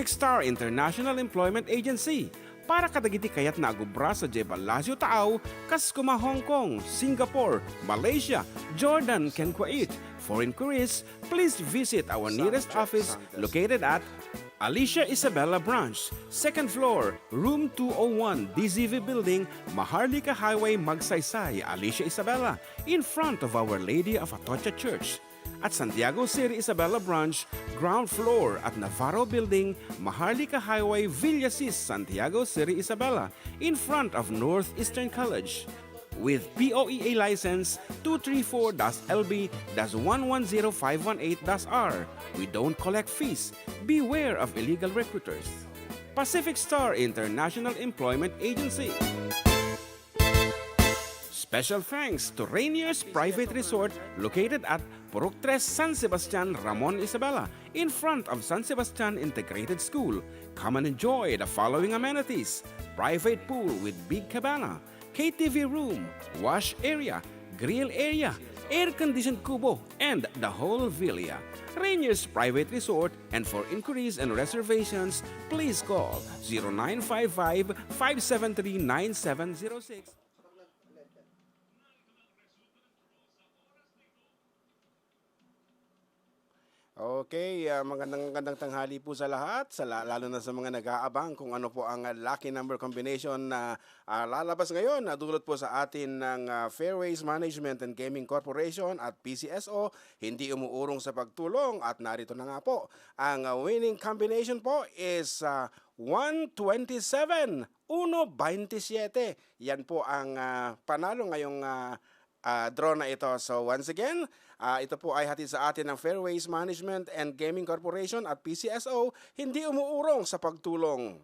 Star International Employment Agency. Para kadagiti kayat na agubra sa Jebalasyo Taaw, kas kuma Hong Kong, Singapore, Malaysia, Jordan, ken Kuwait. For inquiries, please visit our nearest office located at Alicia Isabella Branch, 2nd floor, room 201, DZV Building, Maharlika Highway, Magsaysay, Alicia Isabella, in front of Our Lady of Atocha Church. At Santiago City Isabela Branch, ground floor at Navarro Building, Maharlika Highway, Villasis, Santiago City Isabela, in front of Northeastern College. With POEA license 234-LB-110518-R. We don't collect fees. Beware of illegal recruiters. Pacific Star International Employment Agency. Special thanks to Rainier's Private Resort located at Purok 3 San Sebastian, Ramon Isabela, in front of San Sebastian Integrated School. Come and enjoy the following amenities: private pool with big cabana, KTV room, wash area, grill area, air-conditioned kubo, and the whole villa. Rainier's Private Resort, and for inquiries and reservations, please call 0955-573-9706. Okay, magandang tanghali po sa lahat, lalo na sa mga nag-aabang kung ano po ang lucky number combination na lalabas ngayon na dulot po sa atin ng Fairways Management and Gaming Corporation at PCSO, hindi umuurong sa pagtulong at narito na nga po. Ang winning combination po is 127, 127. Yan po ang panalo ngayong draw na ito. So once again, ito po ay hatid sa atin ng Fairways Management and Gaming Corporation at PCSO, hindi umuurong sa pagtulong.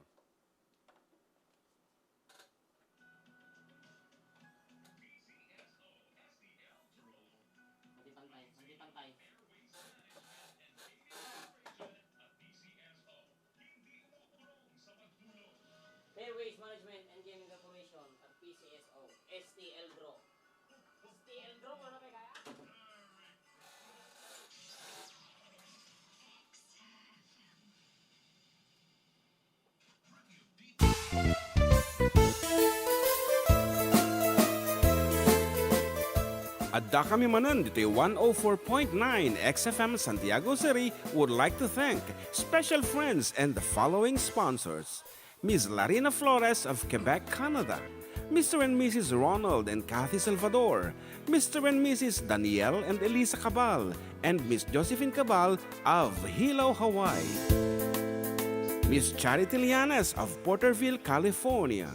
Fairways Management and Gaming Corporation at PCSO, STL Draw. STL Draw, wala kayo kaya? Adda kami Manen dito 104.9 XFM Santiago City would like to thank special friends and the following sponsors: Ms. Larina Flores of Quebec, Canada, Mr. and Mrs. Ronald and Kathy Salvador, Mr. and Mrs. Danielle and Elisa Cabal, and Miss Josephine Cabal of Hilo, Hawaii, Miss Charity Lianes of Porterville, California,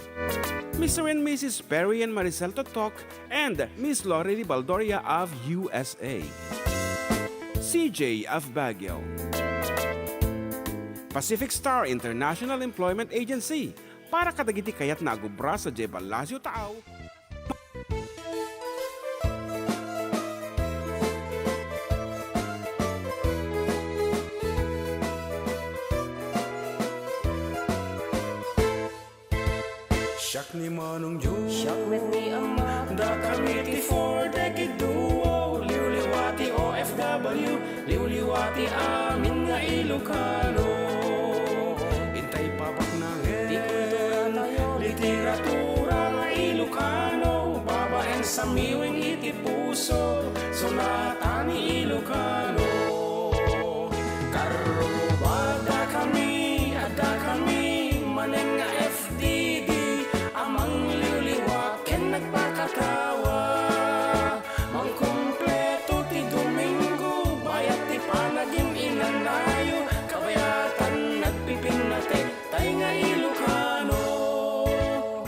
Mr. and Mrs. Perry and Maricel Totok, and Miss Lorely Baldoria of USA, CJ of Baguio, Pacific Star International Employment Agency. Para kadagiti kayat na agubra sa Jebalasyo Taaw. Siyak ni Manong Joe, Siyak met ni Ama, da Committee for Decade Duo, liwliwati OFW, liwliwati amin nga Ilocano. Intay papak na literatura nga Ilocano, babaeng sa miwing iti puso, sonata ni Ilocano. Karubada kami, ada kami, Manen nga FDD, amang liwliwat ken nagpakatawa. Mangkumpleto ti Domingo, bayat ti panagim inanayo, kabayatan nagpipinate, tay nga Ilocano.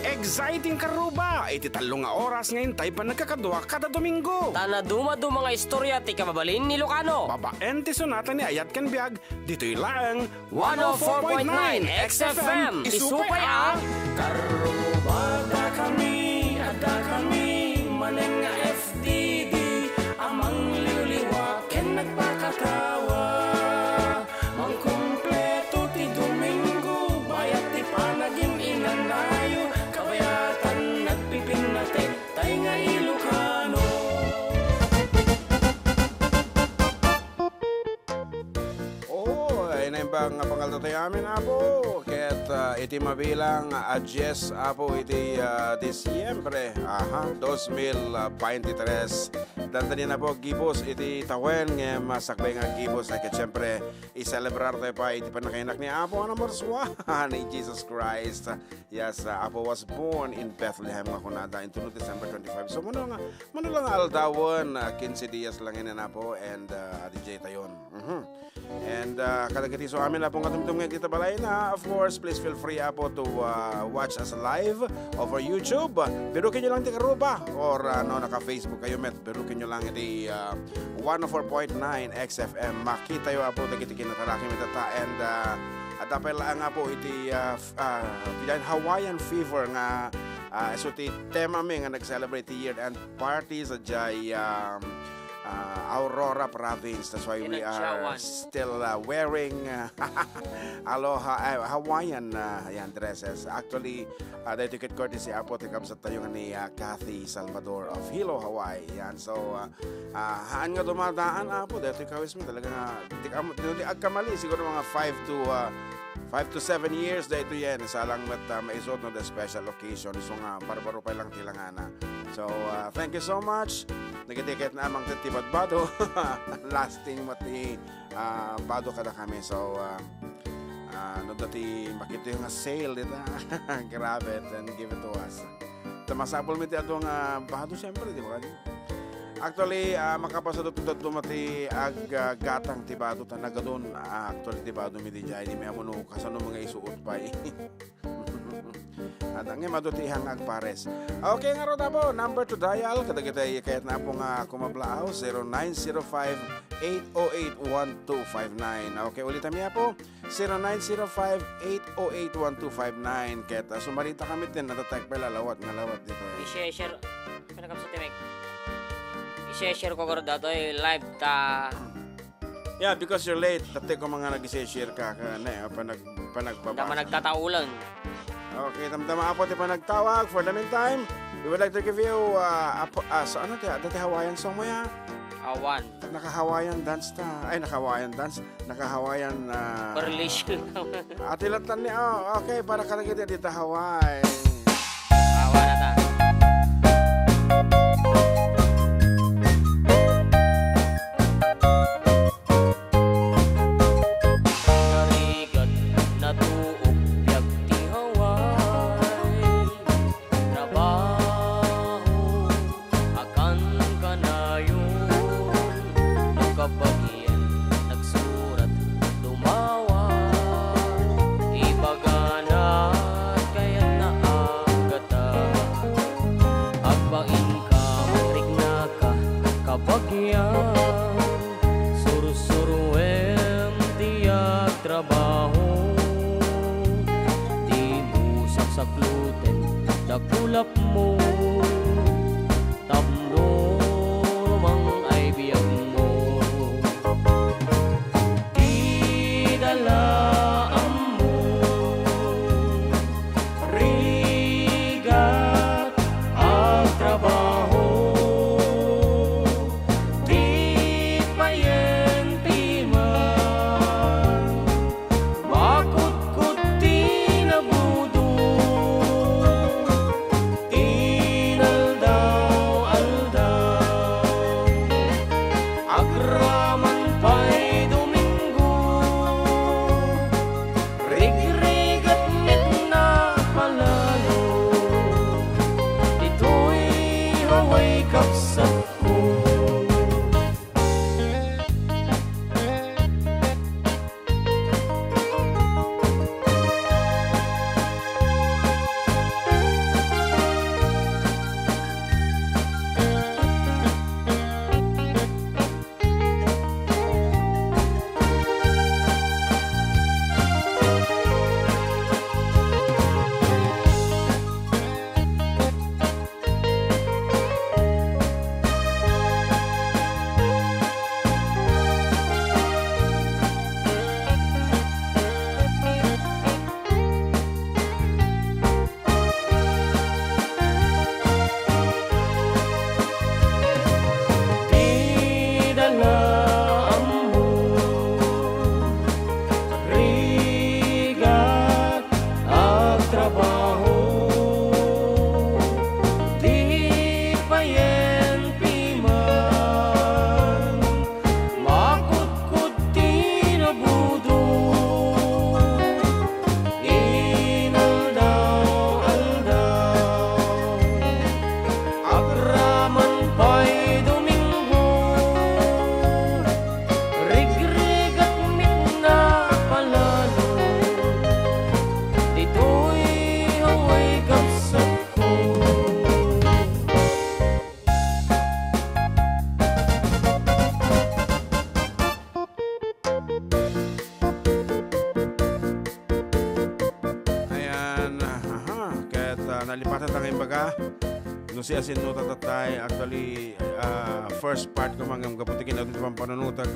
Exciting karuba! Iti talong nga oras ngayon tayo pa nagkakadwa kada Domingo. Tana dumadu mga istorya ti kababalin ni Ilocano. Babaen ti sonata ni Ayat Ken Biag, dito'y laang 104.9 XFM, isupay ang Karubada kami, ada kami, Manen nga FDD, amang liwliwat ken nagpakatawa. Mangkumpleto ti Domingo, bayat ti panagim inanayo, kabayatan nagpipinate, tay nga Ilocano. Oh, ay na yung bang pangalto tayo to'y amin apo. Ket iti mabilang adjes apo iti Disyembre 2023. Dantanin na po gibos iti tawen ng masakbay nga gibos ay ket syempre i-celebrar tayo pa iti panakayanak ni Apo ang namorswa ni Jesus Christ. Yes, Apo was born in Bethlehem nga kunada in December 25. So mano lang aldawon 15 dias lang ina Apo and DJ tayon. And kadagiti so amin na pong katumtum nga kita balay na. Of course, please feel free Apo to watch us live over YouTube. Birukin nyo lang ti karuba or naka-Facebook kayo met. Birukin nyo lang iti 104.9 XFM. Makita yo Apo dagiti kinatalaki mitata and adapay lang Apo iti Hawaiian fever nga so ti tema mi nga nag-celebrate the year-end party sa jay Aurora province. That's why we are still wearing aloha Hawaiian dresses. Actually, the ticket courtesy Apo tikam sa tayo ni Kathy Salvador of Hilo, Hawaii. Yan. So, haan nga dumadaan Apo. Dito ikawis mo talaga nga. Di agkamali. Siguro mga 5 to 7 years dito yan. Salang maisod no the special occasion. So nga, barbaro pa lang tilangana. So, thank you so much. Nagitiket na amang titibad bado. Lasting mati bado kada kami. So, no dati makita yung sale dito. Grab it and give it to us. Tamasapol mi ti atong bado siyempre, di ba? Actually, makapasadot dumati gatang tibado ta nagadon. Actually, tibado mi di jay. Di may amuno kasano mga isuot pa eh. At ang madutihang agpares. Okay nga ro po, number to dial kadagitay kayat na po nga kumablaaw 0905-808-1259. Okay, ulit kami po 0905-808-1259. Kaya sumarita kami din natatag pa lalawat nga lawat dito. I-share kanakam sa timek. I-share ko karo dato live ta. Yeah, because you're late. Tate ko mga nag-share ka na panagbabasa. Tama nagtataulan. Okay, tamtama Apo ti pa nagtawag. For the meantime, we would like to give you so ano ti dati Hawaiian song mo ya? Awan. Naka-Hawaiian dance ta. Ay, naka-Hawaiian dance. Naka-Hawaiian Correlation. Atilatan ni okay, para ka kita dito Hawaii. Awan na ta. Dakulap mo tapno mang ay biyag mo idalaan mo rigat ang trabaho di payenti man bakut-kut tinabudo Inal daw al nalipatan tanging baga. No siya sinuta tatay actually first part ko mga kaputikin natin sa panunutag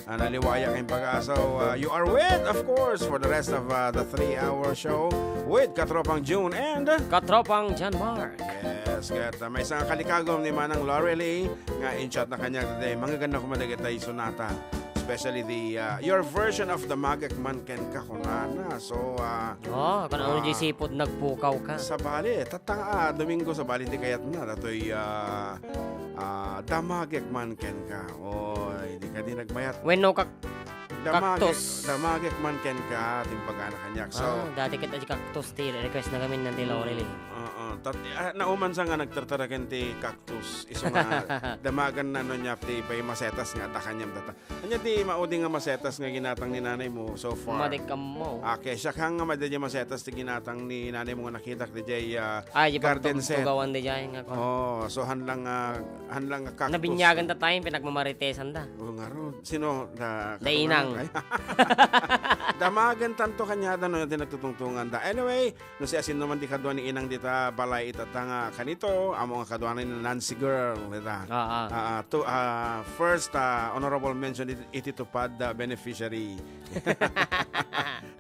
naliwaya kayong baga. So you are with of course for the rest of the 3-hour show with Katropang June and Katropang John Mark. yes, kat may isang kalikagom ni Manang Lorelei nga in chat na kanya today. Mga ganda ko madagatay sonata. Especially the your version of the Magak Man Ken Kakunana. So Kung ano di sipod nagpukaw ka. sa bali, tatanga Domingo sa bali di kayat na datoy damagek man ken ka. Oy, di ka di nagmayat. When no cactus. Damagek man ken ka timpagana kanyak. So Dati kita di cactus ti request na kami ng Lorelei. nauman sa nga nagtartaraken ti cactus iso nga damagan na no niya ti pay masetas nga ta kanyam tata. Anya ti maudi nga masetas nga ginatang ni nanay mo so far. Madikam mo. Okay, siya kang nga madadya masetas ti ginatang ni nanay mo nga nakita ti jay Ay, garden set. tugawan di dyan nga ko. Oh, so hanlang cactus. Nabinyagan ta tayo, pinagmamaritesan da. Oo nga ro. Sino? Dainang. Ay. Damagan tanto kanya no yung tinagtutungtungan da. Anyway, no si asin naman di kadwa ni inang dita balay itatanga kanito amo nga kadwa ni Nancy girl dita. First honorable mention iti tupad beneficiary.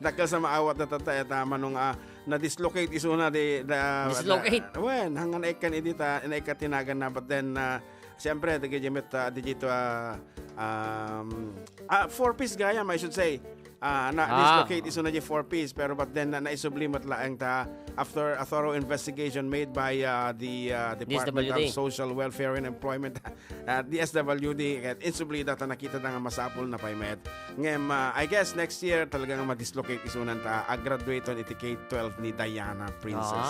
Dakal sa maawat na tatay tama nung na-dislocate isuna Dislocate? When hangan ikan idita inaikat tinagan na but then siyempre tagajimit digito 4-piece gaya I should say dislocate isuna di 4-piece pero but then naisublimat laang ta after a thorough investigation made by the Department of DSWD. Social Welfare and Employment DSWD at insubli data nakita na nga masapol na paymet ngem I guess next year talaga nga ma-dislocate isunan ta graduate on iti K-12 ni Diana Princess.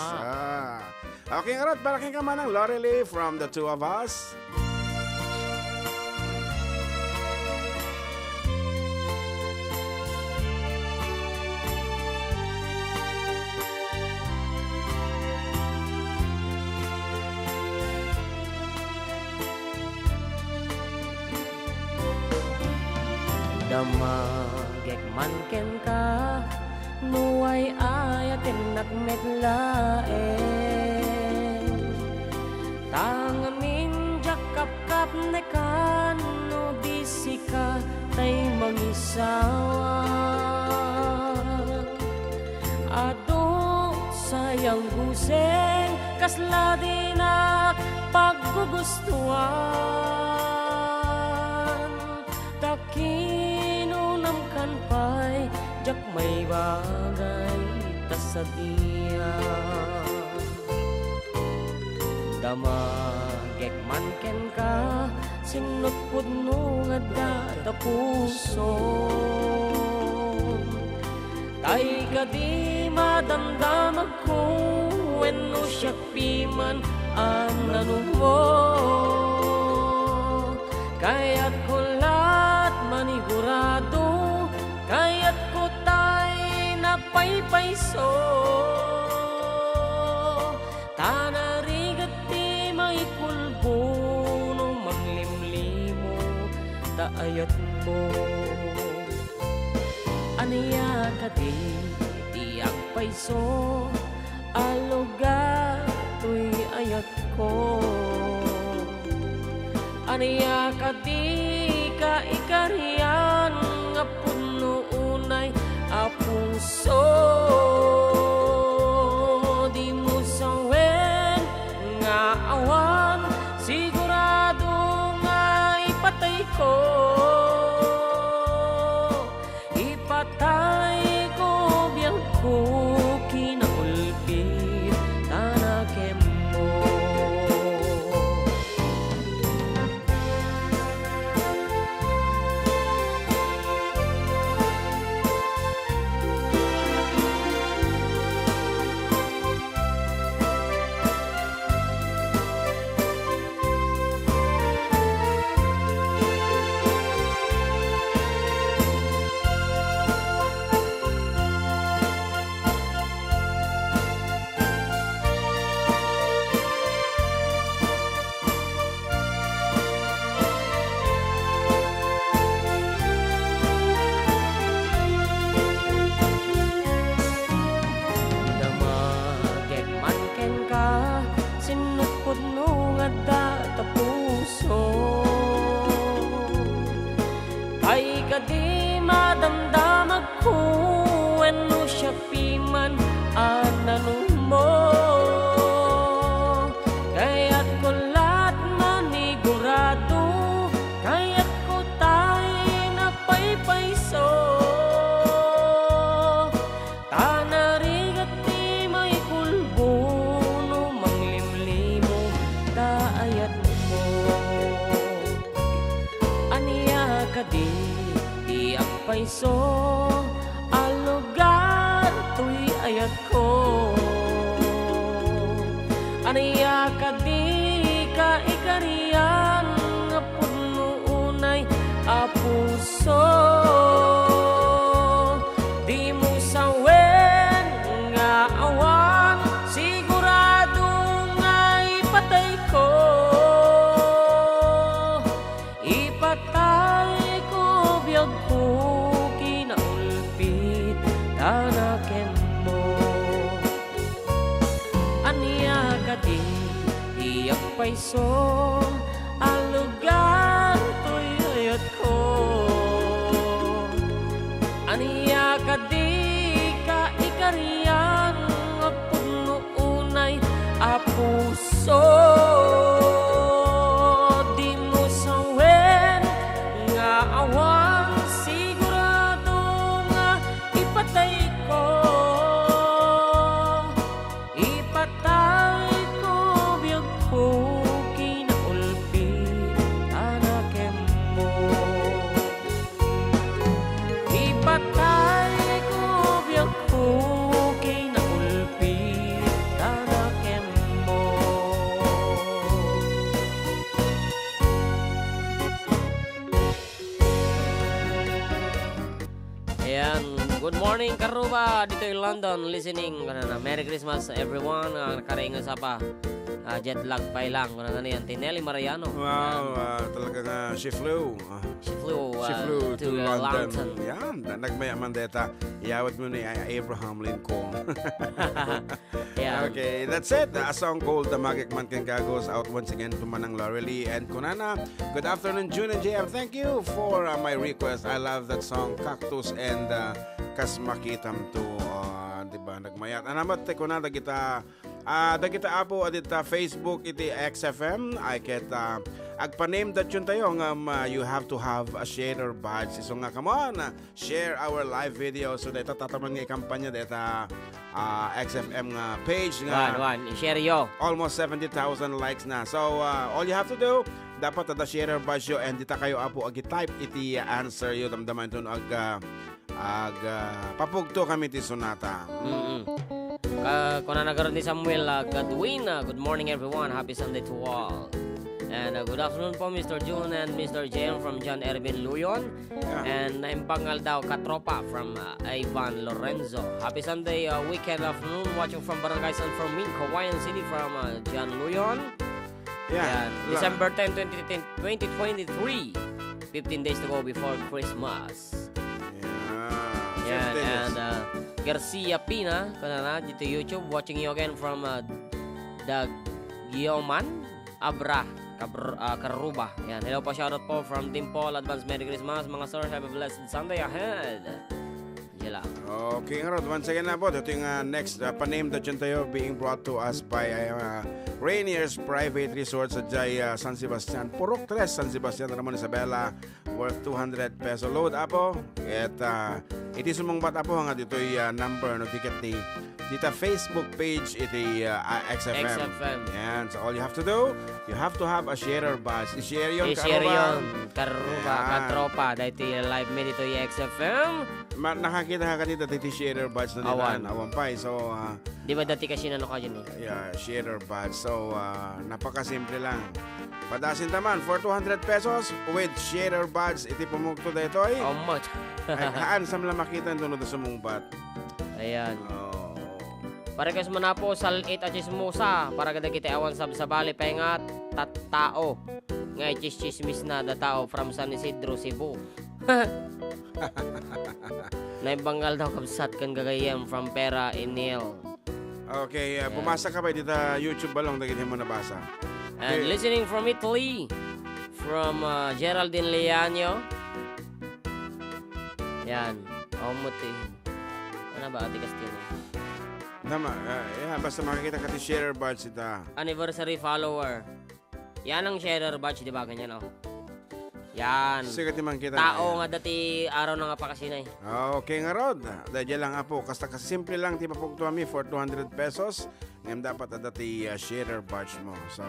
Okay nga rat balaking ka manang Lorelei from the two of us. Damagek man ken ka nuay ayaten nakmetlaen tangamin jakap-kap ne kan no bisika tay mangisawa ado sayang guseng kasla dinak paggugustuhan takinunam kan pay jak may bagay tasadiya damagek man ken ka sinut pudno nga data puso tay kadi madamdamag ko wenno siya piman anano mo kaya't kulat manigurado kaya't ko tay napaypayso tanarigat ti maikulbo no manglimlimo taayat mo aniya kati tiyang payso aluga tuy ayat ko aniya kati ka ikarian nga puno unay apuso di mo sawen nga awan sigurado nga ipatay ko ipatay ko biyang ko kinaulpit tanakem mo. paiso ang lugar tuy ayat ko. Aniya ka di ka ikariyan nga puno unay a puso. Di mo sawen nga awan sigurado nga ipatay ko. Ipatay ko biyag ko kinaulpit tanaken mo. Aniya ka di iyak paiso ang lugar to'y ayat ko. Aniya ka di ka ikariyan nga puno unay a puso. Di mo sawen nga awan sigurado nga ipatay ko. Ipatay ko biyag ko kinaulpit anaken mo. Ipatay ko biyag ko kinaulpit anaken mo. Ayan, good morning Karuba dito in London listening. Merry Christmas everyone. Nakaringan sa pa. Jet lag pa lang. Yan, Tinelli Mariano. Wow, talagang she flew. She flew, She flew to London. London. Yan, nagmayaman deta. Iawat mo ni Abraham Lincoln. Yeah. Okay, that's it. A song called The Magic Man Can goes out once again to Manang Laureli and Kunana. Good afternoon, June and JM. Thank you for my request. I love that song, Cactus and Kas Makitam to. Diba, nagmayat. Anamat, Kunana, kita apo adita Facebook iti XFM. I get agpa-name that yun tayo you have to have a share badge. So nga, come on, share our live video. So dito tataman nga kampanya dito XFM page nga. One, i-share yo. Almost 70,000 likes na. So all you have to do, dapat ada share badge yo and dita kayo apo agi-type iti answer yo damdaman ito papugto kami ti Sonata. Kung nagaroon ni Samuel Godwin, good morning everyone. Happy Sunday to all. And good afternoon po Mr. June and Mr. JM from John Ervin Luyon. Yeah. And naimpangal daw katropa from Ivan Lorenzo. Happy Sunday weekend afternoon watching from Barangay San Fermin, Hawaiian City from John Luyon. Yeah. And December 10, 2023. 15 days to go before Christmas. Yeah. Yan, and Garcia Pina, kanana dito YouTube, watching you again from the Gioman Abra Karuba. Yan, hello po, shoutout po from Dimple. Advance Merry Christmas mga sir, have a blessed Sunday ahead. Angela. Okay, nga Rod. Once again na po, ito yung next pa-name that yun tayo being brought to us by Rainier's Private Resort sa Jay San Sebastian. Purok 3, San Sebastian, Ramon Isabela, worth 200 peso load apo. At iti sumungbat apo nga dito yung number no ticket ni dita Facebook page iti XFM. XFM. Yan. So all you have to do, you have to have a sharer badge. I-share yun, I-share Karuba. yun, Karuba, Yeah. katropa. Dito yung live me dito yung XFM. Nakakita ka dito iti sharer badge na nila. Awan. Awan pa eh. So, Di ba dati kasi nano ka dyan eh? yeah, sharer badge. So, napakasimple lang. Padasin taman for 200 pesos with sharer badge. Iti pumugto dito eh. How much? Ay, haan sa mala makita doon na sumungbat. Ayan. Oh. Para kas mo na po salit at chismosa. Para kada kita awan sa bali pengat tao. Ngay chismis na da tao from San Isidro, Cebu. Naibanggal daw kabsat kan gagayam from Pera Inil. Okay, pumasa ka ba dito YouTube balong dagiti mo nabasa? And Okay. listening from Italy, from Geraldine Liano. Yan. Omuti. Ano ba, Ate Castillo? Tama, yeah, basta makikita ka ti sharer badge ita. Anniversary follower. Yan ang sharer badge, di ba? Ganyan, oh. Yan. Sige ti man kita. Tao nga dati araw na nga pa kasi na eh. Okay nga Rod. Dahil lang apo. Kasta simple lang ti papugto kami for 200 pesos. Ngayon dapat na dati sharer badge mo. So,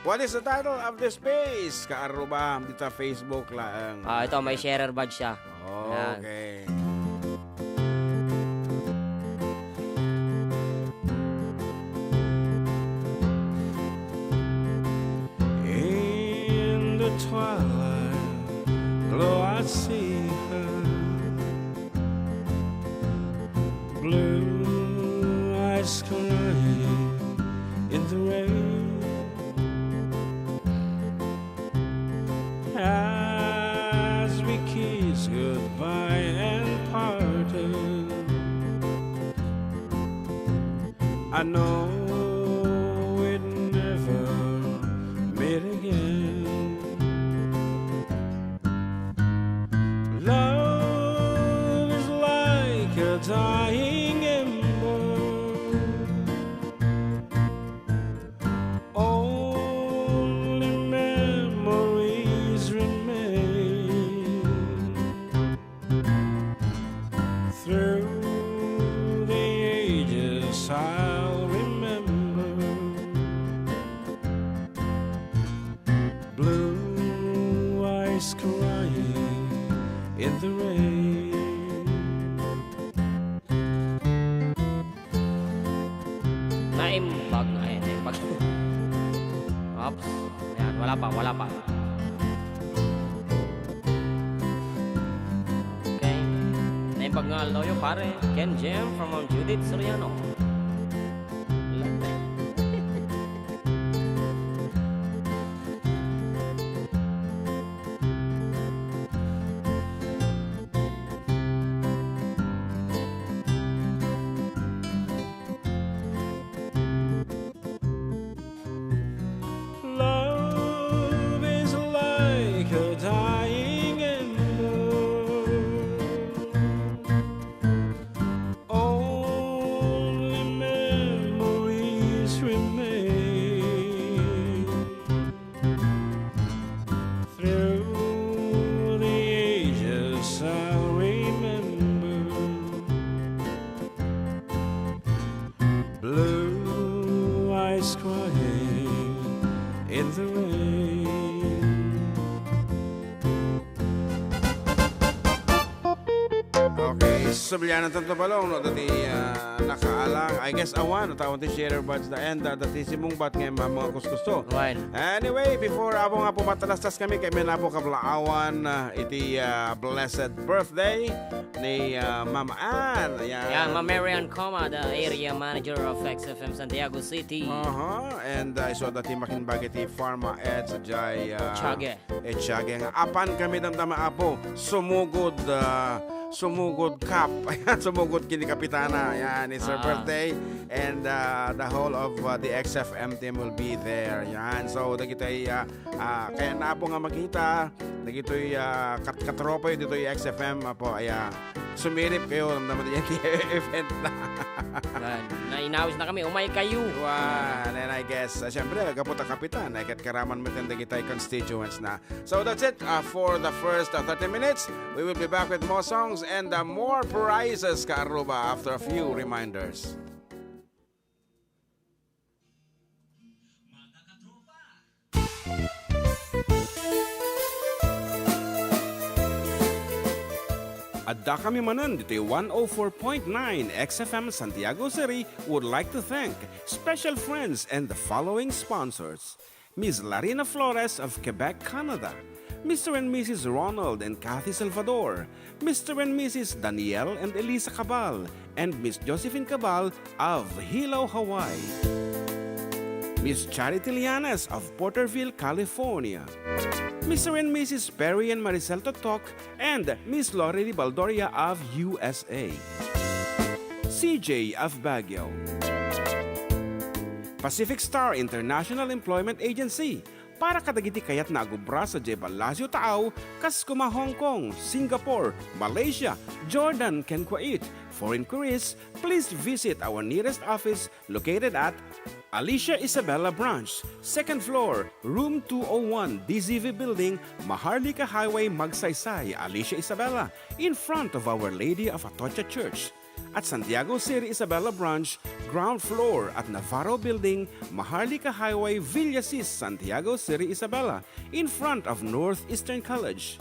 what is the title of this space? Kaaruba dito Facebook lang. Ito, may sharer badge siya. Okay. In the twilight glow I see her, blue eyes crying in the rain. As we kiss goodbye and parted, I know we'd never meet again. Love is like a dying ember, only memories remain. Through the ages I'll remember blue eyes crying in the rain. Naimbag. Ay, naimbag. Oops. Ayan, wala pa, wala pa. Okay. Naimbag nga daw yung pare. Ken Jam from Judith Soriano. Love is like a dying ember, only memories remain. Through the ages I'll remember blue eyes crying in the rain. Okay, sabihan ng tanto balong no dati nakaalang I guess awan tawon ti share buds da end dati simong bat nga mga kuskusto. Right. Anyway, before abo nga pumatalastas kami kay menabo kablaawan iti blessed birthday ni Ma'am Ann. Yan, Ma'am Marian Coma, the area manager of XFM Santiago City. And I saw dati makinbag iti Pharma Ed sa jay Tiyaga. Tiyaga nga apan kami damdama apo sumugod kap. Ayan, sumugod kini Kapitana. Ayan, it's her birthday. And the whole of the XFM team will be there. Ayan, so dagitoy kaya na po nga makita. Dagitoy katropa yun dito yung XFM po. Sumirip kayo. Namdaman din yung event na. Nainawis na kami, umay kayo. Wow, and I guess, syempre, kaputa kapitan, ay karaman mo din dagitay constituents na. So that's it for the first 30 minutes. We will be back with more songs and more prizes, Kaaruba, after a few reminders. Adda kami Manen dito yung 104.9 XFM Santiago City would like to thank special friends and the following sponsors. Ms. Larina Flores of Quebec, Canada. Mr. and Mrs. Ronald and Kathy Salvador. Mr. and Mrs. Danielle and Elisa Cabal. And Miss Josephine Cabal of Hilo, Hawaii. Miss Charity Lianas of Porterville, California. Mr. and Mrs. Perry and Maricel Totok, and Miss Lori Baldoria of USA. CJ of Baguio. Pacific Star International Employment Agency. Para kadagiti kayat na agubra sa Jebel Lazio Taaw, kas kuma Hong Kong, Singapore, Malaysia, Jordan, ken Kuwait. For inquiries, please visit our nearest office located at Alicia Isabella Branch, 2nd floor, room 201, DZV Building, Maharlika Highway, Magsaysay, Alicia Isabella, in front of Our Lady of Atocha Church. At Santiago City Isabella Branch, ground floor at Navarro Building, Maharlika Highway, Villasis, Santiago City Isabella, in front of Northeastern College.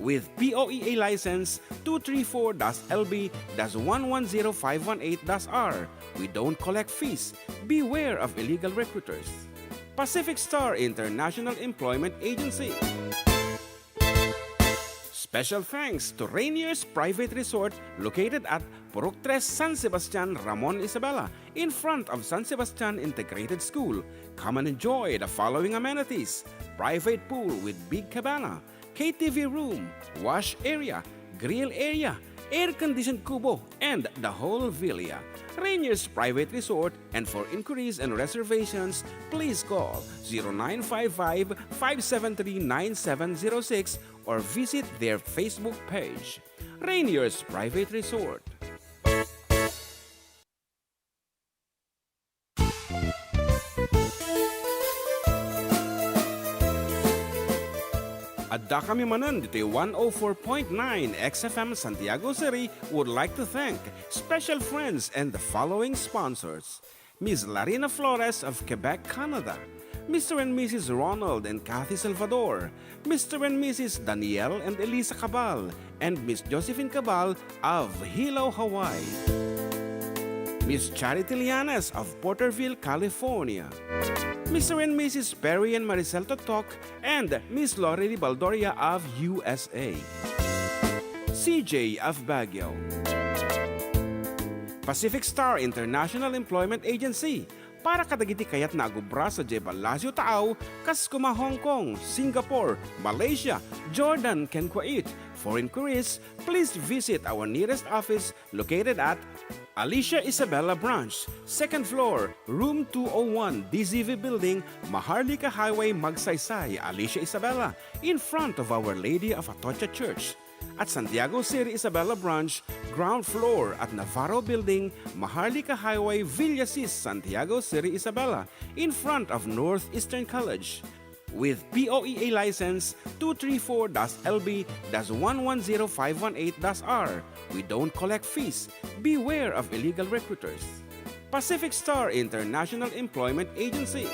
with POEA license 234-LB-110518-R. We don't collect fees. Beware of illegal recruiters. Pacific Star International Employment Agency. Special thanks to Rainier's Private Resort located at Purok 3 San Sebastian, Ramon Isabela, in front of San Sebastian Integrated School. Come and enjoy the following amenities: private pool with big cabana, KTV room, wash area, grill area, air-conditioned kubo, and the whole villa. Rainier's Private Resort, and for inquiries and reservations, please call 0955-573-9706 or visit their Facebook page. Rainier's Private Resort. Adda kami Manen dito 104.9 XFM Santiago City would like to thank special friends and the following sponsors: Ms. Larina Flores of Quebec, Canada, Mr. and Mrs. Ronald and Kathy Salvador, Mr. and Mrs. Danielle and Elisa Cabal, and Miss Josephine Cabal of Hilo, Hawaii. Miss Charity Lianes of Porterville, California. Mr. and Mrs. Perry and Maricel Totok, and Miss Lorely Baldoria of USA. CJ of Baguio. Pacific Star International Employment Agency. Para kadagiti kayat na agubra sa Jebel Lazio Taaw, Kaskuma, Hong Kong, Singapore, Malaysia, Jordan, ken Kuwait. For inquiries, please visit our nearest office located at Alicia Isabela Branch, 2nd floor, room 201, DZV Building, Maharlika Highway, Magsaysay, Alicia Isabela, in front of Our Lady of Atocha Church. At Santiago City Isabela Branch, ground floor at Navarro Building, Maharlika Highway, Villasis, Santiago City Isabela, in front of Northeastern College. With POEA license 234-LB-110518-R. We don't collect fees. Beware of illegal recruiters. Pacific Star International Employment Agency.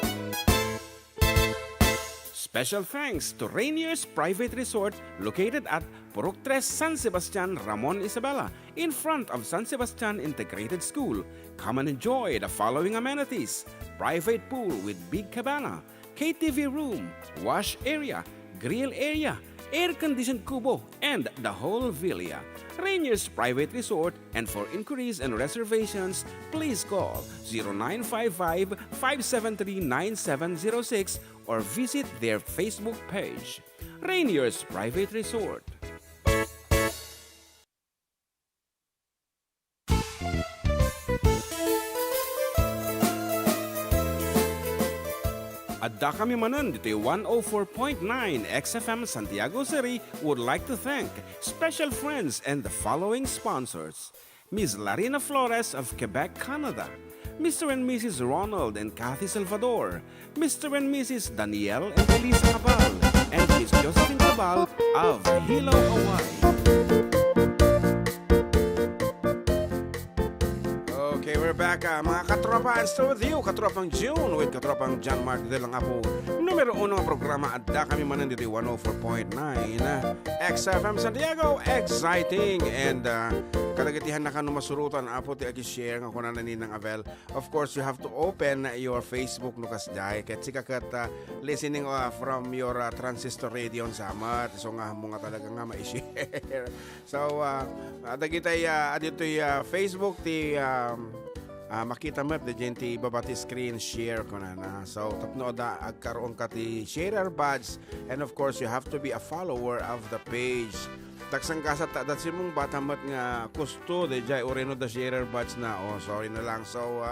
Special thanks to Rainier's Private Resort located at Purok 3 San Sebastian, Ramon Isabela, in front of San Sebastian Integrated School. Come and enjoy the following amenities: private pool with big cabana, KTV room, wash area, grill area, air-conditioned kubo, and the whole villa. Rainier's Private Resort, and for inquiries and reservations, please call 0955-573-9706 or visit their Facebook page. Rainier's Private Resort. Adda kami Manen dito 104.9 XFM Santiago City would like to thank special friends and the following sponsors: Ms. Larina Flores of Quebec, Canada, Mr. and Mrs. Ronald and Kathy Salvador, Mr. and Mrs. Danielle and Elisa Cabal, and Miss Josephine Cabal of Hilo, Hawaii. Okay, we're back. Mga katropa, and still with you, katropang June with katropang John Mark. Dito lang nga po, numero 1 ang programa. Adda kami Manen dito 104.9 XFM Santiago. Exciting. And kadagitihan na ka masurutan. Apo ti agi-share nga kunan ng Avel. Of course, you have to open your Facebook nukas jay. Ket sikakat listening from your transistor radio sa amat. So nga mo nga talaga nga ma-share. So, adagitay adito Facebook ti makita mo the gente babati screen share ko na. So tapno da agkaroon ka ti sharer badge, and of course you have to be a follower of the page. Taksang kasat dat simong batamat nga kusto de jay oreno da sharer badge na. Oh, sorry na lang. So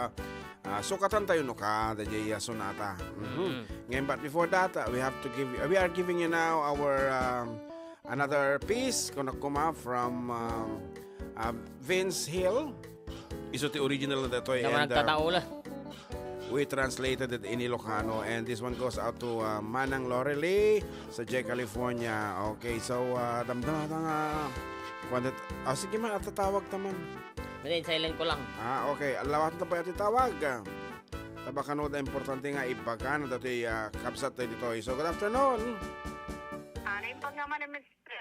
sukatan tayo no ka da jay sonata. Ngayon, but before that we are giving you now our another piece kung nakuma from Vince Hill. Iso ti original na dito. Naman nagtataula. We translated it in Ilocano, and this one goes out to Manang Lorely sa J, California. Okay, so damdam nga sige man at tatawag taman. Hindi, silent ko lang. Okay. Alawat na pa yung tawag. Tabakan na importante nga ibagan na dito kapsat tayo dito. So, good afternoon. Ano yung pag naman ni Mr.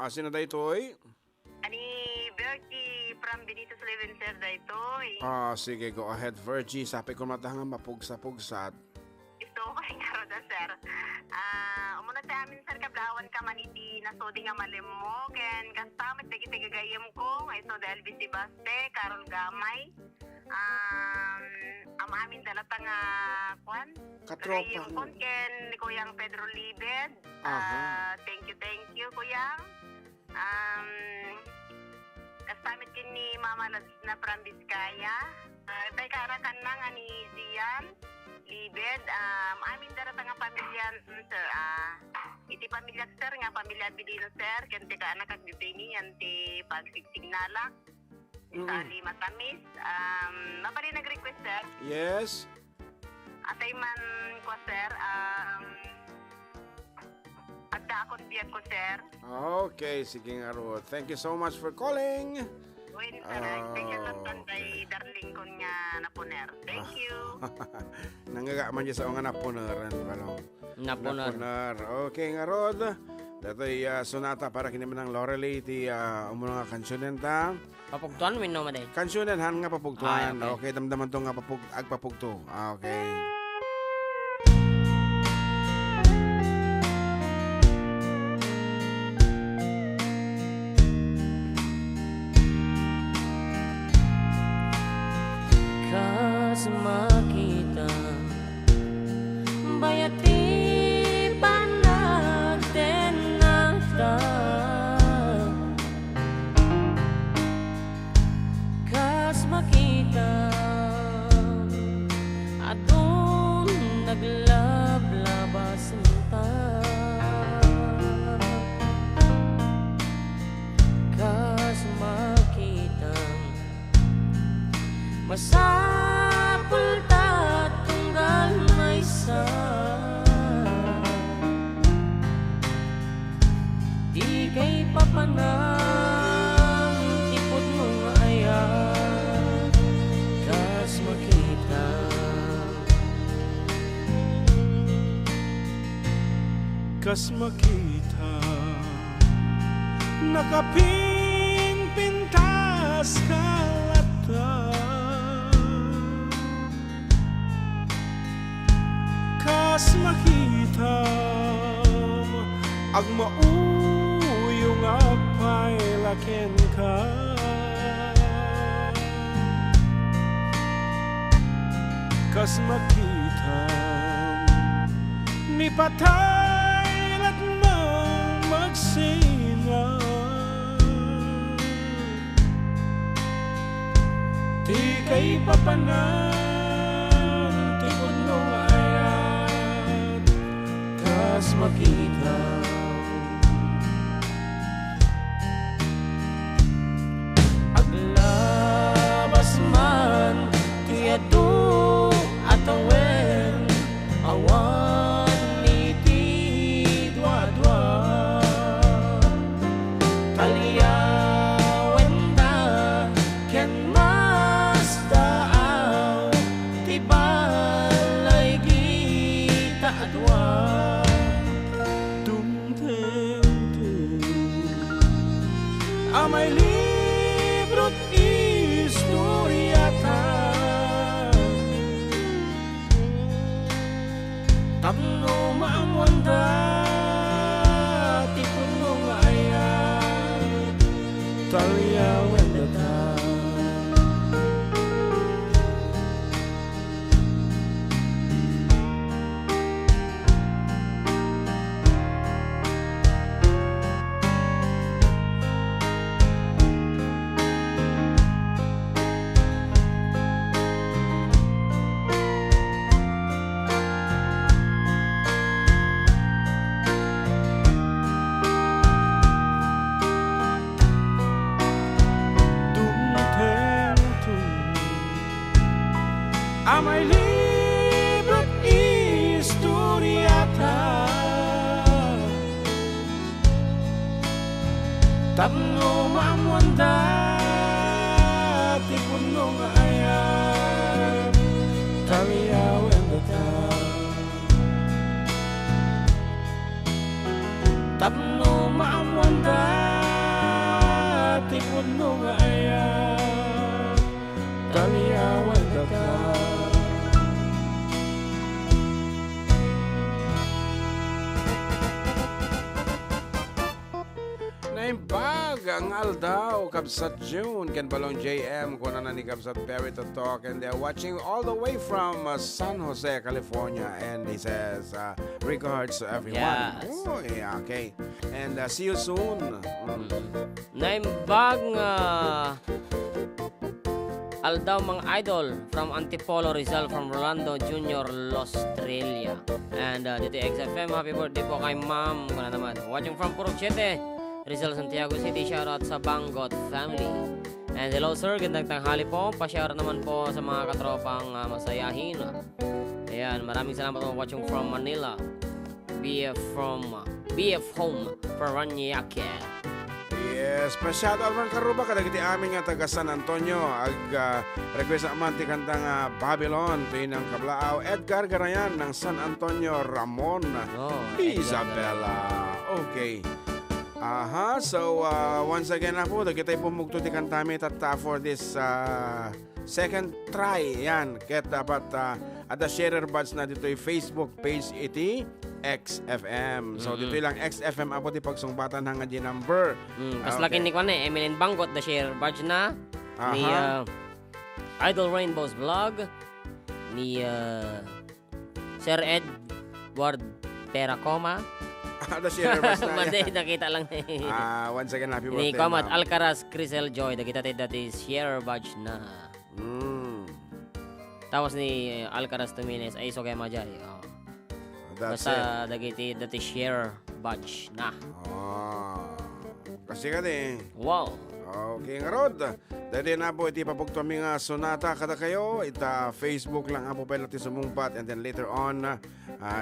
Sino da ito'y? Ani Bertie from Benito Sleven, sir, daytoy. Sige, go ahead, Virgie. Sabi ko matanga mapugsa-pugsat. Ito ko nga da, sir. Umuna sa amin, sir, kablawan ka maniti na sodi nga malim mo. Ken kastamit dagi-tigagayam ko. Ay so dahil Elvis Baste, Carol Gamay. Amin dalata nga kwan. Katropa. Gagayam ko ken ni Kuyang Pedro Libed. Thank you, Kuyang. Kastamit kin ni Mama na from Vizcaya. Tay karakan na nga ni Zian Libed. Amin darata nga pamilya, sir. Iti pamilya, sir, nga pamilya Pilino, sir. Kante ka anak at bibini yan ti pagsigsignalak. Sali matamis. Mapali nag-request, sir. Yes. Atay man ko, sir. Adda akong biyag ko, sir. Okay, sige nga ro. Thank you so much for calling. Wait, sir. Thank you, kay darling ko nga napuner. Thank you. Nangaga man dyan sa mga napuneran. Napunar. Okay nga rod. Dato'y sonata para kiniman ng Lorelei. Ti umunong nga kansyonen ta. Papugtuan min no maday. Kansyonen han nga papugtuan. Okay. Okay, damdaman to nga agpapugto. Okay. Kas makita bayati panagtenakta kas makita atong naglablabas ta kas makita masapul ta tunggal maysa di kay papanang tipod mo nga ayan kas makita Kas makita nakapinpintas kalata kas makita ag mauyong apailaken ka kas makita ni patay lat mang magsinga di kay papanan tipod mo ayat kas makita aglabas man tiyado atawen awan niti dwa-dwa taliyawen da ken mas daaw ti balay gita adwa amay libro't istoryata tapno maamwanda tipon mo nga ayan talyawen data amay libro't istoryata tapno maamwanda tipon mo nga ayan taliyawen data tapno maamwanda Dangal daw, Kabsat June, Ken Balong JM, kuna na ni Kabsat Perry to talk, and they're watching all the way from San Jose, California, and he says, regards to everyone. Yes. Oh, yeah, okay. And see you soon. Naimbag nga Aldaw mga idol from Antipolo Rizal from Rolando Jr. Australia. And dito XFM, happy birthday po kay ma'am. Kuna naman, watching from Purok 7, Rizal, Santiago City. Shoutout sa Bangot family. And hello sir, gandang tanghali po. Pa-shoutout naman po sa mga katropang masayahin. Ayan, maraming salamat po watching from Manila. BF home, Paranaque. Yes, pa-shoutout man karuba kadagiti amin nga taga San Antonio. Request aman ti kantang Babylon, pinang Kablaaw, Edgar Garayan ng San Antonio, Ramon, Isabela. Okay. So once again na po, kita pumugto ti kantami tata for this second try. Yan, ket dapat ada sharer buds na dito yung Facebook page iti XFM. So dito lang XFM apo ti pagsungbatan hanga di number. Kas laki ni Kwane, Emilyn Bangot, the share badge na. Ni Idol Rainbow's Vlog. Ni Sir Edward Peracoma. Ada sharer buds na. Mande, nakita lang. Once again, happy birthday. Ni Kamat ma'am. Alcaraz Crisel Joy, nakita tayo dati share badge na. Tapos ni Alcaraz Tumines ay so kay Majay. That's Basta dati share badge na. Kasi ka din. Wow. Okay nga Rod. Dati na po iti papugto mi nga sonata kada kayo. Ita Facebook lang apo pala ti sumungpat, and then later on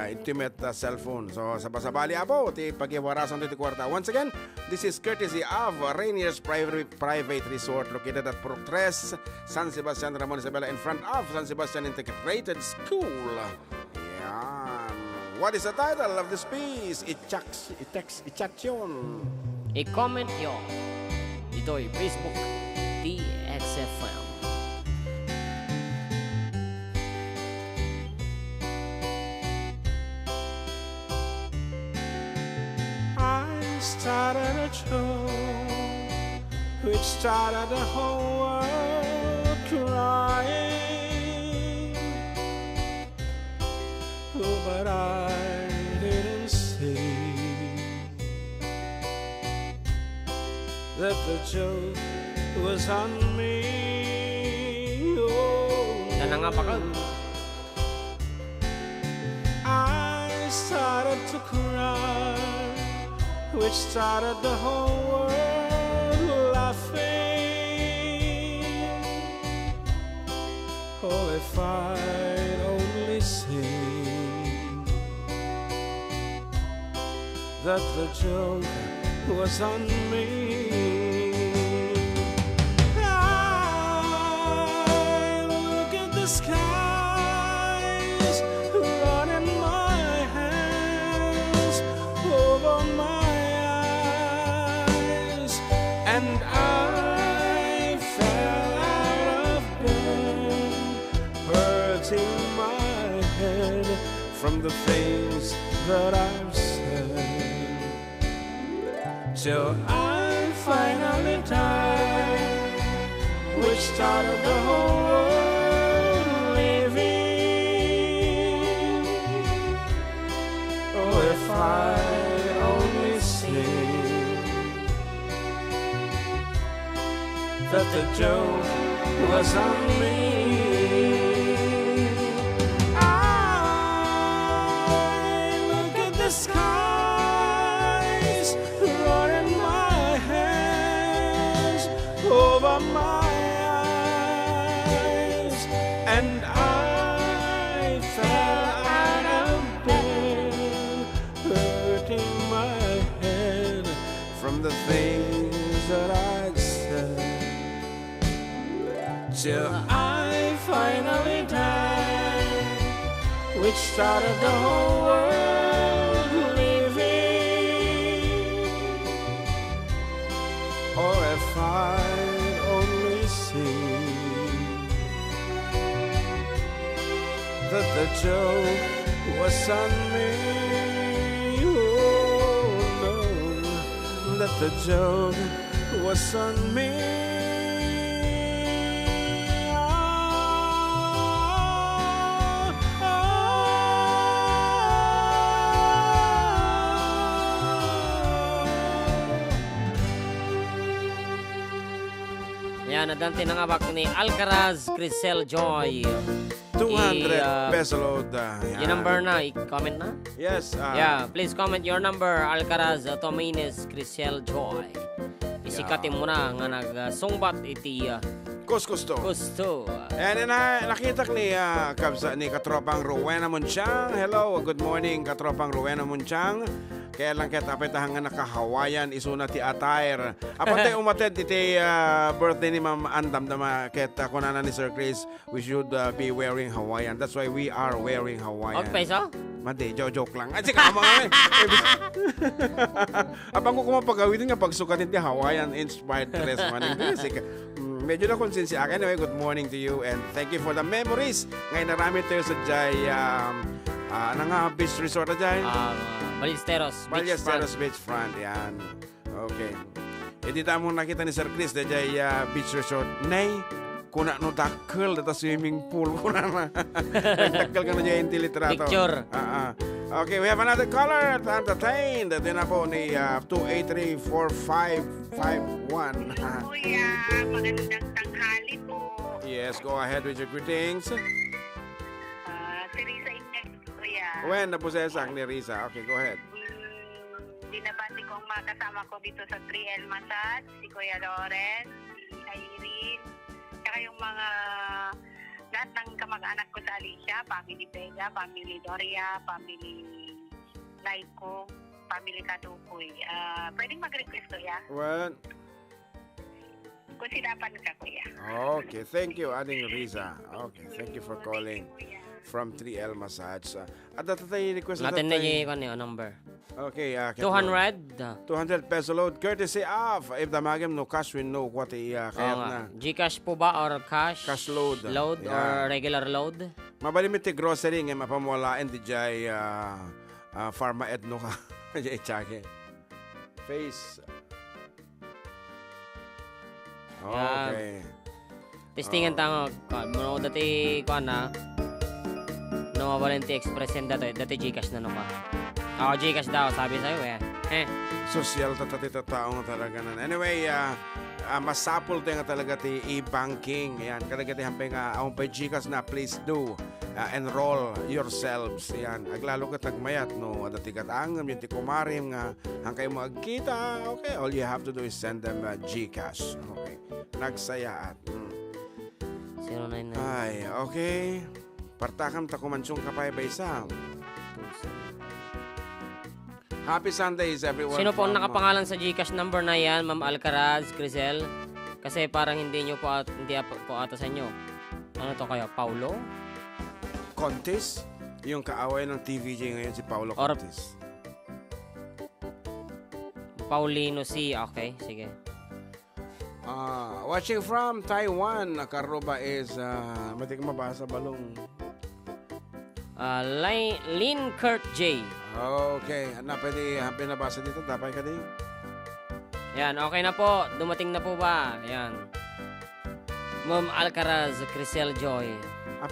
intimate cellphone. So sabasabali apo ti pagiwarasan ti kwarta. Once again, this is courtesy of Rainier's Private Resort located at Purok 3, San Sebastian, Ramon Isabela, in front of San Sebastian Integrated School. Yan. What is the title of this piece? Ichaksyon. I-comment nyo. Ito'y Facebook TXFM. I started a joke which started the whole world crying. Oh, but I didn't see that the joke was on me. Oh, Nanangapakan. I started to cry, which started the whole world laughing. Oh, if I'd only seen that the joke was on me. I look at the skies, running my hands over my eyes, and I fell out of bed, hurting my head from the things that I've said, till I finally died, which started the whole world living. Oh, if I only seen that the joke was on me. I look at the skies, running my hands over my eyes, and I fell out of bed, hurting my head from the things that I'd said, till I finally died, which started the whole world living. Or if I'd only seen that the joke was on me. Oh no, that the joke was on me. Yan, nadante na nga ba ni Alcaraz Crisel Joy. 200 peso load. Yung number na, i-comment na. Yes. Yeah, please comment your number, Alcaraz Tomines Crisel Joy. Isikatin mo na nga nagsungbat iti Gusto. gusto. And nakita ni katropang Rowena Munchang. Hello, good morning katropang Rowena Munchang. Kaya lang kita apetahan nga naka-Hawaiian isuna ti attire. Apatay umated iti birthday ni Ma'am Andam na kita kunana ni Sir Chris, we should be wearing Hawaiian. That's why we are wearing Hawaiian. Okay, so? Madi, joke lang. Ay, sika mo nga. Abang ko kumapagawitin nga pagsukatin ti Hawaiian inspired dress maning music. Medyo na konsensya akin. Anyway, good morning to you and thank you for the memories. Ngayon narami tayo sa Jai beach resort na Jai. Ballesteros Beach Front. Yan. Okay. Hindi mo nakita ni Sir Chris na Jai beach resort. Nay, kuna no dakkel data swimming pool kuna na. Dakkel ka na Jai yung tilitrato. Picture. Okay, we have another caller at entertained. Ito na po ni 2834551. Kuya, magandang tanghali po. Yes, go ahead with your greetings. Si Risa Index, kuya. When napusesak ni Risa. Okay, go ahead. Dinabati ko ang mga kasama ko dito sa 3L Massage, si Kuya Lawrence, si Irene, saka yung mga lahat ng kamag-anak ko sa Alicia, family Vega, family Doria, family Laiko, family Katukoy. Pwedeng mag-request, kuya? Well, Kung sinapan ka, kuya. okay, thank you, Ading Riza. Okay, thank you for calling from 3L Massage. At tatay request Natin na yung number. Okay, 200. 200 peso load courtesy of if the magam no cash we know what kayat na. Gcash po ba or cash? Cash load. Load or Yeah. regular load? Mabalimit ti grocery nga mapamulaan di jay pharma ed no ka. Jay chake. Face. Okay. Testingan tango. Mano dati ko na. No Valenti Express yan dati Gcash na no ka. Gcash daw sabi sa'yo Social tao nga talaga na. Anyway, masapol tayo nga talaga ti e-banking. Yan, talaga ti hampay nga ang pay Gcash na please do enroll yourselves. Yan, aglalo ka tagmayat no. Ada ti katangam yung ti kumarim nga hangkay mo agkita. Okay, all you have to do is send them Gcash. Okay. Nagsayaat. 099. Ay, okay. Partakam takumansyong kapay ba isang. Happy Sundays everyone. Sino po ang nakapangalan sa Gcash number na yan, Ma'am Alcaraz, Crisel? Kasi parang hindi po ata sa inyo. Ano to kayo? Paulo? Contis? Yung kaaway ng TVJ ngayon si Paulo Or- Contis. Paulino C. Okay, sige. Watching from Taiwan, Karuba is mati ka mabasa balong. Lynn Kurt J. Okay, pwede pinabasa dito, dapat ka din. Yan, okay na po. Dumating na po ba? Yan. Ma'am Alcaraz, Crisel Joy.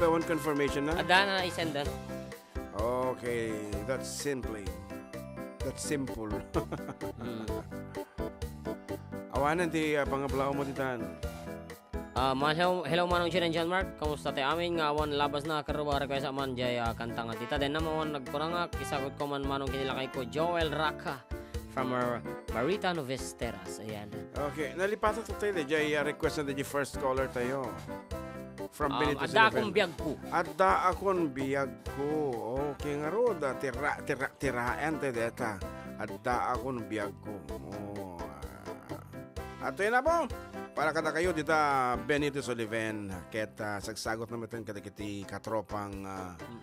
One confirmation na? Adda na isend na. Okay, that's simple. Awanan ti pangablaw mo ditan. Hello manong Jen and John Mark. Kamusta ti amin nga awan labas na karubar kay sa man jay kanta nga tita. Den naman nagkurang kisagot ko man manong kinilakay ko Joel Raka from our Marita Novesteras. Ayan. Okay, nalipatan to tayo jay request na di first caller tayo. From Benito Adda akong biyag ko. Adda akong biyag ko. Okay nga ro, tiraan tayo deta. Adda akong biyag ko. Ato yun na po. Para kada kayo dito Benito Soliven. Ket sagsagot naman ito kada kiti katropang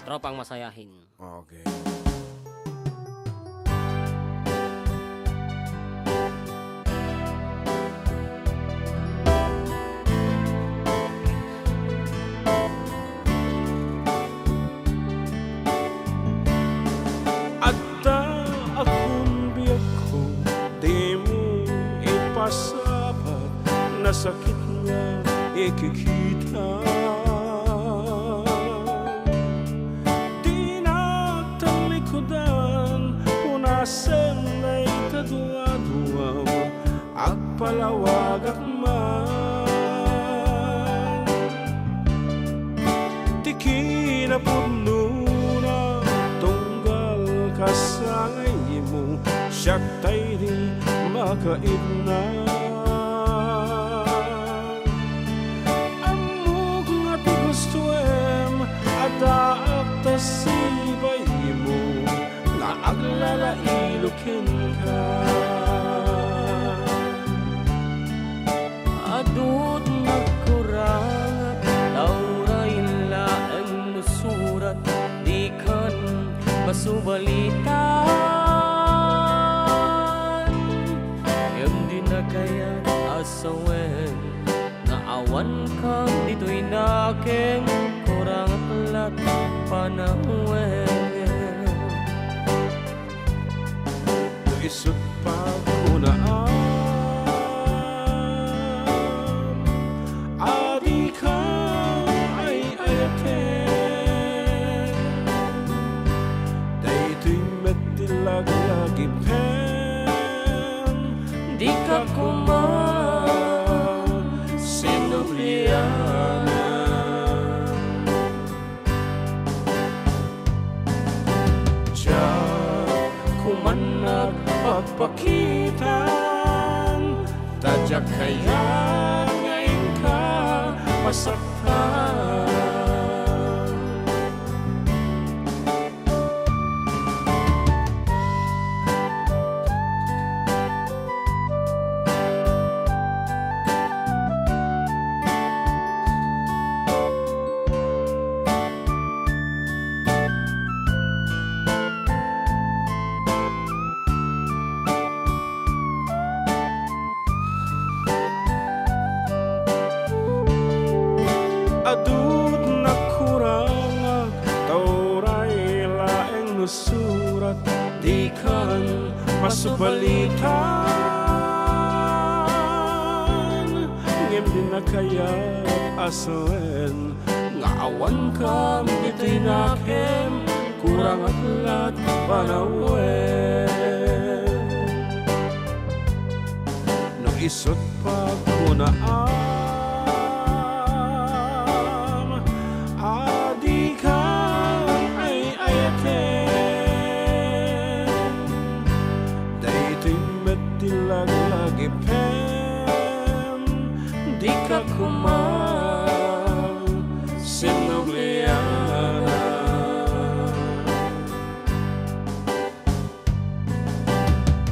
Tropang masayahin. okay. Adda akong biyag ko, di mo ipasapa. ikikita. Di na talikodan, punasan na itadwa-duwaw, at palawag akman. Di kinapudnuna, tunggal kasangay mo, siyak tayo di makait na. Amok nga ti gustuem, at aakta sibay mo, nga aglalailukin ka. Adud nagkurangat, tauray laeng nusurat, di kan masubalitan. Yung di na kaya asawen, nga awan kang dito'y naking kurangat lat panawen. Isut pagkunaan, adi ka ay ayaten. Dayto'y metilag-lagipen, Di ka kuman sinubliana. Diyan kuman nagpagpakitan, tadyak kaya ngayon ka masaktan. Adud na kurang, tauray laeng nusurat, di kan masubalitan. Ngem din na kaya asawen, nga awan kam dito'y nakem, kurang at lat panawen. No isot pagkunaan, adi ka ay ayaten. Dayto'y metilag-lagipen, di ka kuman sinubliana.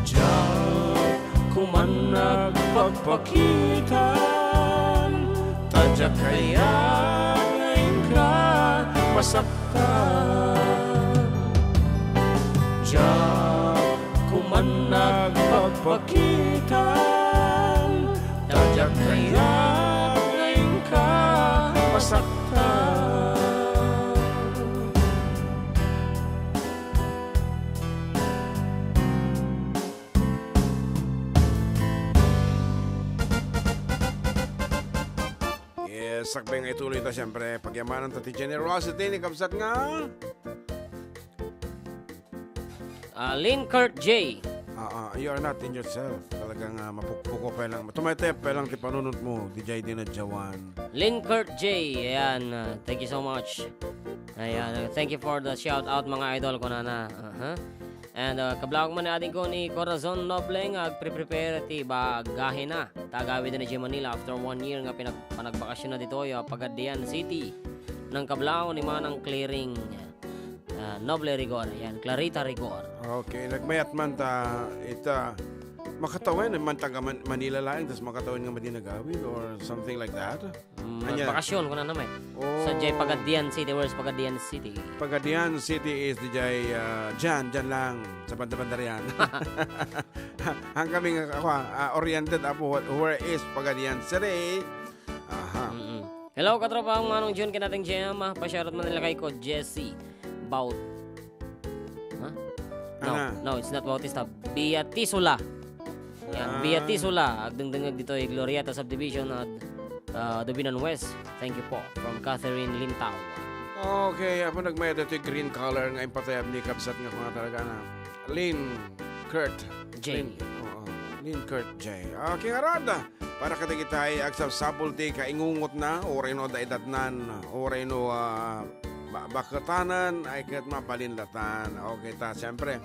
Diyan kuman nagpagpakitan, tadyak kaya ngayon ka masaktan. Diyan kuman nagpagpakitan, tadyak kaya ngayon ka masaktan. Yes, sakbay nga ituloy ito siyempre. Pagyamanan ta ti generosity ni Kapsat nga. Lynn Kurt J. You are not in yourself. Talagang mapukpuko pa lang. Tumaytep pa lang ti panunod mo. DJ din na Jawan. Lynn Kurt J. Ayan, thank you so much. Ayan, thank you for the shout out mga idol ko na. And kablawag man natin ko ni Corazon Noble nga agpre-prepare ti bagahe na. Tagawi din ni Manila after 1 year nga panagbakasyon na dito yo Pagadian City. Nang kablawag ni Manang Clearing Noble Rigor. Ayan, Clarita Rigor. Okay, nagmayat man ta ita makatawin man taga Manila lang tas makatawin nga madinagawid or something like that. Bakasyon ko na naman. Sa Jay Pagadian City. Where's Pagadian City? Pagadian City is DJ dyan lang sa banda-bandarian. Ang kaming oriented apo where is Pagadian City. Aha. Hello katropa, manong June kinating Jam. Pa-shoutout man nila kay ko Jesse Baut. No, it's not Bautista. Biatisula. Yan, Biatisula. Agdengdengag dito ay Glorieta Subdivision at Dubinan West. Thank you po. From Catherine Lintao. Okay, ako nagmayad ito yung green color nga impatayab ni Kabsat nga kung talaga na. Lynn Kurt. J. Lynn Kurt J. Okay nga rod. Para katagitay agsab sapulti ka ingungot na oray no daidatnan oray no bakatanan ay kat mapalinlatan. Okay ta, siyempre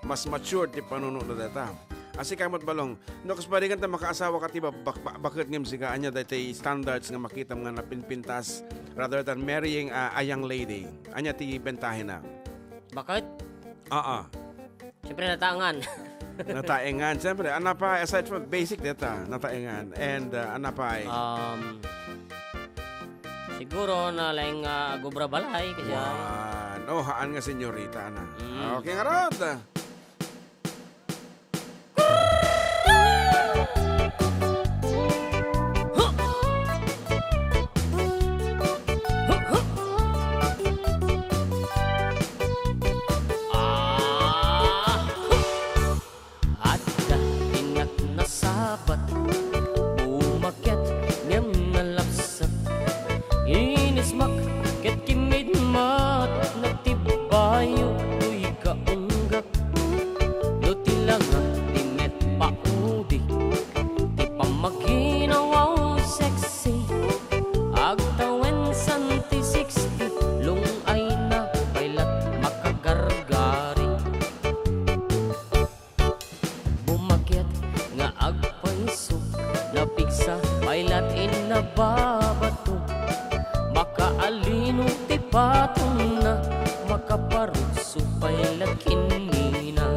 mas mature ti panunod na data. Asi kamot balong, no kas balikan ta makaasawa ka tiba bakit ngem siga anya daytay standards nga makita nga napinpintas rather than marrying a young lady. Anya ti bentahin na. Bakit? Siyempre natangan. Nataengan. Siyempre, pa aside from basic data, nataengan. And pa Siguro na lang gubra balay kasi haan nga senyorita na. Okay nga rod. Adda inak na sabat bumakyat ngem nalapsat inismak ket kimid mat nagtibayo tuy kaunggak lutilanga timet paudi ti pamaginawaw sexy agtawen santi 60 lung ay na pailat makagargari bumakyat nga agpaiso napigsa pailat inababato makaalino ti patong na makaparuso pailat kinina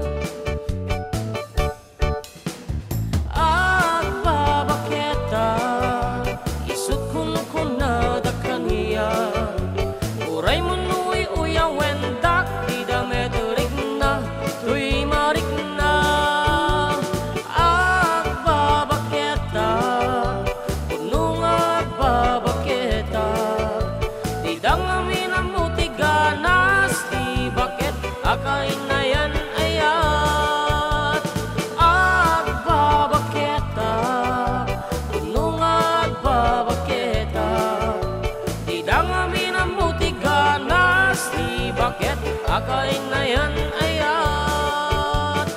agbabaketa isut kun nada kaniya uray mo nuy uyawen dak di dameterik na tuy marik na agbabaketa punong agbabaketa di dangamin ang mutiganas di bakit akain na yan ayat agbabaketa punong agbabaketa di dangamin ang mutiganas di bakit akain na yan ayat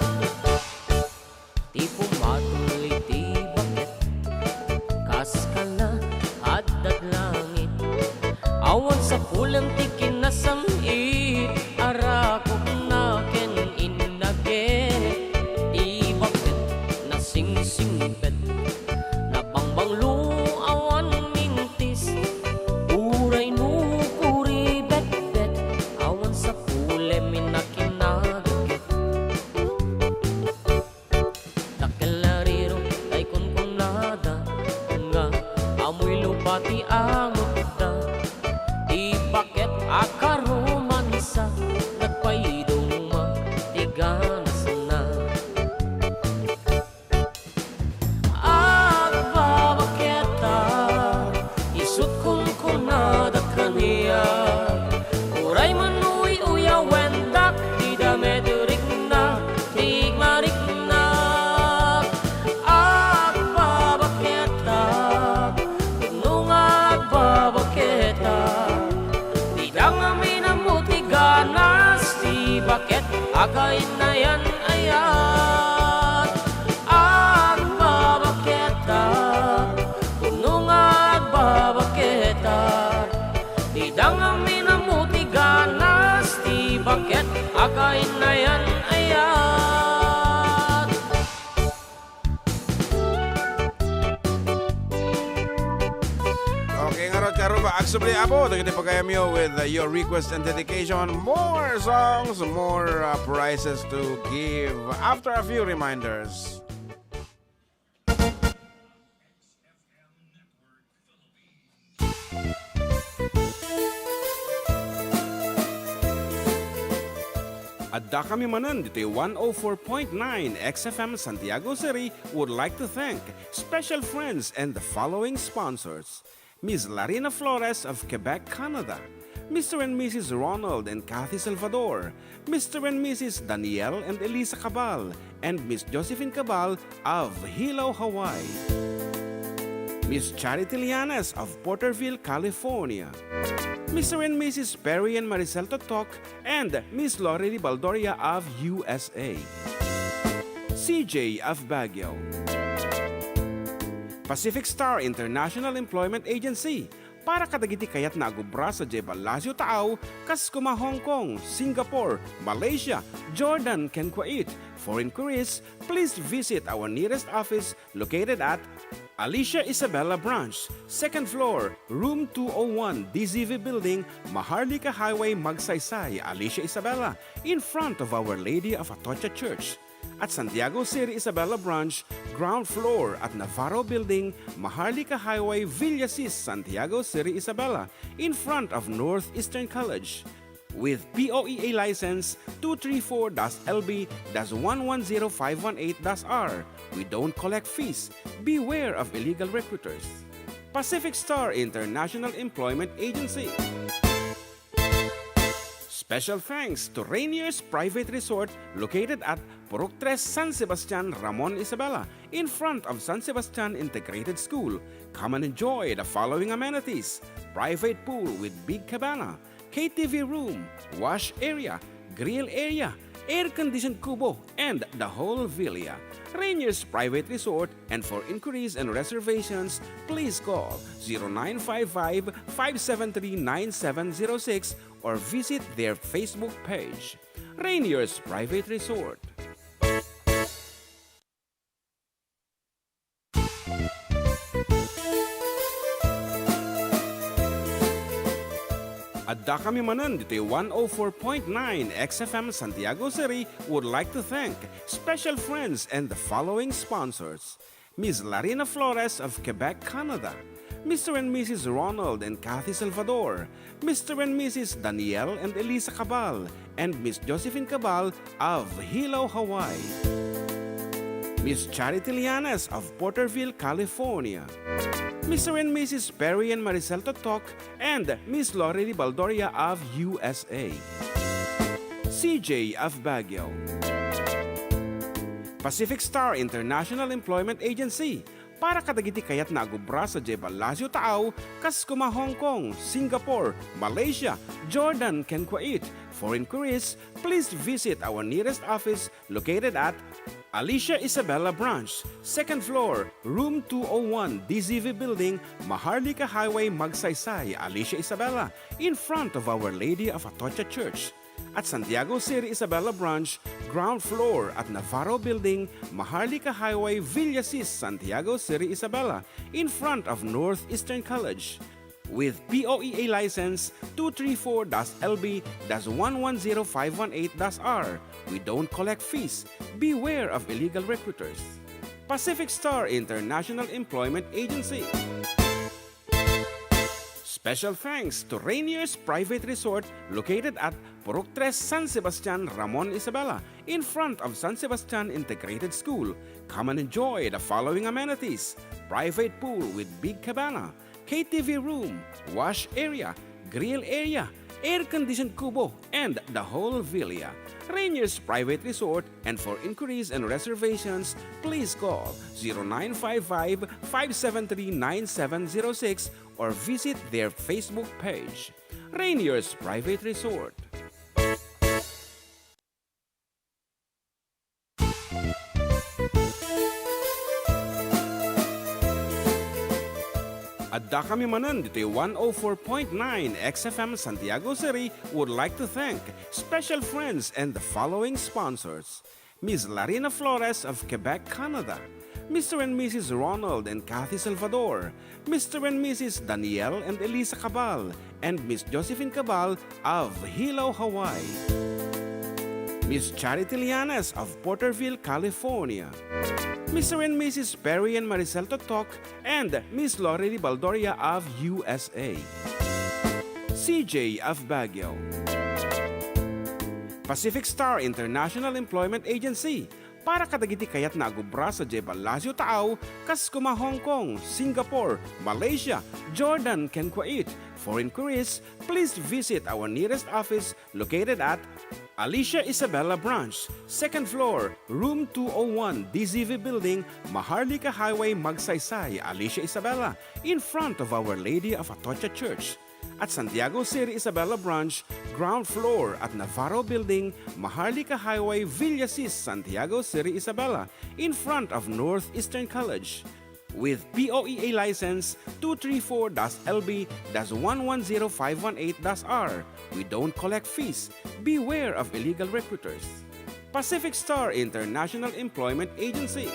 ti pumatuloy ti bakit kaskal na haddat langit awan sa pulang ti kinasam arakok na ken inage di bakit nasingsingpet nabangbang luawan mintis uray no kuri bet awan sa pule minakinagit takelariro tay kun nada nga amoy lupati angot da di bakit akaromansa nagpaiduma tiganas na agbabaketa isut kun nada kaniya uray manuy uyawen dak di dameterik na tigmarik na agbabaketa punong agbabaketa di dangamin ang mutiganas di bakit akain na yan ayat agbabaketa punong agbabaketa di dangamin ang mutiganas di bakit akain na yan ayat Okay nga rod karuba. Actually, abo, dagiti pagayamyo with your request and dedication. More songs, more prizes to give after a few reminders. Adda kami Manen dito 104.9 XFM Santiago City would like to thank special friends and the following sponsors. Ms. Larina Flores of Quebec, Canada. Mr. and Mrs. Ronald and Kathy Salvador. Mr. and Mrs. Danielle and Elisa Cabal. And Miss Josephine Cabal of Hilo, Hawaii. Miss Charity Lianes of Porterville, California. Mr. and Mrs. Perry and Maricel Totok, and Miss Lorely Baldoria of USA. CJ of Baguio. Pacific Star International Employment Agency, para kadagiti kayat na agubra sa Jebel Lasio Taaw, kas kuma Hong Kong, Singapore, Malaysia, Jordan, ken Kuwait. For inquiries, please visit our nearest office located at Alicia Isabella Branch, 2nd floor, room 201, DZV Building, Maharlika Highway, Magsaysay, Alicia Isabella, in front of Our Lady of Atocha Church. At Santiago City Isabella Branch, ground floor at Navarro Building, Maharlika Highway, Villasis, Santiago City Isabella, in front of Northeastern College. With POEA license 234-LB-110518-R. We don't collect fees. Beware of illegal recruiters. Pacific Star International Employment Agency. Special thanks to Rainier's Private Resort located at Purok 3 San Sebastian, Ramon Isabela, in front of San Sebastian Integrated School. Come and enjoy the following amenities: private pool with big cabana, KTV room, wash area, grill area, air-conditioned kubo, and the whole villa. Rainier's Private Resort, and for inquiries and reservations, please call 0955-573-9706 or visit their Facebook page. Rainier's Private Resort. Adda kami Manen dito 104.9 XFM Santiago City would like to thank special friends and the following sponsors: Ms. Larina Flores of Quebec, Canada, Mr. and Mrs. Ronald and Kathy Salvador, Mr. and Mrs. Danielle and Elisa Cabal, and Miss Josephine Cabal of Hilo, Hawaii. Miss Charity Lianes of Porterville, California. Mr. and Mrs. Perry and Maricel Totok, and Miss Lorely Baldoria of USA. CJ of Baguio. Pacific Star International Employment Agency, para kadagiti kayat na agubra sa Jebel Lasio Taaw, kas kuma Hong Kong, Singapore, Malaysia, Jordan, ken Kuwait. For inquiries, please visit our nearest office located at Alicia Isabella Branch, 2nd floor, room 201, DZV Building, Maharlika Highway, Magsaysay, Alicia Isabella, in front of Our Lady of Atocha Church. At Santiago City Isabella Branch, ground floor at Navarro Building, Maharlika Highway, Villasis, Santiago City Isabella, in front of Northeastern College. With POEA license 234-LB-110518-R. We don't collect fees. Beware of illegal recruiters. Pacific Star International Employment Agency. Special thanks to Rainier's Private Resort located at Purok 3 San Sebastian, Ramon Isabela, in front of San Sebastian Integrated School. Come and enjoy the following amenities: private pool with big cabana, KTV room, wash area, grill area, air-conditioned kubo, and the whole villa. Rainier's Private Resort, and for inquiries and reservations, please call 0955-573-9706 or visit their Facebook page. Rainier's Private Resort. Adda kami Manen dito 104.9 XFM Santiago City would like to thank special friends and the following sponsors: Ms. Larina Flores of Quebec, Canada, Mr. and Mrs. Ronald and Kathy Salvador, Mr. and Mrs. Danielle and Elisa Cabal, and Miss Josephine Cabal of Hilo, Hawaii. Miss Charity Lianes of Porterville, California. Mr. and Mrs. Perry and Maricel Totok, and Miss Lorely Baldoria of USA. CJ of Baguio. Pacific Star International Employment Agency, para kadagiti kayat na agubra sa Jebel Lasio Taaw, kas kuma Hong Kong, Singapore, Malaysia, Jordan, ken Kuwait. For inquiries, please visit our nearest office located at Alicia Isabella Branch, 2nd floor, room 201, DZV Building, Maharlika Highway, Magsaysay, Alicia Isabella, in front of Our Lady of Atocha Church. At Santiago City Isabella Branch, ground floor at Navarro Building, Maharlika Highway, Villasis, Santiago City Isabella, in front of Northeastern College. With POEA license 234-LB-110518-R. We don't collect fees. Beware of illegal recruiters. Pacific Star International Employment Agency.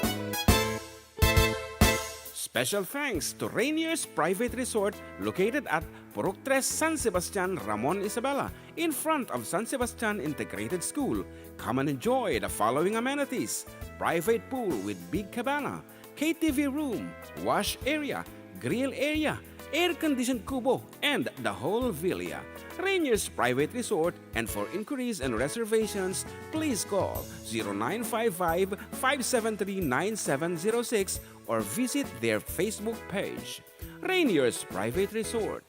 Special thanks to Rainier's Private Resort located at Purok 3 San Sebastian, Ramon Isabela, in front of San Sebastian Integrated School. Come and enjoy the following amenities: private pool with big cabana, KTV room, wash area, grill area, air-conditioned kubo, and the whole villa. Rainier's Private Resort, and for inquiries and reservations, please call 0955-573-9706 or visit their Facebook page. Rainier's Private Resort.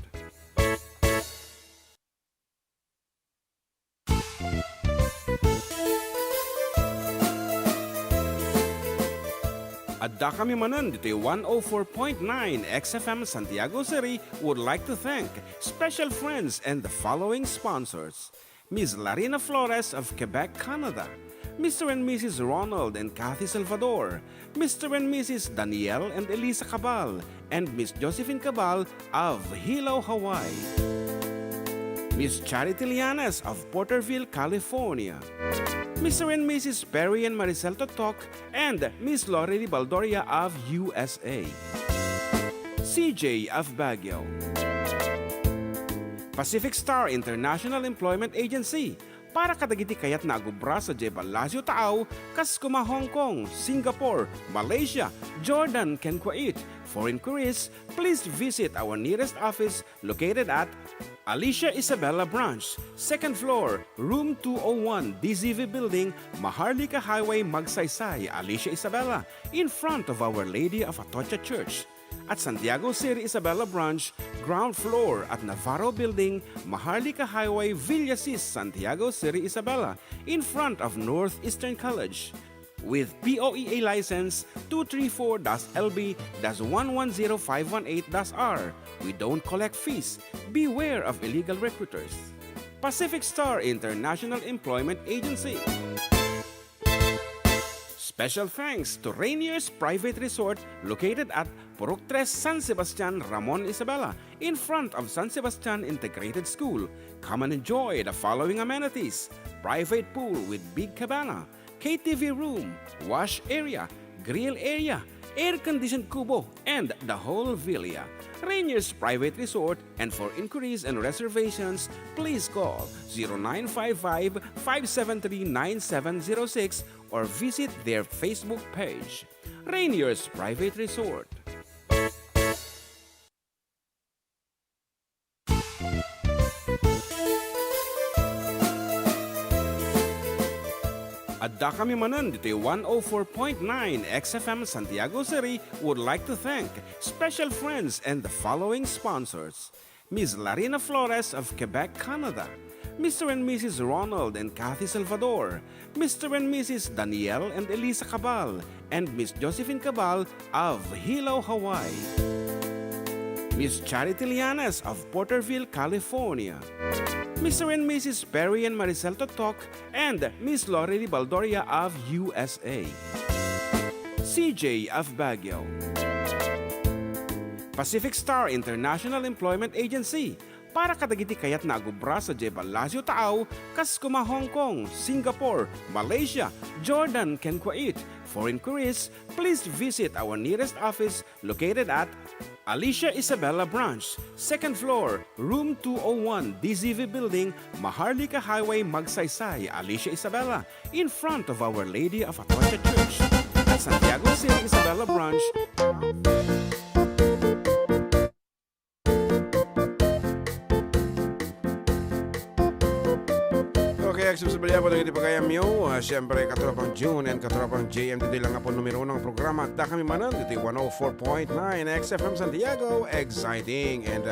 Adda kami Manen dito 104.9 XFM Santiago City would like to thank special friends and the following sponsors: Ms. Larina Flores of Quebec, Canada, Mr. and Mrs. Ronald and Kathy Salvador, Mr. and Mrs. Danielle and Elisa Cabal, and Miss Josephine Cabal of Hilo, Hawaii. Miss Charity Lianes of Porterville, California. Mr. and Mrs. Perry and Maricel Totok, and Miss Lori Baldoria of USA. CJ of Baguio. Pacific Star International Employment Agency. Para kadagiti kayat na agubra sa Jebalasio Tao, kas kuma Hong Kong, Singapore, Malaysia, Jordan, ken Kuwait. For inquiries, please visit our nearest office located at Alicia Isabella Branch, 2nd floor, room 201, DZV Building, Maharlika Highway, Magsaysay, Alicia Isabella, in front of Our Lady of Atocha Church. At Santiago City Isabella Branch, ground floor at Navarro Building, Maharlika Highway, Villasis, Santiago City Isabella, in front of Northeastern College. With POEA license 234-LB-110518-R. We don't collect fees. Beware of illegal recruiters. Pacific Star International Employment Agency. Special thanks to Rainier's Private Resort located at Purok 3 San Sebastian, Ramon Isabela, in front of San Sebastian Integrated School. Come and enjoy the following amenities: private pool with big cabana, KTV room, wash area, grill area, air-conditioned kubo, and the whole villa. Rainier's Private Resort, and for inquiries and reservations, please call 0955-573-9706 or visit their Facebook page. Rainier's Private Resort. Adda kami Manen dito 104.9 XFM Santiago City would like to thank special friends and the following sponsors: Ms. Larina Flores of Quebec, Canada, Mr. and Mrs. Ronald and Kathy Salvador, Mr. and Mrs. Danielle and Elisa Cabal, and Miss Josephine Cabal of Hilo, Hawaii. Miss Charity Lianes of Porterville, California. Mr. and Mrs. Perry and Maricel Totok, and Miss Lori Baldoria of USA. CJ of Baguio. Pacific Star International Employment Agency. Para kadagiti kayat na agubra sa Jebalasio Tao, kas kuma Hong Kong, Singapore, Malaysia, Jordan, ken Kuwait. For inquiries, please visit our nearest office located at Alicia Isabella Branch, 2nd floor, room 201, DZV Building, Maharlika Highway, Magsaysay, Alicia Isabella, in front of Our Lady of Atocha Church. At Santiago City Isabella Branch. Okay, accessibility po ng ipagayam nyo. Siyempre, katropang June and katropang JM. Dito lang nga po numero unang programa. At kami manan, dito 104.9 XFM Santiago. Exciting. And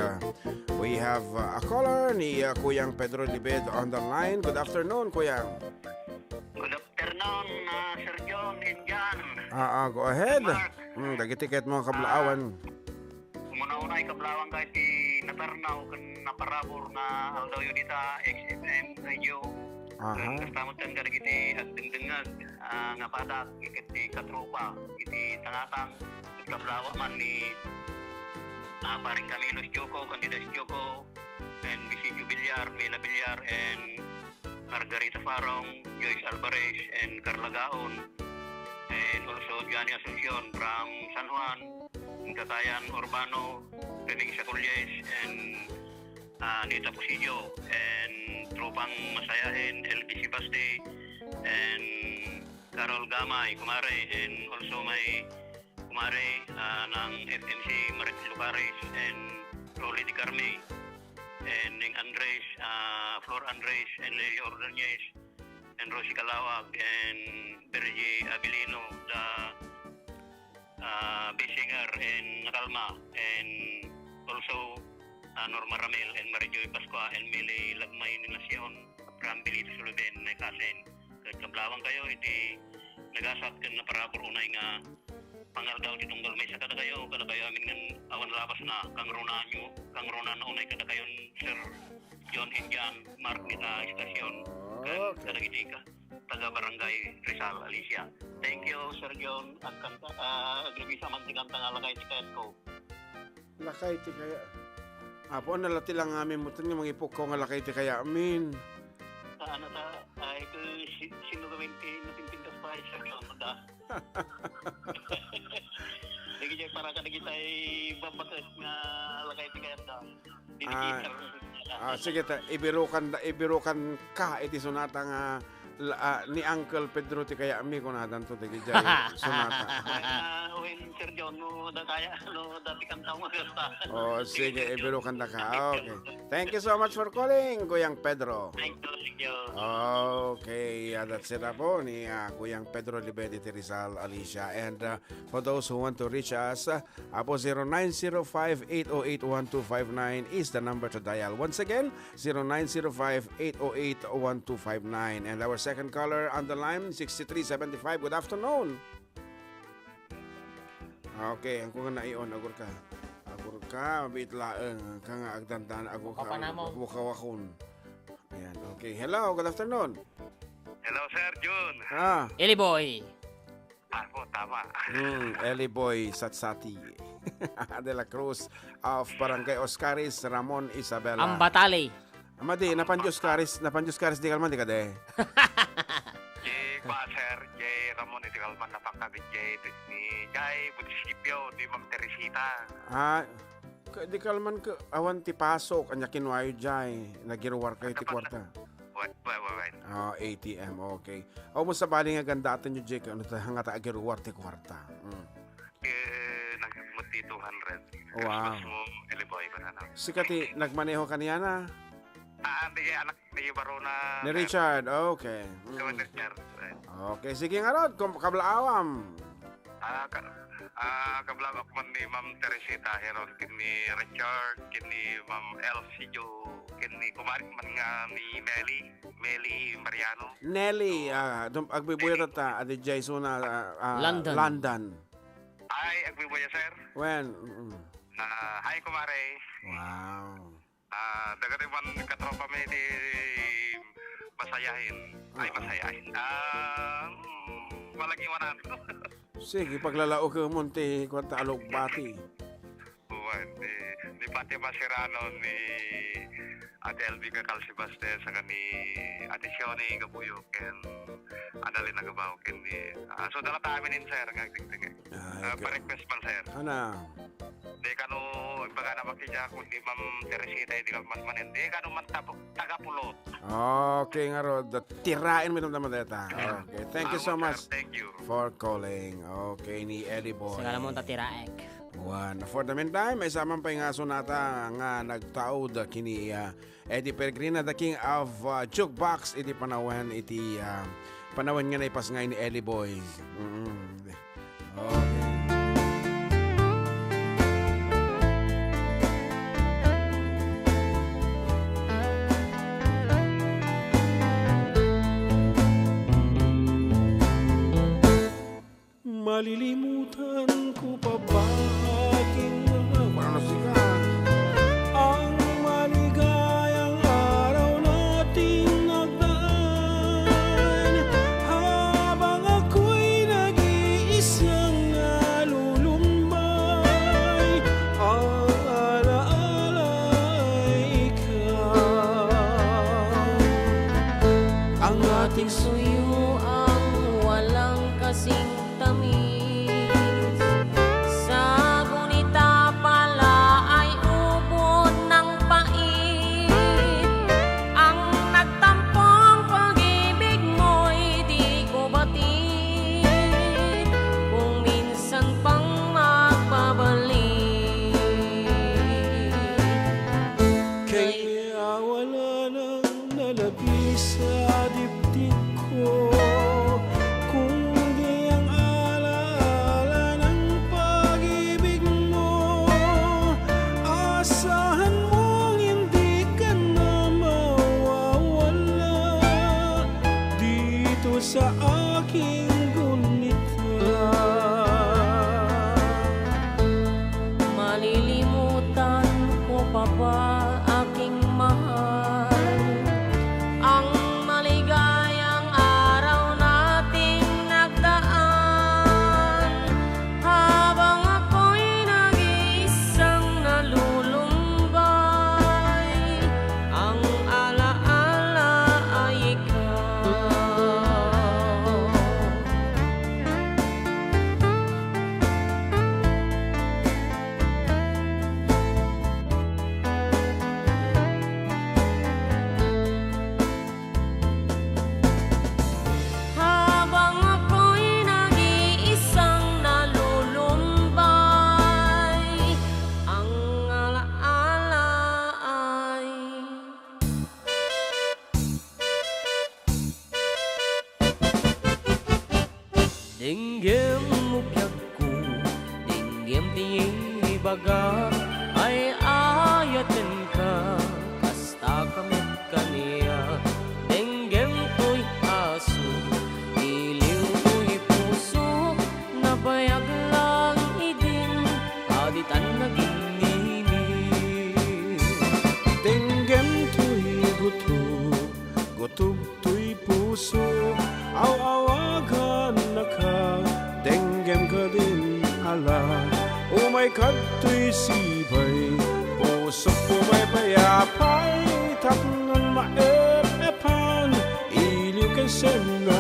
we have a caller ni Kuyang Pedro Libed on the line. Good afternoon, Kuyang. Good afternoon, Sir John and Jan. Go ahead. Dagitiket mga kablaawan. Muna-una ikablawang kahit natarnaw kan naparabor na aldaw yun dito XFM radio. Kastamot kan kadagiti at dengdengag nga padak ikiti katropa iti tangatang kablawa man ni paring Camilo Joko, Candidas Joko, and Visidio Villar, Mela Villar, and Margarita Farong, Joyce Alvarez, and Carla Gaon, and also Gianni Asuncion from San Juan, Katayan Urbano, Rening Saculles, and Nita Pusillo, and Tropang Masayahin, LBC Baste, and Carol Gamay, Kumare, and also may Kumare ng FMC Marites Lucares, and Rolly Di Carme, and Ning Andres, Flor Andres, and Lely Ordonez, and Rosie Calawag, and Bergie Abilino, the bass singer in Nakalma, and also Norma Ramel and Marijoy Pascua and Mili Lagmay ni Nasyon from Bilito Suluben na kasin. Kahit kablawang kayo, iti nagasat kan na parabor unay nga pangal daw ditong galmay sa kada kayo amin ng awan labas na kang runa na unay kada kayo Sir John Indian Mark nita istasyon kan kadagiti ka taga barangay Rizal Alicia. Thank you Sir John at kanta agribisa man tigang tangalagay tikayat ko. Lakay ti kaya. Apo nalati lang amin mo nga mangipok ko nga lakay ti kaya amin. Ano ta ay sino gawin napintintas pa Sir John da. Digi para kadagiti ay babatas nga lakay ti kayat da. Sige ta ibirukan ka iti sunata nga ni Uncle Pedro ti kaya ami ko nadan to digi jay sunata. Sir John no da kaya no dati kan tawo gasta. Sige ibirukan da ka. Okay. Thank you so much for calling Kuyang Pedro. Thank you. Okay, that's it po ni Kuyang Pedro Libedi Rizal Alicia. And for those who want to reach us, po 0905-808-1259 is the number to dial. Once again, 0905-808-1259. And our second caller on the line, 6375. Good afternoon. Okay, ang ko nga naion, agur ka, mabit laeng, ka nga agdandan, agur ka, wakawakon. Ayan, okay. Hello, good afternoon. Hello Sir John. Eli Boy. Ako tama. Eli Boy Satsati. De la Cruz of Barangay Oscaris, Ramon Isabela. Ambatali. Amadi, napanjos karis di kalman di ka de. Sir J. Ramon iti kalman napakabit J. Ni Jai Budisipyo di Ma'am Teresita. Di kalman ka awan ti pasok anya kinwayo jay nagiruwar kayo ti kwarta. Wait. ATM, okay. Mo sa bali nga ganda atin yung Jake, ano ta hanga ta agiruwar ti kwarta. Nagmut ti 200. Wow. Mo Eliboy ko na. Sikati nagmaneho kaniya na. Hindi anak ni Barona. Ni Richard, okay. Okay, sige nga rod, kablaawam. Kablawak man ni Ma'am Teresita Heron, kini Richard, kini Ma'am Elsie Jo, kini kumarik man nga ni Meli Mariano. Nelly, agbibuyat ta, adi Jason na London. Ay, agbibuya sir. When? Hi kumare. Wow. Dagati man katropa may di masayahin. Ay, masayahin. Malaging 100. Sige, paglalao ka munti, kwarta alog bati. Ni Pati Masirano, ni Ate Elvi Calcibaste, saka ni Ate Sione Gabuyo, ken Adalin Nagabaw, ken ni... so, dala tamin sir, nga tingting. Pa-request man, sir. Ano? Di ka no, baga na makikya kung di Ma'am Teresita, di ka man, di ka no man tagapulot. Okay nga rod, tirain mo naman data. Okay, thank you so much. Sir, thank you. For calling. Okay, ni Eddie Boy. Sagala mo tatiraek. For the meantime, may samang pa yung aso nata nga nagtaod kini Eddie Peregrina, the king of jukebox, iti panawan iti panawan nga na ipas nga ni Ellie Boy. Okay. Malilimutan ko pa ba aking Ano sika? ang maligayang araw nating nagdaan habang ako'y nag-iisang nalulumbay, ang alaala ay ikaw. Ang ating suyo ang walang kasing tamis. Sa gunita pala ay ubod ng pait. Ang nagtampong pag-ibig mo'y di ko batid. Kung minsan pang magbabalik, Kaya wala nang nalabis sa dibdib ko, kundi ang alaala ng pag-ibig mo. Asahan mong hindi ka na mawawala dito sa aking gunita. malilimutan ko pa ba aking mahal ang maligayang araw nating nagdaan habang ako'y nag-iisang nalulumbay, ang alaala ay ikaw. Habang ako'y nag-iisang nalulumbay, ang alaala ay dinggem mo biyak ko, dinggem di baga, ay ayaten ka, kasta kamit kaniya. Dinggem ko'y aso, iliw ko'y puso, nabayag lang idin, kaditan naging nini. Tenggem to'y gutug, gutug to'y puso, aw-awagan na ka, tenggem ka din ala. Umay to'y sibay, pusok umay payapay, tapnon maep-epan, iliw kay senay.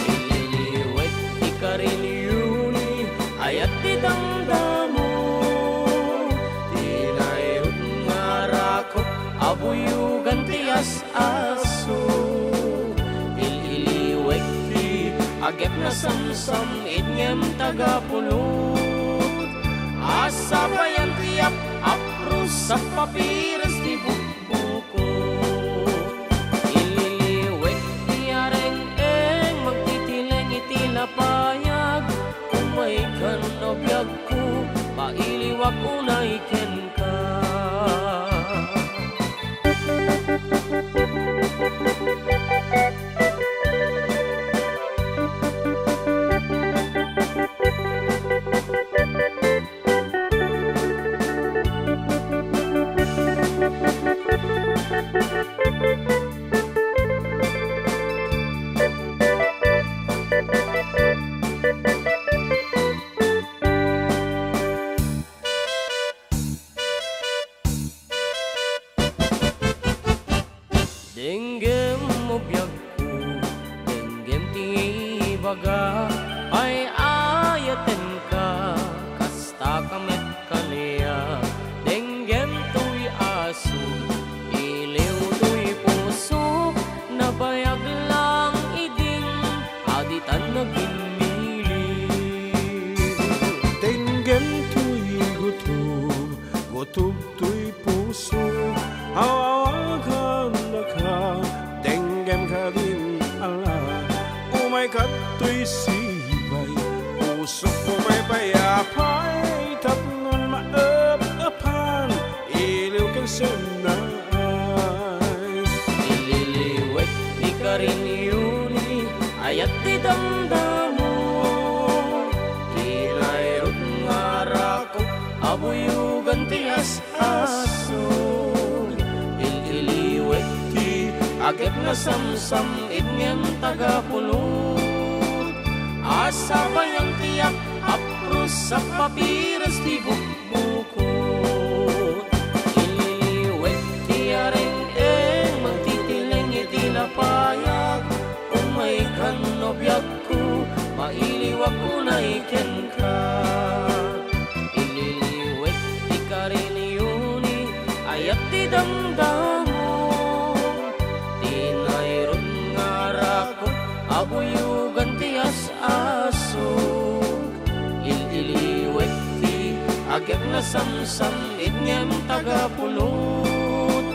Ililiwet ikariliyuni, ayat ditangdamo, tinayot nga rakop, abuyugan tias aso. Ililiwet ti, agep na samsam, itngem tagapulot, asa bayan tiap, apros sa papiras di bukbukot. Ililiwek ti areng-eng, magtitileng itilapayag, umay kan obyag ko, pailiwag unay ken ka. Dinggem mo biyag ko, dinggem ti baga, ay ayaten ka, kasta kamet kaniya. Dinggem to'y aso, iliw to'y puso, ti damdamo tinayrot nga rako abuyugan ti aso ililiwet ti agip na samsam itngem tagapulot asa bayang tiyak apros sa papiras ti bukbukot ililiwet ti areng-eng magtitileng iti napayag umay kanobyak ko mailiwag ko na iken ka ililiwet ti kariniyuni ayat ti damdamo tinayron nga rako abuyugan ti asasog ililiwet ti agep na samsam itngem tagapulot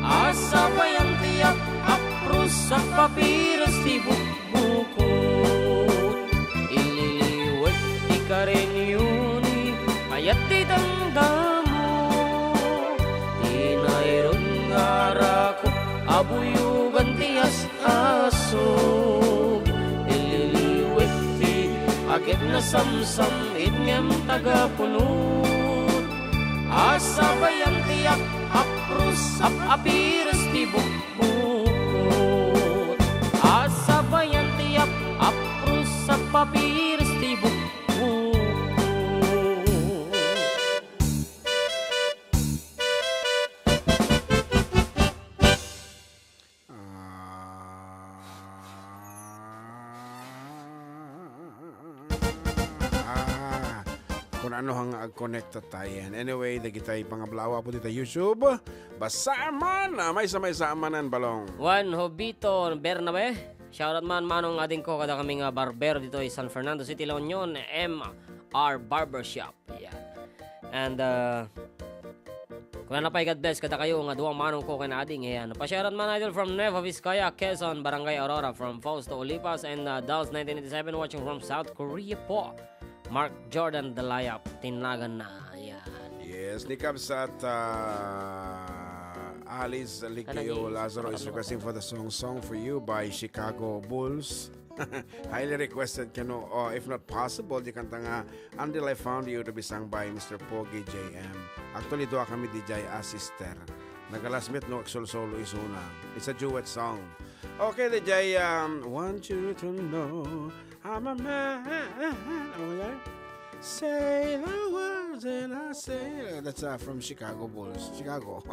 asa bayang tiyak apros sa papiras ti bukbukot ililiwet ti kariniyuni ayat ti damdamo tinayron nga rako abuyugan ti asasog ililiwet ti agip na samsam itngem tagapulot asa bayang tiyak apros sa papiras ti bukbukot asa bayang tiyak apros sa papiras ti bukbukot. Kung ano hang connect tayo. Anyway, dagitay pangablawa po dito YouTube. Basaman! May samanan balong. Juan Jovito Bernabe, shoutout man manong ading ko kada kaming barbero dito ay San Fernando City, La Union, MR Barbershop. Yeah. And kung ano pa God bless kada kayo nga duwang manong ko kana ading yan. Pa-shoutout man idol from Nueva Vizcaya, Quezon, Barangay Aurora, from Fausto Olipas and Dallas 1987 watching from South Korea po. Mark Jordan Dalayap, tinagan na. Yan. Yes, Nikabs at Alice Licayo Lazaro is requesting for the Song for You by Chicago Bulls. Highly requested kano, if not possible, di kanta nga Until I Found You to be sung by Mr. Pogi JM. Actually, doa kami DJ Assister. Nagalasmit no solo isuna. It's a duet song. Okay, DJ, want you to know I'm a man. Okay. Say the words and I say. That's from Chicago Bulls. Chicago.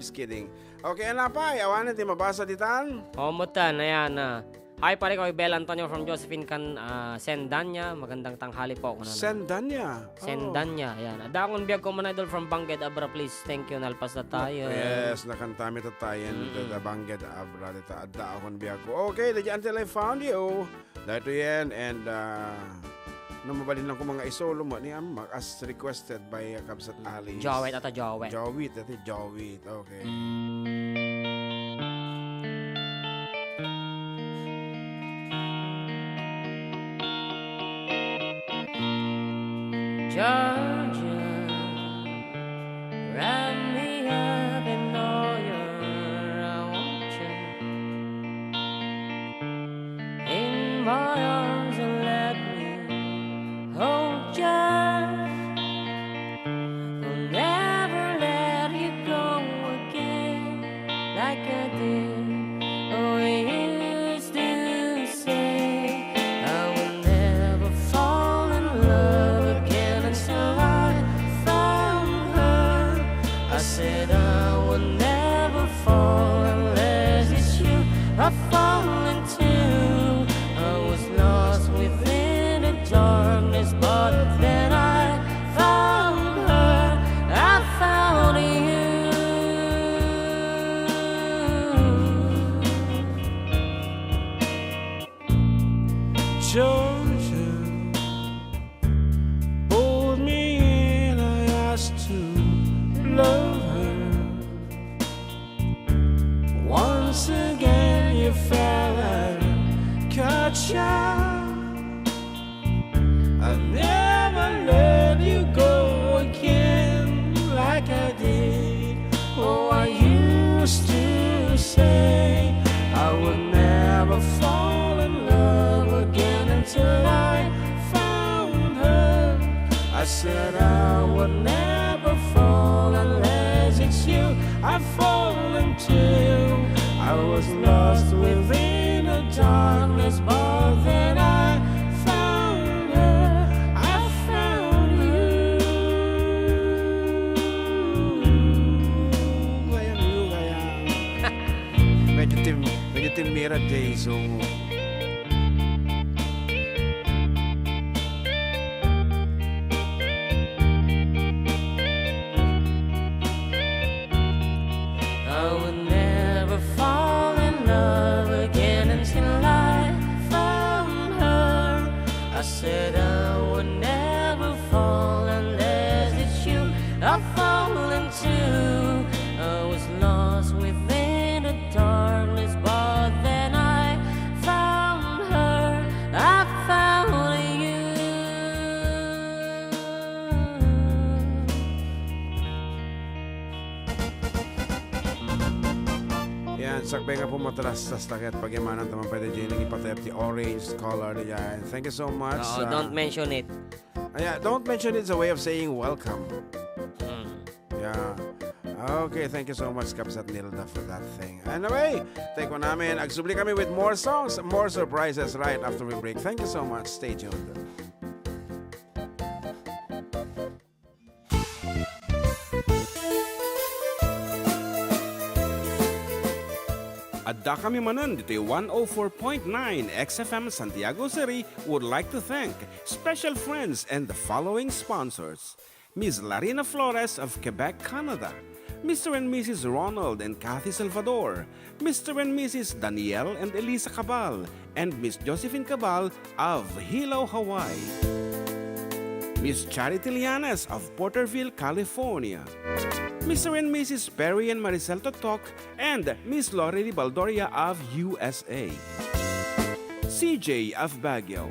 Just kidding. Okay, ano pa? Awanan, di mabasa ditan? Mutan, ayan. Hi, pare ko, Bel Antonio from Josephine Sendanya. Magandang tanghali po. Sendanya? Sendanya, ayan. Adda akong biyag ko man idol from Bangged Abra, please. Thank you, nalpas na tayo. Yes, nakantami to tayo. The Bangged Abra. Dito, adda akong biyag ko. Okay, Until I Found You. Dito yan. And, mabalin lang ko mga isolo mo ni Amak as requested by Kabsat Ali. Jawit ata Jawit. Jawit, ati Jawit. Okay. Georgia, wrap me up in all your I want you in my arms and let me hold you. I'll never let you go again like I did. Oh, we used to say I will never fall in love again until I found her. I said I will never fall unless it's you I fall into. I was lost within the darkness, but then I found her. I found you. Georgia, hold me in, I asked to love her. Once again you fell and cut short. I never let you go again like I did. Oh, I used to say I would never fall in love said I would never fall unless it's you I've fallen to. I was lost within the darkness, but then I found her, I found you. Medyo timira, Jason. I would never fall in love again until I found her. I said I would never fall unless it's you I've fallen to. I was lost within the darkness, but then I found her, I found you. Yan, sakbay nga po matras sa stakit pag-imanan taman pwede dyan nang ipatayap the orange color yan. Thank you so much. Oh, don't mention it. Yeah, don't mention it's a way of saying welcome. Yeah. Okay, thank you so much, Kapsat Nilda, for that thing. Anyway, take ko namin. Agsubli kami with more songs, more surprises right after we break. Thank you so much. Stay tuned. Adda kami Manen dito 104.9 XFM Santiago City would like to thank special friends and the following sponsors. Ms. Larina Flores of Quebec, Canada. Mr. and Mrs. Ronald and Kathy Salvador. Mr. and Mrs. Danielle and Elisa Cabal. And Miss Josephine Cabal of Hilo, Hawaii. Miss Charity Lianes of Porterville, California. Mr. and Mrs. Perry and Maricel Totok, and Miss Lori Baldoria of USA. CJ of Baguio.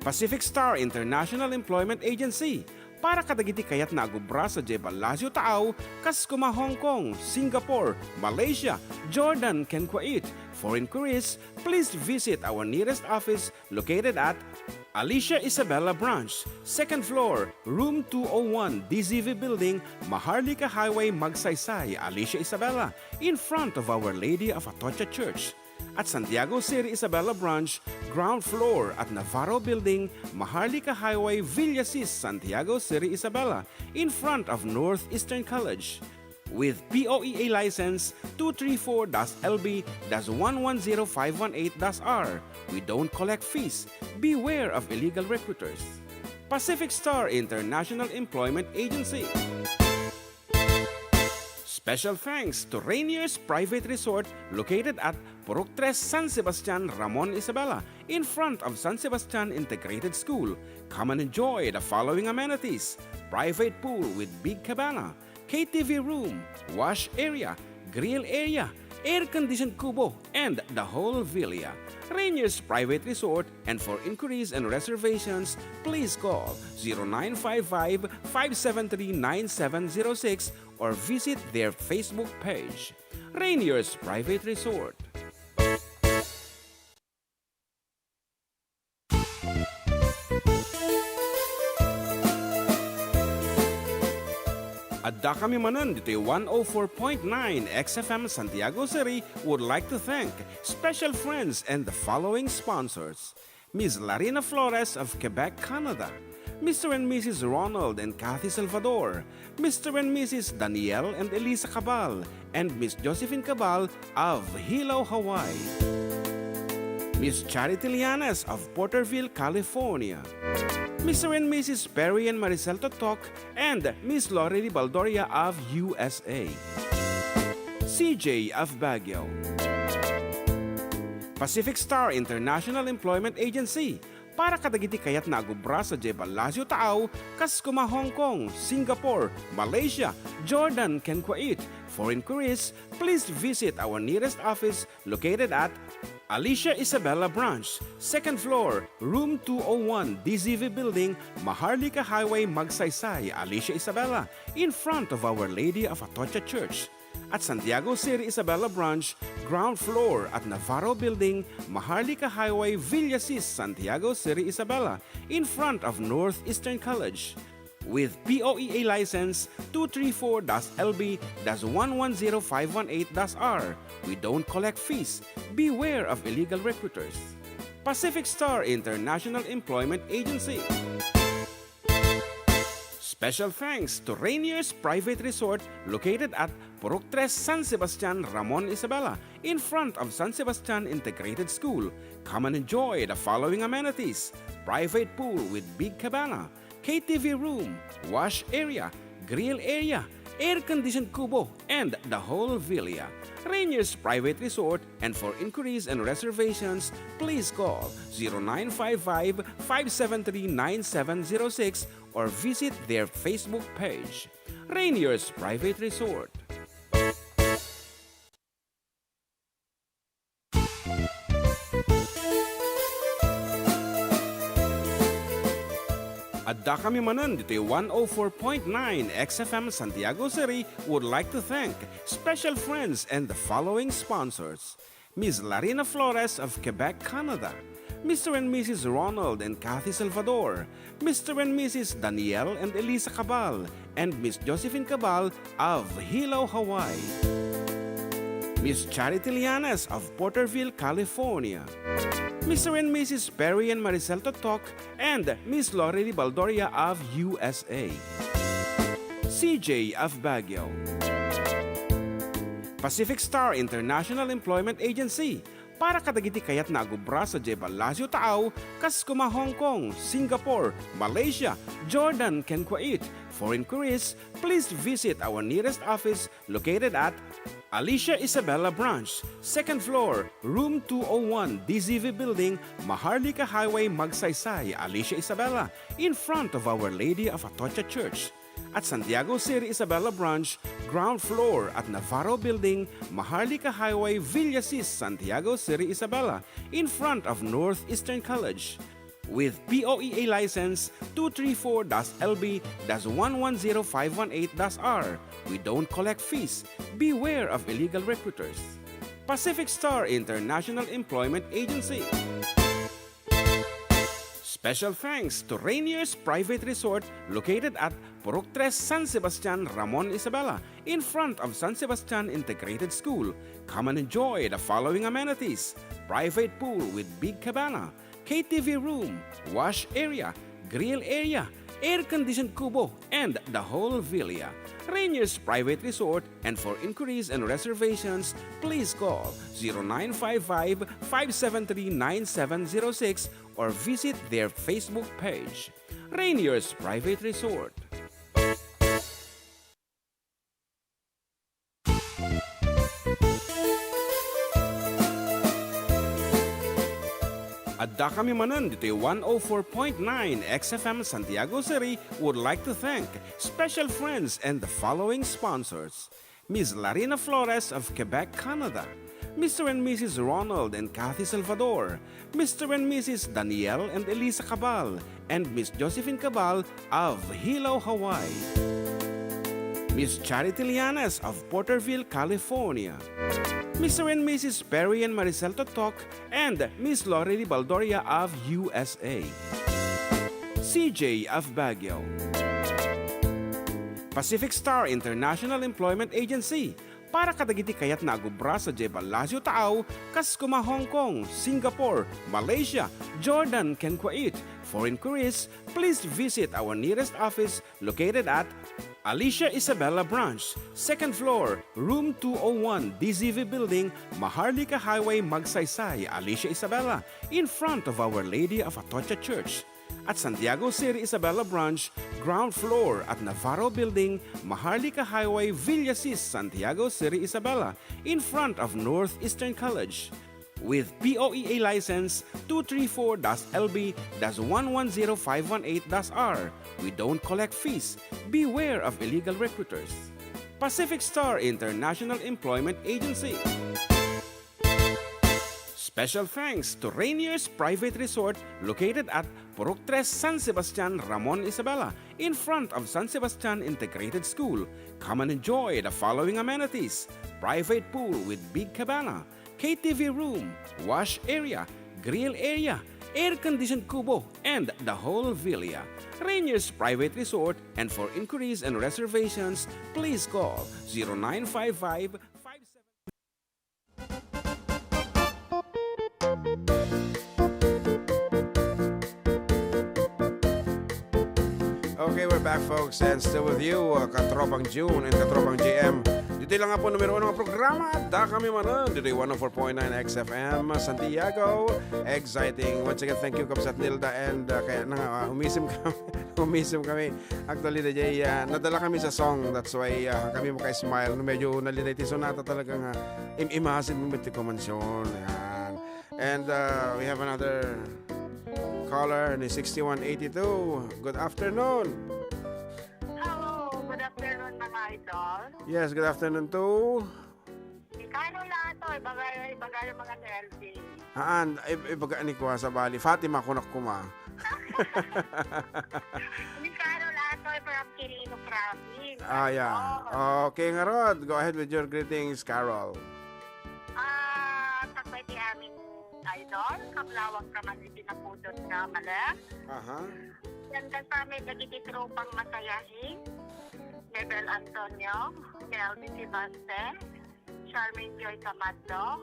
Pacific Star International Employment Agency. Para kadagiti kayat na agubra sa Jebel Lazio Taaw, kas kuma Hong Kong, Singapore, Malaysia, Jordan, ken Kuwait. For inquiries, please visit our nearest office located at Alicia Isabella Branch, 2nd floor, room 201, DZV Building, Maharlika Highway, Magsaysay, Alicia Isabella, in front of Our Lady of Atocha Church. At Santiago City Isabella Branch, ground floor at Navarro Building, Maharlika Highway, Villasis, Santiago City Isabella, in front of Northeastern College. With POEA license 234-LB-110518-R. We don't collect fees. Beware of illegal recruiters. Pacific Star International Employment Agency. Special thanks to Rainier's Private Resort located at Purok 3 San Sebastian, Ramon Isabela, in front of San Sebastian Integrated School. Come and enjoy the following amenities: private pool with big cabana, KTV room, wash area, grill area, air-conditioned kubo, and the whole villa. Rainier's Private Resort, and for inquiries and reservations, please call 0955-573-9706 or visit their Facebook page. Rainier's Private Resort. Adda kami Manen dito 104.9 XFM Santiago City would like to thank special friends and the following sponsors. Ms. Larina Flores of Quebec, Canada. Mr. and Mrs. Ronald and Kathy Salvador. Mr. and Mrs. Danielle and Elisa Cabal. And Miss Josephine Cabal of Hilo, Hawaii. Miss Charity Lianes of Porterville, California. Mr. and Mrs. Perry and Maricel Totok, and Miss Lori Baldoria of USA. CJ of Baguio. Pacific Star International Employment Agency. Para kadagiti kayat na agubra sa Jebel Lazio Taaw, kas kuma Hong Kong, Singapore, Malaysia, Jordan, ken Kuwait. For inquiries, please visit our nearest office located at Alicia Isabella Branch, 2nd floor, room 201, DZV Building, Maharlika Highway, Magsaysay, Alicia Isabella, in front of Our Lady of Atocha Church. At Santiago City Isabella Branch, ground floor at Navarro Building, Maharlika Highway, Villasis, Santiago City, Isabela, in front of Northeastern College. With POEA license 234-LB-110518-R. We don't collect fees. Beware of illegal recruiters. Pacific Star International Employment Agency. Special thanks to Rainier's Private Resort located at Purok 3, San Sebastian, Ramon, Isabela, in front of San Sebastian Integrated School. Come and enjoy the following amenities: private pool with big cabana, KTV room, wash area, grill area, air-conditioned kubo, and the whole villa. Rainier's Private Resort, and for inquiries and reservations, please call 0955-573-9706 or visit their Facebook page. Rainier's Private Resort. Adda kami Manen dito 104.9 XFM Santiago City would like to thank special friends and the following sponsors: Ms. Larina Flores of Quebec, Canada, Mr. and Mrs. Ronald and Kathy Salvador, Mr. and Mrs. Danielle and Elisa Cabal, and Miss Josephine Cabal of Hilo, Hawaii, Miss Charity Lianes of Porterville, California, Mr. and Mrs. Perry and Maricel Totok, and Miss Lorely Baldoria of USA, CJ of Baguio, Pacific Star International Employment Agency, para kadagiti kayat na agubra sa Jebel Lazio Taaw, kas kuma Hong Kong, Singapore, Malaysia, Jordan, ken Kuwait. For inquiries, please visit our nearest office located at Alicia Isabela Branch, 2nd floor, room 201, DZV Building, Maharlika Highway, Magsaysay, Alicia Isabela, in front of Our Lady of Atocha Church. At Santiago City Isabela Branch, ground floor at Navarro Building, Maharlika Highway, Villasis, Santiago City Isabela, in front of Northeastern College. With POEA license 234-LB-110518-R. We don't collect fees. Beware of illegal recruiters. Pacific Star International Employment Agency. Special thanks to Rainier's Private Resort located at Purok 3, San Sebastian, Ramon, Isabela, in front of San Sebastian Integrated School. Come and enjoy the following amenities: private pool with big cabana, KTV room, wash area, grill area, air-conditioned kubo, and the whole villa. Rainier's Private Resort, and for inquiries and reservations, please call 0955-573-9706 or visit their Facebook page. Rainier's Private Resort. Adda kami Manen dito 104.9 XFM Santiago City would like to thank special friends and the following sponsors: Ms. Larina Flores of Quebec, Canada, Mr. and Mrs. Ronald and Kathy Salvador, Mr. and Mrs. Danielle and Elisa Cabal, and Miss Josephine Cabal of Hilo, Hawaii, Miss Charity Lianes of Porterville, California, Mr. and Mrs. Perry and Maricel Totok, and Miss Lorely Baldoria of USA, CJ of Baguio, Pacific Star International Employment Agency, para kadagiti kayat na agubra sa Jebel Lazio Taaw, kas kuma Hong Kong, Singapore, Malaysia, Jordan, ken Kuwait. For inquiries, please visit our nearest office located at Alicia Isabela Branch, 2nd floor, room 201, DZV Building, Maharlika Highway, Magsaysay, Alicia Isabela, in front of Our Lady of Atocha Church. At Santiago City Isabela Branch, ground floor at Navarro Building, Maharlika Highway, Villasis, Santiago City Isabela, in front of Northeastern College. With POEA license 234-LB-110518-R. We don't collect fees. Beware of illegal recruiters. Pacific Star International Employment Agency. Special thanks to Rainier's Private Resort located at Purok 3 San Sebastian, Ramon Isabela, in front of San Sebastian Integrated School. Come and enjoy the following amenities: private pool with big cabana, KTV room, wash area, grill area, air-conditioned kubo, and the whole villa. Rainier's Private Resort, and for inquiries and reservations, please call 0955 Okay, we're back folks and still with you, Katropang June and Katropang JM. Dito lang nga po numero 1 ng programa, Adda kami manan. Dito 104.9 XFM, Santiago. Exciting. Once again, thank you Kapsat Nilda and kaya na nga, umisim kami. Umisim kami. Actually, DJ, nadala kami sa song. That's why kami maka-smile. Medyo nalinay sonata talagang imasin mo biti kumansyon. Yan. And we have another caller ni 6182. Good afternoon. Hello, good afternoon mga idol. Yes, good afternoon too. Kano lang ito, ibagay yung mga selfie. Haan, ibaga ni ko sa bali. Fatima kunak kuma. Hindi kano lang ito, from Quirino Province. Ah, yeah. Okay nga Rod, go ahead with your greetings, Carol. Takway di amin idol, kablawang kaman itinapudot na Manen. Aha. Yan kasama nagititropang masayahin. Bebel Antonio, Melvin Sibaste, Charmaine Joy Camadlo,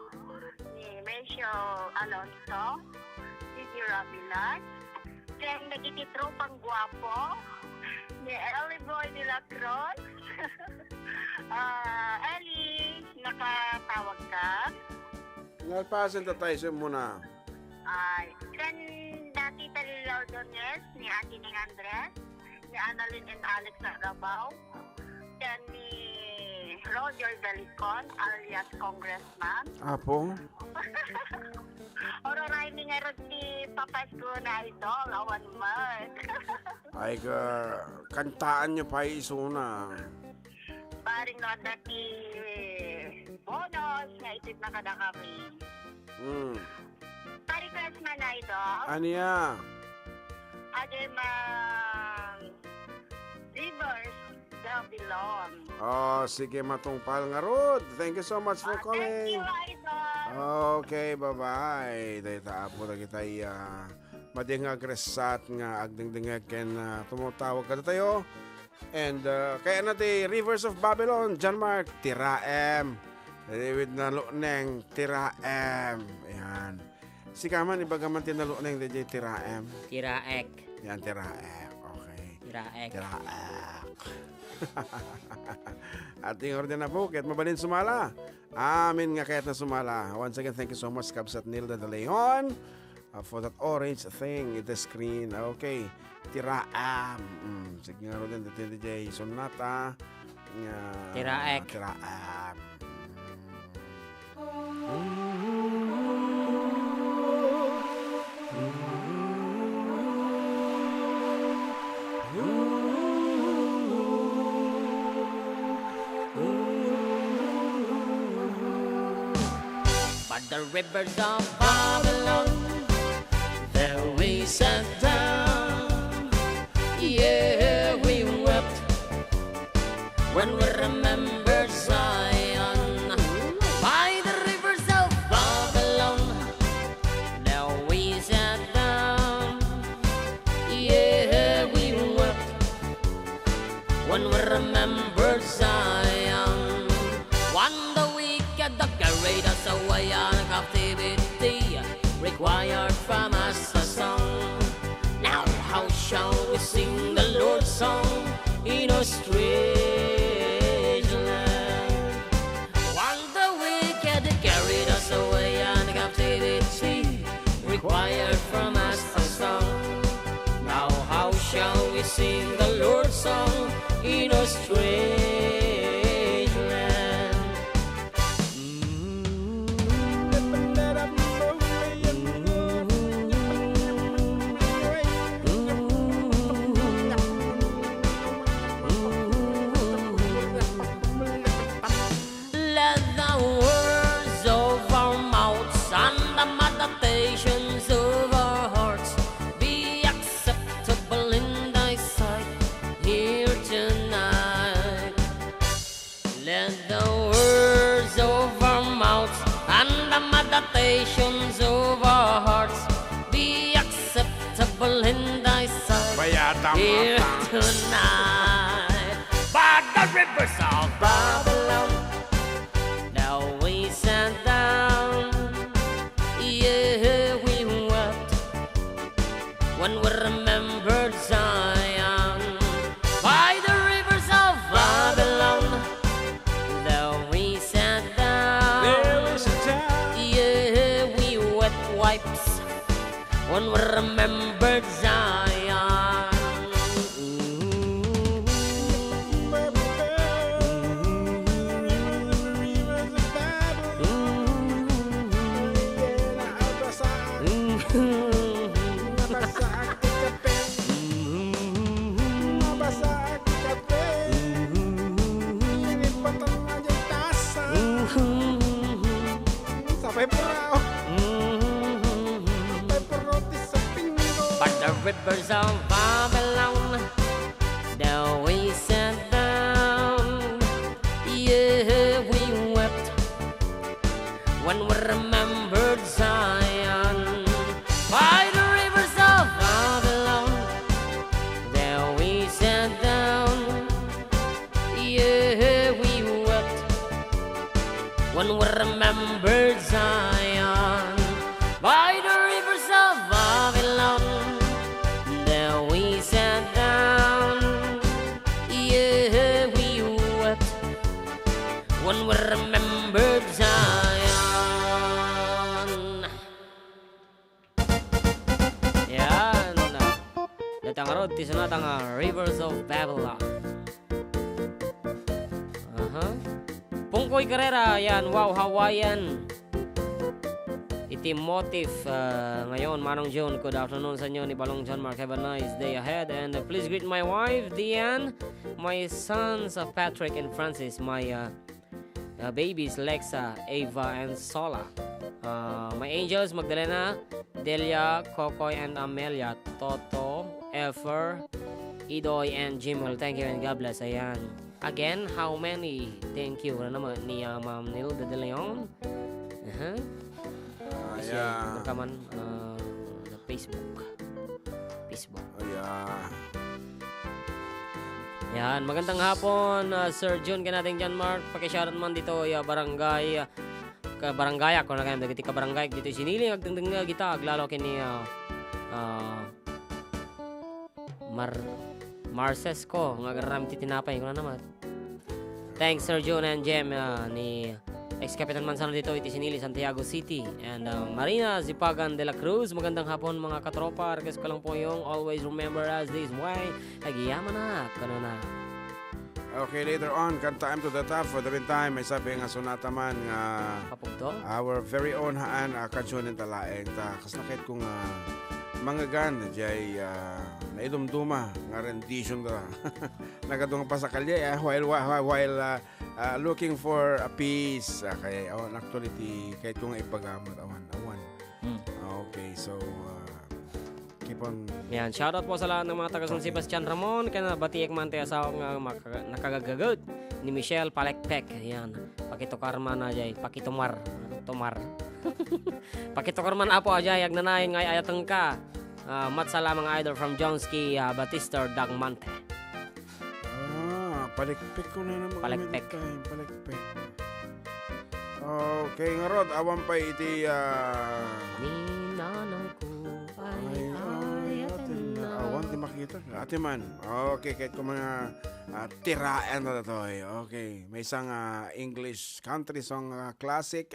ni Mecio Alonso, Gigi Rabilas, then nagititropang guwapo, ni Ellie Boy de la Cruz, Ellie, nakatawag ka. Nagpasan tayo sa muna. Ay, then dati Talilaw Dones, ni Ate Ning Andres, ni Annalyn and Alex Agabaw, then ni Roger Dalicon, alias Congressman. Apo? Oro ray nga rin si Papasko na idol, awan man. Ay, kantaan nyo pa isuna. Paring no dati bonus, nga itip na kada kami. Pari Christmas na idol. Aniya? Ade mang Rivers Babylon. Oh, sige matungpal nga Rod. Thank you so much for Thank calling. you, idol. Okay, bye-bye. Dahil taapo na kita mading agresat nga agdingdingag ken tumutawag ka na tayo. And kaya natin Rivers of Babylon, John Mark, Tiraem. With naluneng, Tiraem. Ayan. Si Kaman, ibagaman tinaluneng DJ Tiraem. Tiraek. Yan, Tiraem. Okay. Tiraek. Tiraek. Ating orden na po, kaya't mabalin sumala. Amin nga kaya't na sumala. Once again, thank you so much, Kabsat Nilda de Leon, for that orange thing in the screen. Okay. Tiraam. Sige nga rin dito DJ Sonata. Tiraek. Tiraam. By the rivers of Babylon, there we sat down. Yeah, we wept when we remembered Zion. By the rivers of Babylon, there we sat down. Yeah, we wept when we remembered Zion. When the wicked carried us away on captivity, required from us a song. Now how shall we sing the Lord's song in a strange land? When the wicked carried us away on captivity, required from us a song. Now how shall we sing the Lord's song in a strange land? expectations of our hearts be acceptable in thy sight. Bayata Here mata. tonight, by the rivers of Babylon, now we sat down. Yeah, we wept when we remembered Zion. By the rivers of Babylon, now we sat down. There is a time. Yeah, we wet wipes when we remembered Zion. Sampai purao, sampai peroti sa pingo. By the rivers of Babylon, now we sat down. Yeah, we wept when we remembered Zion. By the rivers of Babylon, there we sat down. Yeah, we wept when we remembered Zion. By the rivers of Babylon, there we sat down. Yeah, we wept when we remembered Zion. Yan. Datang arod, tisunatang rivers of Babylon. Pungkoy Carrera, yan, wow, Hawaiian. Iti motif ngayon, Manong John, good afternoon sa inyo ni Balong John Mark, have a nice day ahead. And please greet my wife, Diane, my sons, Patrick and Francis, my babies, Lexa, Ava, and Sola. My angels, Magdalena, Delia, Kokoy, and Amelia, Toto, Efer, Idoy, and Jimel. Thank you and God bless. Ayan. Again, how many? Thank you. Ano naman ni Ma'am Nilda de Leon. Kasi Yeah. nagkaman sa Facebook. Yeah. Yan, magandang hapon, Sir June, kanating John Mark. Pakisyaran man dito, barangay, barangay ako na kayo, dagiti ka barangay, dito siniling, agdang nga kita, aglalo kini Marces ko, nga garam titinapay ko na naman. Thanks, Sir June and Jem, ni ex-kapitan Mansano dito, iti sinili, Santiago City. And Marina Zipagan de la Cruz, magandang hapon mga katropa. Request ko lang po yung always remember us this way. Agiyaman na, kano na. Okay, later on, kanta I'm to the top. For the meantime, may sabi nga sunata man nga Kapugto? our very own haan kansyon ng talaeng ta kasnakit kong mga gan jay naidumduma nga rendition da nagadung pa sa kalye while looking for a peace kay actually kahit kung ipagamot awan. Okay, so keep on. Yan, shoutout po sa lahat ng mga taga San Sebastian Ramon, kaya batiek man tayo sa nakagagagod ni Michelle Palekpek. Yan, pakitokar man ajay, pakitumar, tumar. Pakitokar man apo ajay, agnanayin ngay ayatang ka. Matsala mga idol from Jonski, Batista, Dagmante. Palekpek ko na naman. Palekpek. Palekpek. Okay, nga Rod, awan pa iti Ninanang ko ay ayatin na. awan di makita. Ate man. Okay, kahit ko mga tiraan na ito. Okay, may isang English country song classic.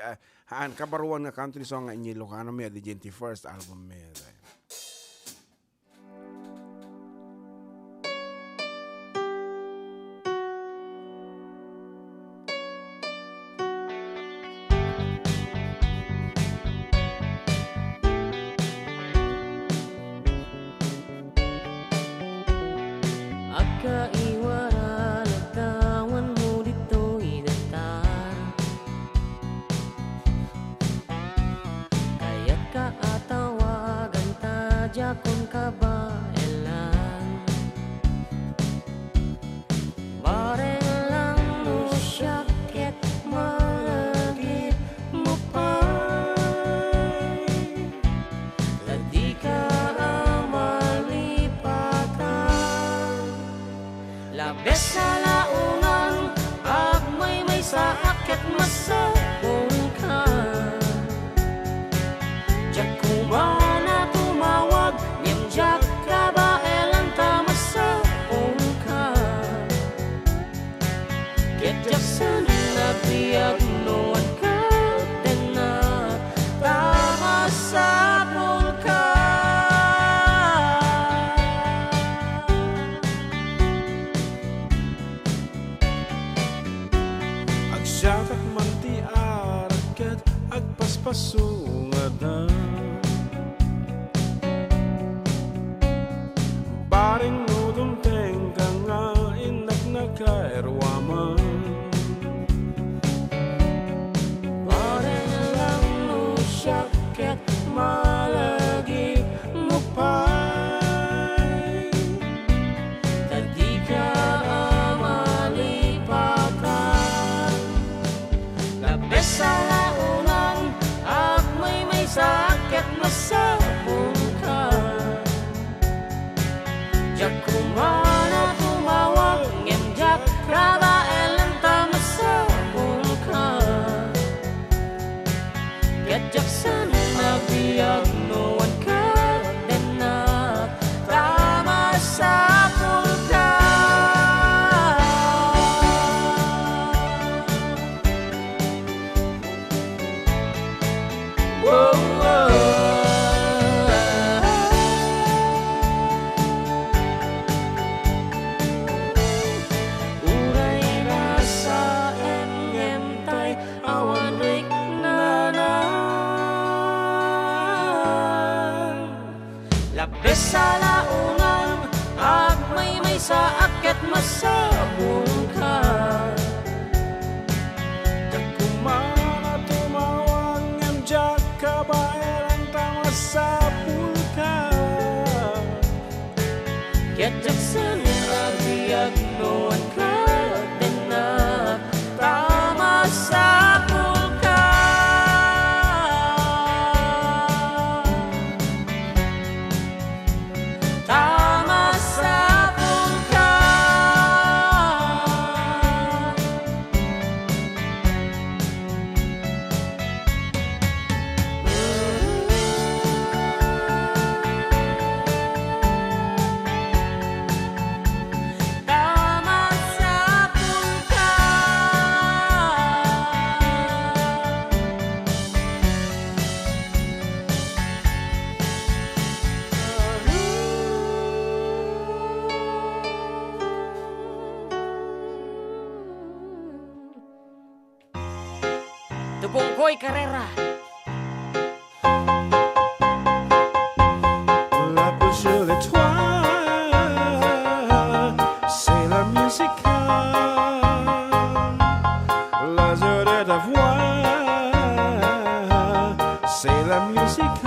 Haan, kabaruan nga country song in Ilocano may the 21st album may. Kaiwara lagtawan mo dito inatar, kaya't kaatawagan tadya kung kabailan. Bareng lang mo siyakit malagit mo pa. pasungatan. Baring nudum tengkang nga inak na kaerwaman. Baring lang no syakit malagi mupay. Tadi ka malipatan, labis sa launang at may sakit masabong ka. Jak kumana tumawag ngem jak raba elenta masabong ka. Get jak sana biag noon ka denat tama sa pulka. Whoa, whoa. Uray rasa engem tay awan rik nanan. Labis sa launang at may sa akit masabong ka. Kumana tumawag ngem jak kabaeran tama sa pulka. Get Jackson biag noon ka denat tama sa pulka. Tama sa pulka. Tama sa pulka. Tupungkoy Carrera. La plus sur les toits, c'est la musique. La joie de ta voix, c'est la musique.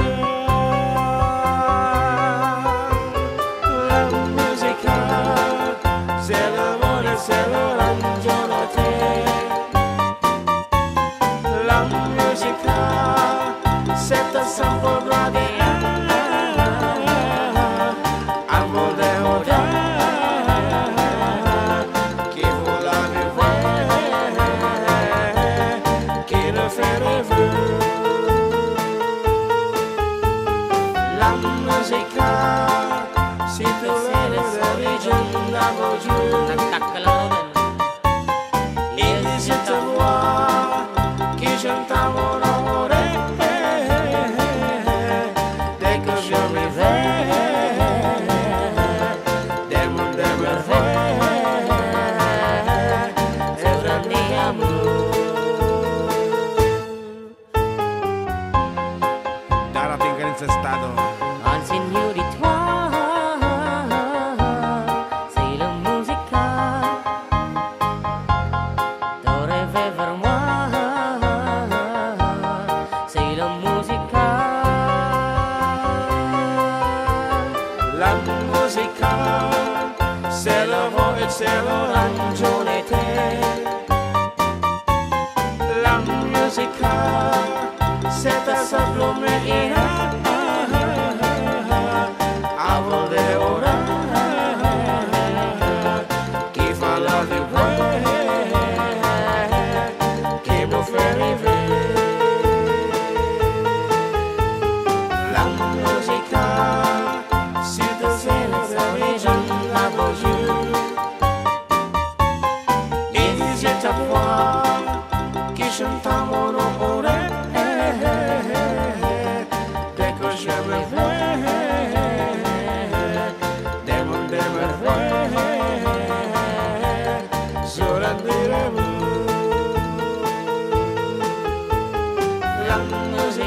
La musique, c'est le monde, c'est le rangiolate. La musique, c'est un sample brave. Amor de joda, qui vaut la vie, qui le fait rêver. La musique, si tu l'aimes, l'origine d'amour Dieu. Nagtak ka lang daw din. Il dit ta voix, qui chante mon amour. Dès que je m'éveille, des mondes de merveilles, Sobrang di amor. darating ka rin sa estado. Ang senyorita sa ilang musika, Dore Vevermois sa ilang musika. La musica, c'est le vent et c'est l'orangeolette. La musica, c'est un simple mélina. Avant de orar, qui fa la vie, qui me fait rêver. La musica, si tu sais les origines, la beau Dieu. Et disait ta voix, qui chante mon nom. Dès que je me réveille, des mondes de merveilles, sur la direz-vous. La musique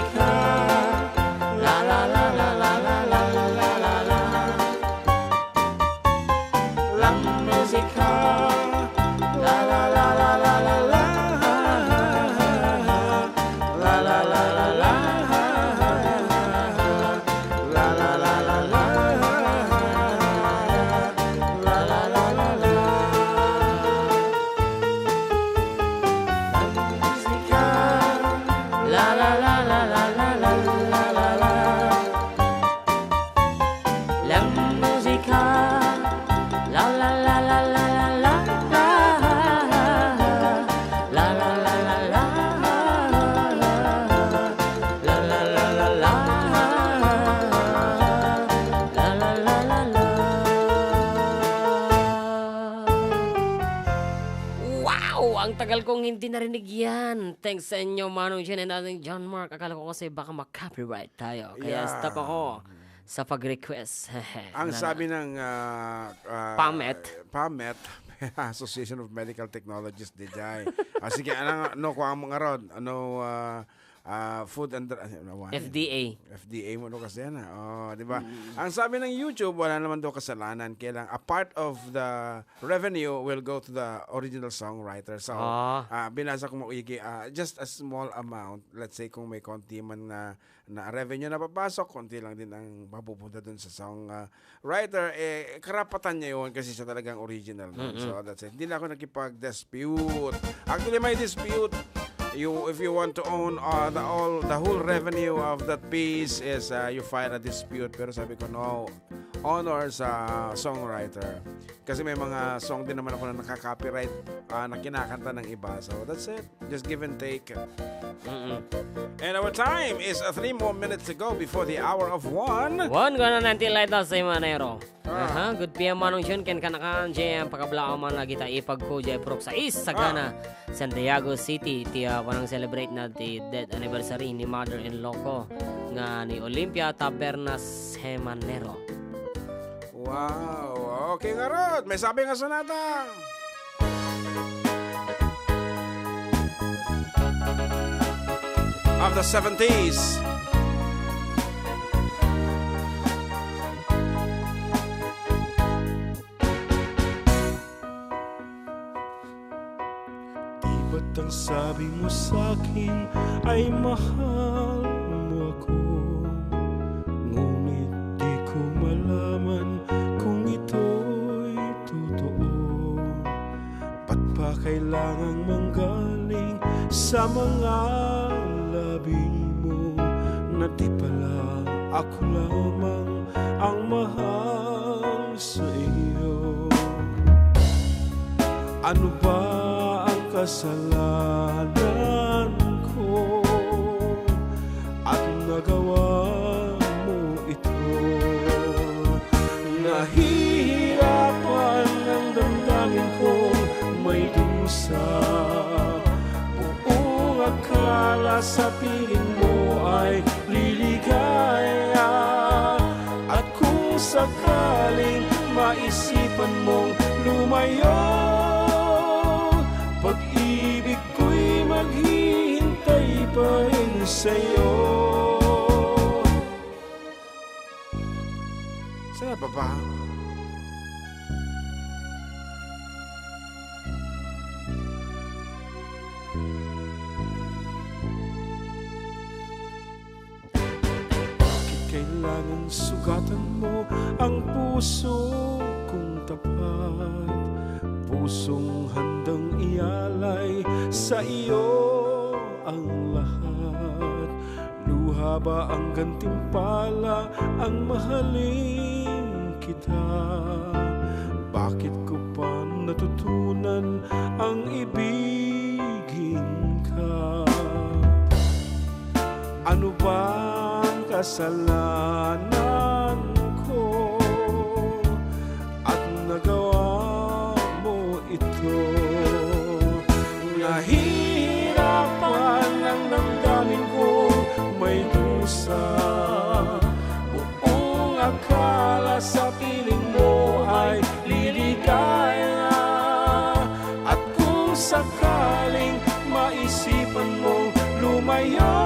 tagal kong hindi narinig yan. Thanks sa inyo, Manong Jen and ating John Mark. Akala ko kasi baka mag-copyright tayo. Kaya Yeah. stop ako sa pag-request. Ang sabi ng PAMET, Association of Medical Technologists, DJ. Sige, ano ko ang mga rod? Food and FDA mo no kasi yan. Di ba? Ang sabi ng YouTube, wala naman daw kasalanan. Kailang a part of the revenue will go to the original songwriter. So, binasa ko maigi, just a small amount. Let's say kung may konti man na revenue na papasok, konti lang din ang mapupunta dun sa songwriter. Karapatan niya yun kasi siya talagang original. So, that's it. Hindi na ako nakipag-dispute. Actually, may dispute. If you want to own the whole revenue of that piece is you file a dispute, pero sabi ko no, honor sa songwriter kasi may mga song din naman ako na nakaka-copyright na kinakanta ng iba, so that's it, just give and take. And our time is 3 more minutes to go before the hour of 1. One gana nanti light sa Manero. Good PM Manong Jun ken kanakan jay pagkablao man lagi ta ipagko jay prok sa Sagana, Santiago City tiya wanang celebrate na the death anniversary ni mother-in-law ko nga ni Olympia Tabernas Hemanero. Wow, okay nga Rod, may sabi nga sonata. Of the 70s. Di ba't ang sabi mo sa'kin ay mahal mo ako? Ngunit di ko malaman kung ito'y totoo. Ba't pa kailangang manggaling sa mga labi mo na di pala ako lamang ang mahal sa iyo? Ano ba ang kasalanan ko at nagawa mo ito? Nahihirapan ang damdamin ko, may dusa. Buong akala sa piling mo ay liligaya. At kung sakaling maisipan mong lumayo, pag-ibig ko'y maghihintay pa rin sa'yo. Saan pa ba? Bakit kailangan sugatan mo ang puso kong tapat? Pusong handang ialay sa iyo ang lahat. Luha ba ang gantimpala ang mahalin kita? Bakit ko pa natutunan ang ibigin ka? Ano ba ang kasalanan ko at nagawa mo ito? Nahihirapan ang damdamin ko, may dusa. Buong akala sa piling mo ay liligaya. At kung sakaling maisipan mong lumayo,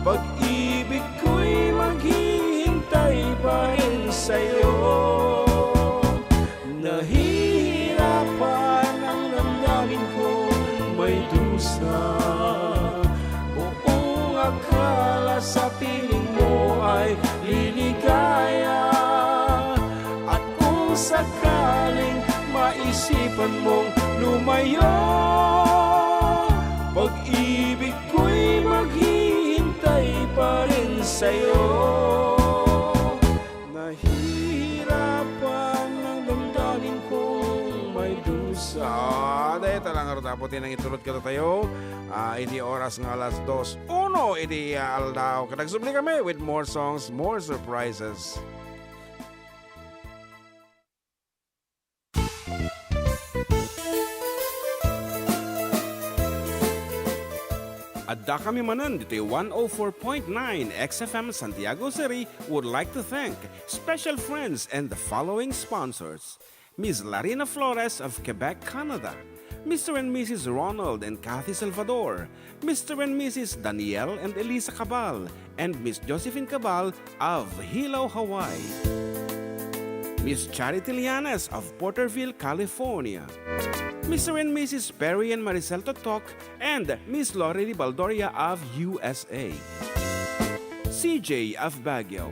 pag-ibig ko'y maghihintay pa rin sa'yo. Nahihirapan ang damdamin ko, may dusa. Buong akala sa piling mo ay liligaya. At kung sakaling maisipan mong lumayo, pag-ibig ko'y maghihintay pa rin sa'yo. Nahihirapan ang damdamin kong may dusa. Dahil talang dapat din ang itulot ka tayo. Idi oras ng alas 2:01. Idi aldaw. Kanagsubli kami with more songs, more surprises. Adda kami Manen dito 104.9 XFM Santiago City would like to thank special friends and the following sponsors. Ms. Larina Flores of Quebec, Canada. Mr. and Mrs. Ronald and Kathy Salvador. Mr. and Mrs. Danielle and Elisa Cabal. And Miss Josephine Cabal of Hilo, Hawaii. Miss Charity Lianes of Porterville, California. Mr. and Mrs. Perry and Maricel Totok, and Miss Lorely Baldoria of USA. CJ of Baguio.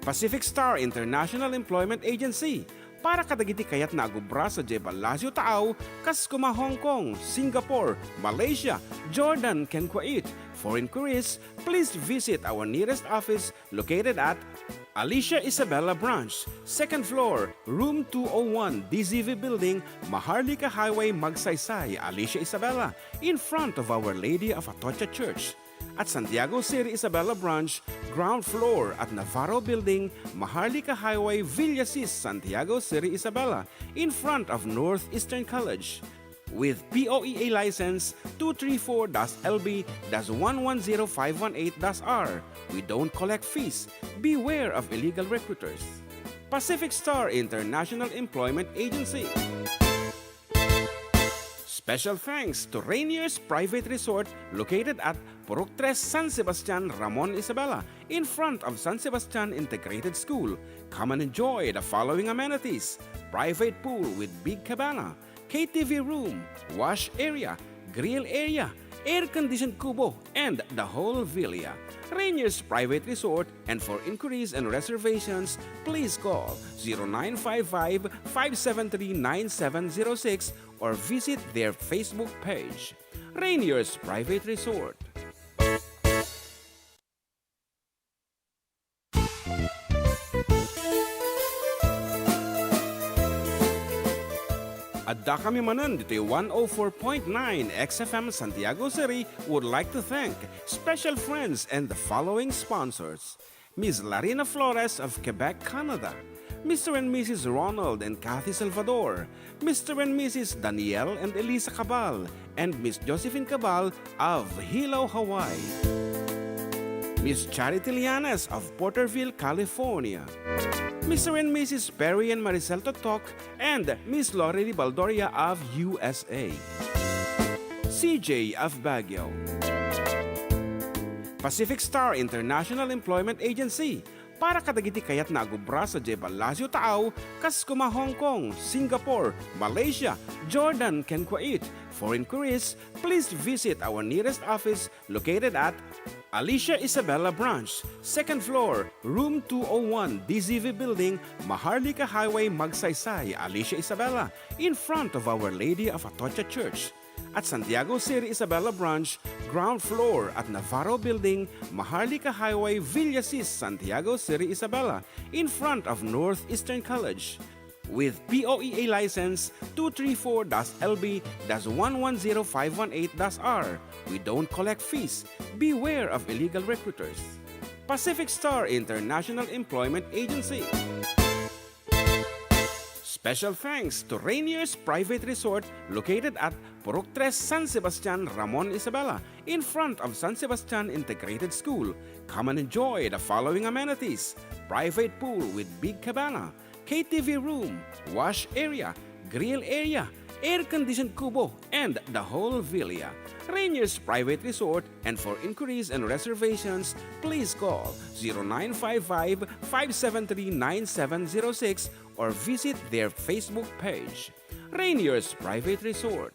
Pacific Star International Employment Agency, para kadagiti kayat na agubra sa Jebel Lazio Taaw, kas kuma Hong Kong, Singapore, Malaysia, Jordan, ken Kuwait. For inquiries, please visit our nearest office located at Alicia Isabella Branch, 2nd floor, room 201, DZV Building, Maharlika Highway, Magsaysay, Alicia Isabella, in front of Our Lady of Atocha Church. At Santiago City Isabella Branch, ground floor at Navarro Building, Maharlika Highway, Villasis, Santiago City Isabella, in front of Northeastern College. With POEA license 234-LB-110518-R. We don't collect fees. Beware of illegal recruiters. Pacific Star International Employment Agency. Special thanks to Rainier's Private Resort located at Purok 3 San Sebastian, Ramon Isabela, in front of San Sebastian Integrated School. Come and enjoy the following amenities: private pool with big cabana, KTV room, wash area, grill area, air-conditioned kubo, and the whole villa. Rainier's Private Resort, and for inquiries and reservations, please call 0955-573-9706 or visit their Facebook page. Rainier's Private Resort. Adda kami Manen dito 104.9 XFM Santiago City would like to thank special friends and the following sponsors. Ms. Larina Flores of Quebec, Canada. Mr. and Mrs. Ronald and Kathy Salvador. Mr. and Mrs. Danielle and Elisa Cabal. And Miss Josephine Cabal of Hilo, Hawaii. Miss Charity Lianes of Porterville, California. Mr. and Mrs. Perry and Maricel Totok, and Miss Lorely Baldoria of USA. CJ of Baguio. Pacific Star International Employment Agency, para kadagiti kayat na agubra sa Jebel Lazio Taaw, kas kuma Hong Kong, Singapore, Malaysia, Jordan, ken Kuwait. For inquiries, please visit our nearest office located at Alicia Isabella Branch, 2nd floor, room 201, DZV Building, Maharlika Highway, Magsaysay, Alicia Isabella, in front of Our Lady of Atocha Church. At Santiago City Isabella Branch, ground floor at Navarro Building, Maharlika Highway, Villasis, Santiago City Isabella, in front of Northeastern College. With POEA license 234-LB-110518-R. We don't collect fees. Beware of illegal recruiters. Pacific Star International Employment Agency. Special thanks to Rainier's Private Resort located at Purok 3 San Sebastian, Ramon Isabela, in front of San Sebastian Integrated School. Come and enjoy the following amenities: private pool with big cabana, KTV room, wash area, grill area, air-conditioned kubo, and the whole villa. Rainier's Private Resort, and for inquiries and reservations, please call 0955-573-9706 or visit their Facebook page. Rainier's Private Resort.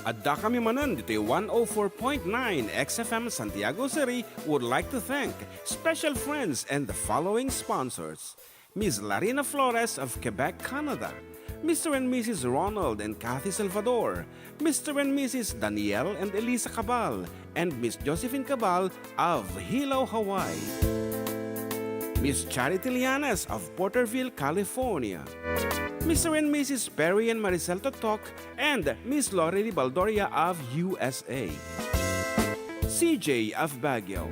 Adda kami Manen dito 104.9 XFM Santiago City would like to thank special friends and the following sponsors. Ms. Larina Flores of Quebec, Canada. Mr. and Mrs. Ronald and Kathy Salvador. Mr. and Mrs. Danielle and Elisa Cabal. And Miss Josephine Cabal of Hilo, Hawaii. Miss Charity Lianes of Porterville, California. Mr. and Mrs. Perry and Maricel Totok, and Miss Lorely Baldoria of USA. CJ of Baguio.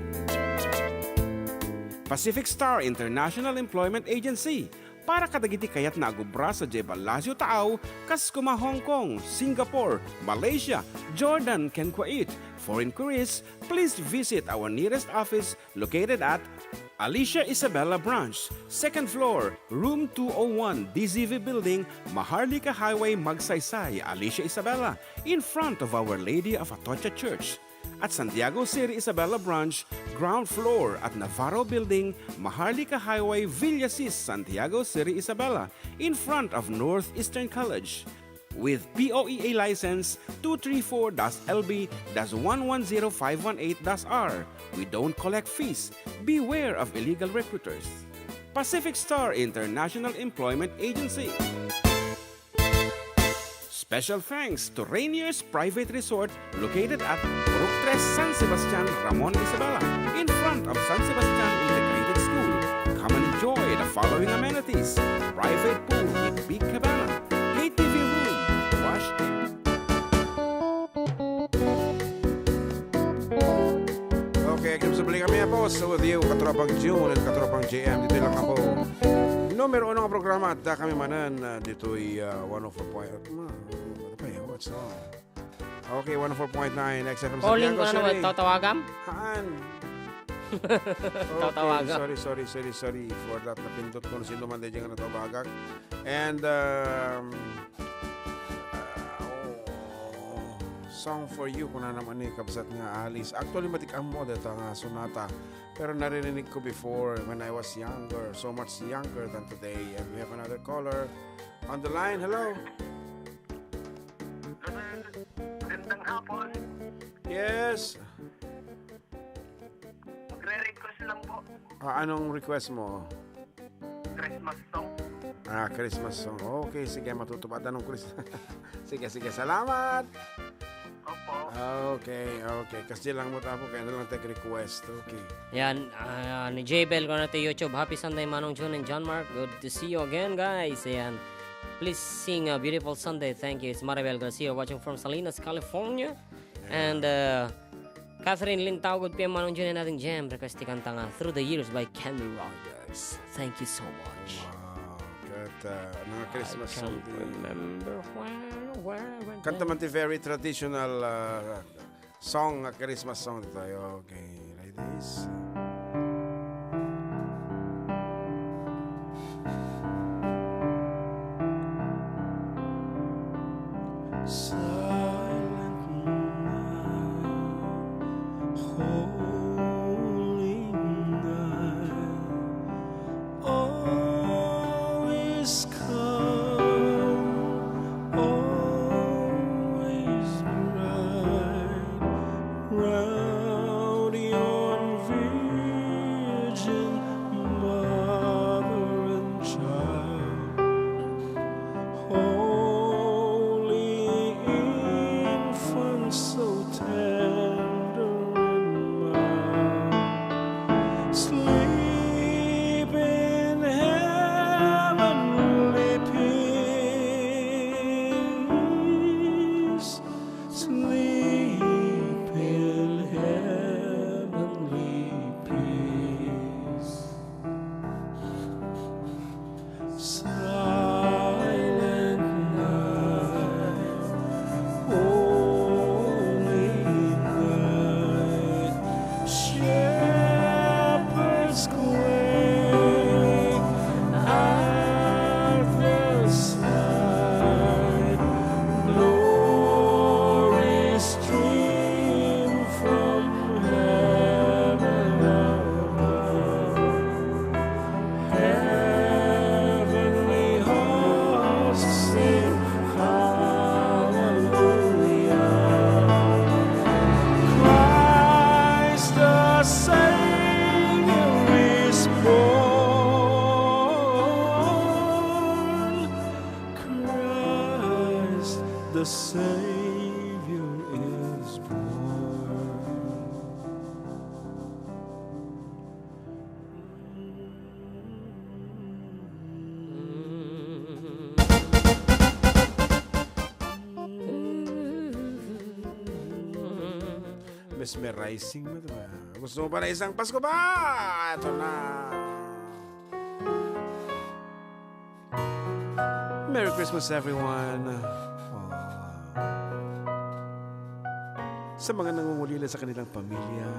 Pacific Star International Employment Agency. Para kadagiti kayat na agubra sa Jebel Lasio Taaw, kas kuma Hong Kong, Singapore, Malaysia, Jordan, ken Kuwait. For inquiries, please visit our nearest office located at Alicia Isabella Branch, 2nd floor, room 201, DZV Building, Maharlika Highway, Magsaysay, Alicia Isabella, in front of Our Lady of Atocha Church. At Santiago City Isabella Branch, ground floor at Navarro Building, Maharlika Highway, Villasis, Santiago City Isabella, in front of Northeastern College. With POEA license 234-LB-110518-R, we don't collect fees. Beware of illegal recruiters. Pacific Star International Employment Agency. Special thanks to Rainier's Private Resort located at Purok 3 San Sebastian, Ramon Isabela, in front of San Sebastian Integrated School. Come and enjoy the following amenities: private pool in Big Cabana, KTV room, wash Okay, kami kami po sa with you, katropang June at katropang JM. Dito lang ako. Numero 1 nga programa at kami Manen. Dito'y 104. What's wrong? Okay, 104.9 XFM Calling ko Santiago ano, City. tatawagam? Haan? Tatawagan. Sorry for that. Napindot ko na sino man din yung natawagag. And song for you kung na naman ni kabsat nga Alice. Actually matikam mo dito nga sonata. Pero narinig ko before when I was younger, so much younger than today. And we have another caller on the line. Hello. Magandang hapon. Yes. Magre-request lang po. Anong request mo? Christmas song. Christmas song. Okay, sige, matutupad ng Christmas. sige, salamat. Opo. Okay. Kasi lang mo tapo, kaya na lang take request. Okay. Yan, ni J-Bell ko na YouTube. Happy Sunday, Manong June and John Mark. Good to see you again, guys. Ayan. Please sing a beautiful Sunday. Thank you. It's Maribel Garcia watching from Salinas, California. And Catherine Lintao, good PM, Manong June and ating jam. Request kanta nga Through the Years by Kenny Rogers. Thank you so much. Wow. Mga Christmas I song. can't remember where I went. Kanta man ti very traditional song, Christmas song dito. Okay, ladies. Silent night, holy night, all is calm, always bright, round yon virgin mother and child. Holy infant, so tender and mild, sleep in heavenly peace, sleep in heavenly peace. Silent night, holy night, shepherds quake at the sight, glory stream from heaven above. Heavenly hosts sing hallelujah. Christ the Savior is born. Christ the Savior is born. Mesmerizing mo, diba? Gusto mo ba na isang Pasko ba? Ito na. Merry Christmas everyone. Sa mga nangungulila sa kanilang pamilya.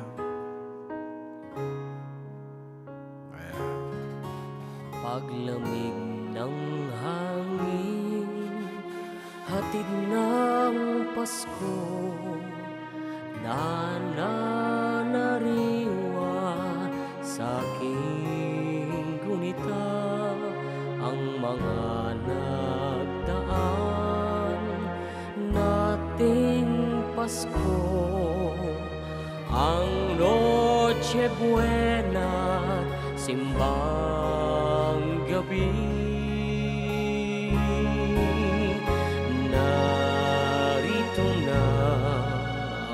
Paglamig ng hangin, hatid ng Pasko, nananariwa sa aking gunita ang mga nagdaan nating Pasko, ang Noche Buena, simbang gabi. Narito na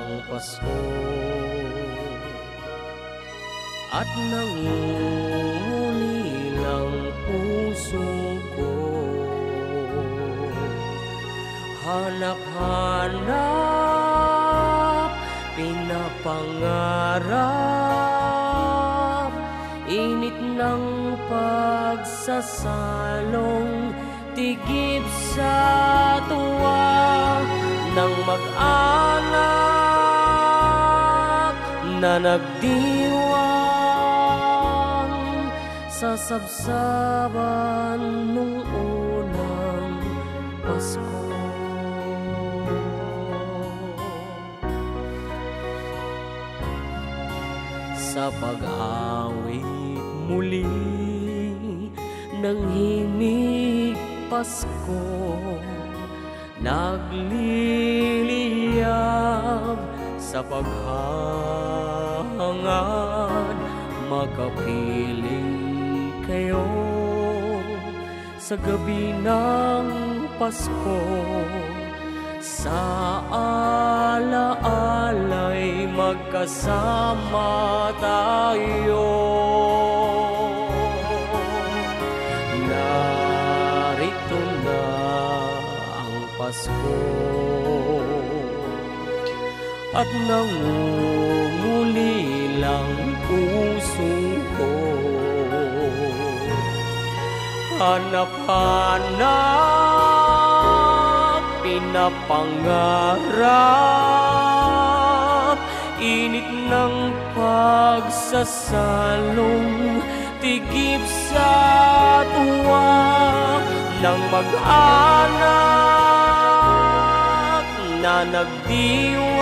ang Pasko at nangungulilang puso ko. Hanap-hanap, pinapangarap, init ng pagsasalong, tigib sa tuwa ng mag-anak na nagdiwang sa sabsaban nung unang Pasko. Sa pag-awit muli ng himig Pasko, nagliliyab sa paghahangad, makapiling kayo sa gabi ng Pasko. Sa alaalay magkasama tayo. Narito na ang Pasko at nangungulilang puso ko. Hanap-hanap, pinapangarap, init ng pagsasalong, tigip sa tuwa ng mag-anak na nagdiwang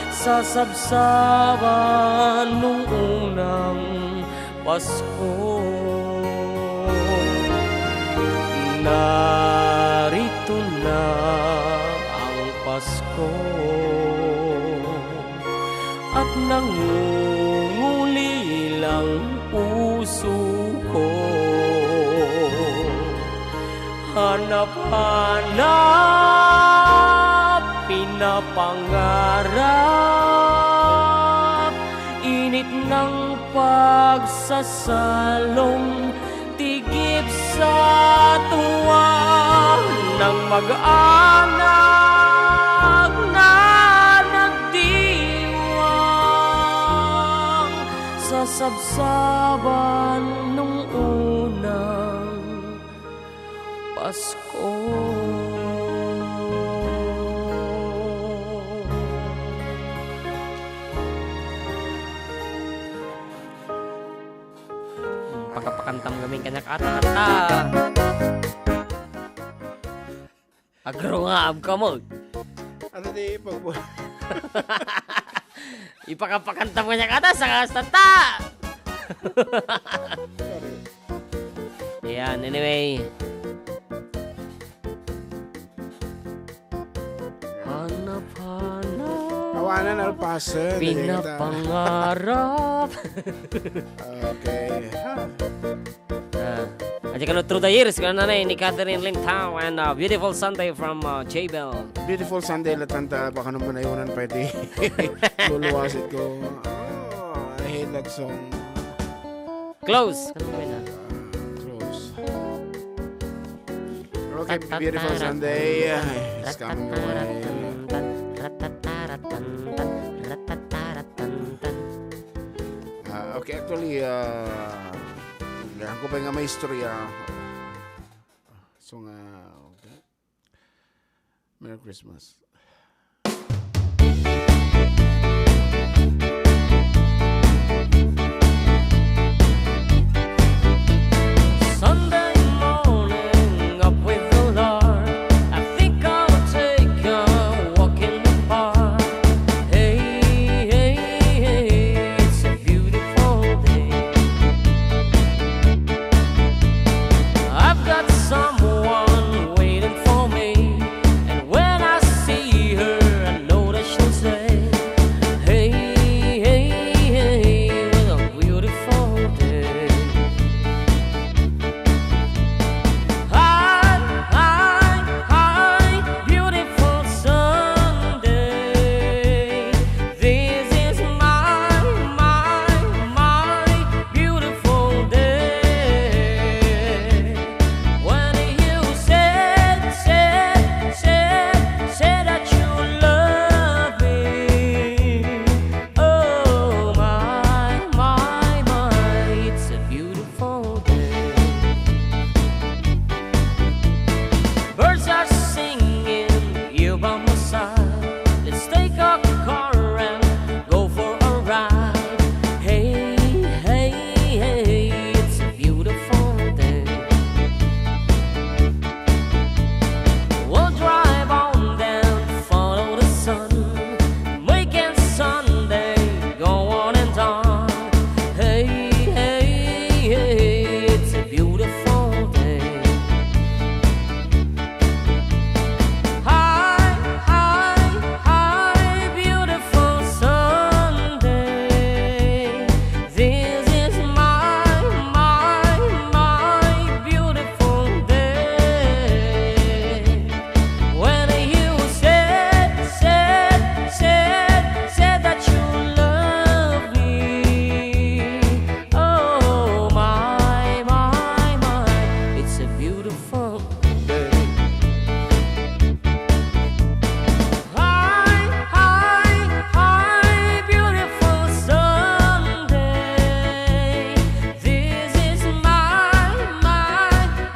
sa sabsaban nung unang Pasko. Narito na ang Pasko at nangungulilang puso ko. Hanap-hanap, pinapangarap, init ng pagsasalong, tigip sa tuwa ng mag-anak na nagdiwang sa sabsaban nung unang Pasko. Pagkapakantam gaming kanyak ata-ata. Agro nga ab ka mo. Ano di pagbo? Ipakapakantam kanyak ata sa kastata. Yan, anyway. Hanap-hanap, Kawanan alpasan. pinapangarap. Okay. Aja kan through the years kan nanay ni Catherine Lim Tao and Beautiful Sunday from J-Bell. Beautiful Sunday latanta, baka naman ayunan pwede. Luluwasit ko. I hate that song. Close. Kan mo na. Close. Okay, Beautiful Sunday. It's coming away. Okay, actually, ako pa nga may istorya. So nga, okay. Merry Christmas. Sunday morning, up with the Lord. I think I'll take a walk in the park. Hey, hey, hey, it's a beautiful day. I've got someone waiting for me, and when I see her, I know that she'll say, hey, hey, hey, what a beautiful day. Hi, hi, hi, beautiful Sunday. This is my beautiful day. When you said that you love me. Oh my, it's a beautiful day. Birds are singing, you by my side. Let's take a car and go for a ride. Hey, hey, hey, it's a beautiful day. We'll drive on down, follow the sun, making Sunday go on and on. Hey, hey, hey, it's a beautiful day. Hi, beautiful Sunday. This is my beautiful day. When you said that you love me. Oh my, it's a beautiful day. Hi, beautiful Sunday. This is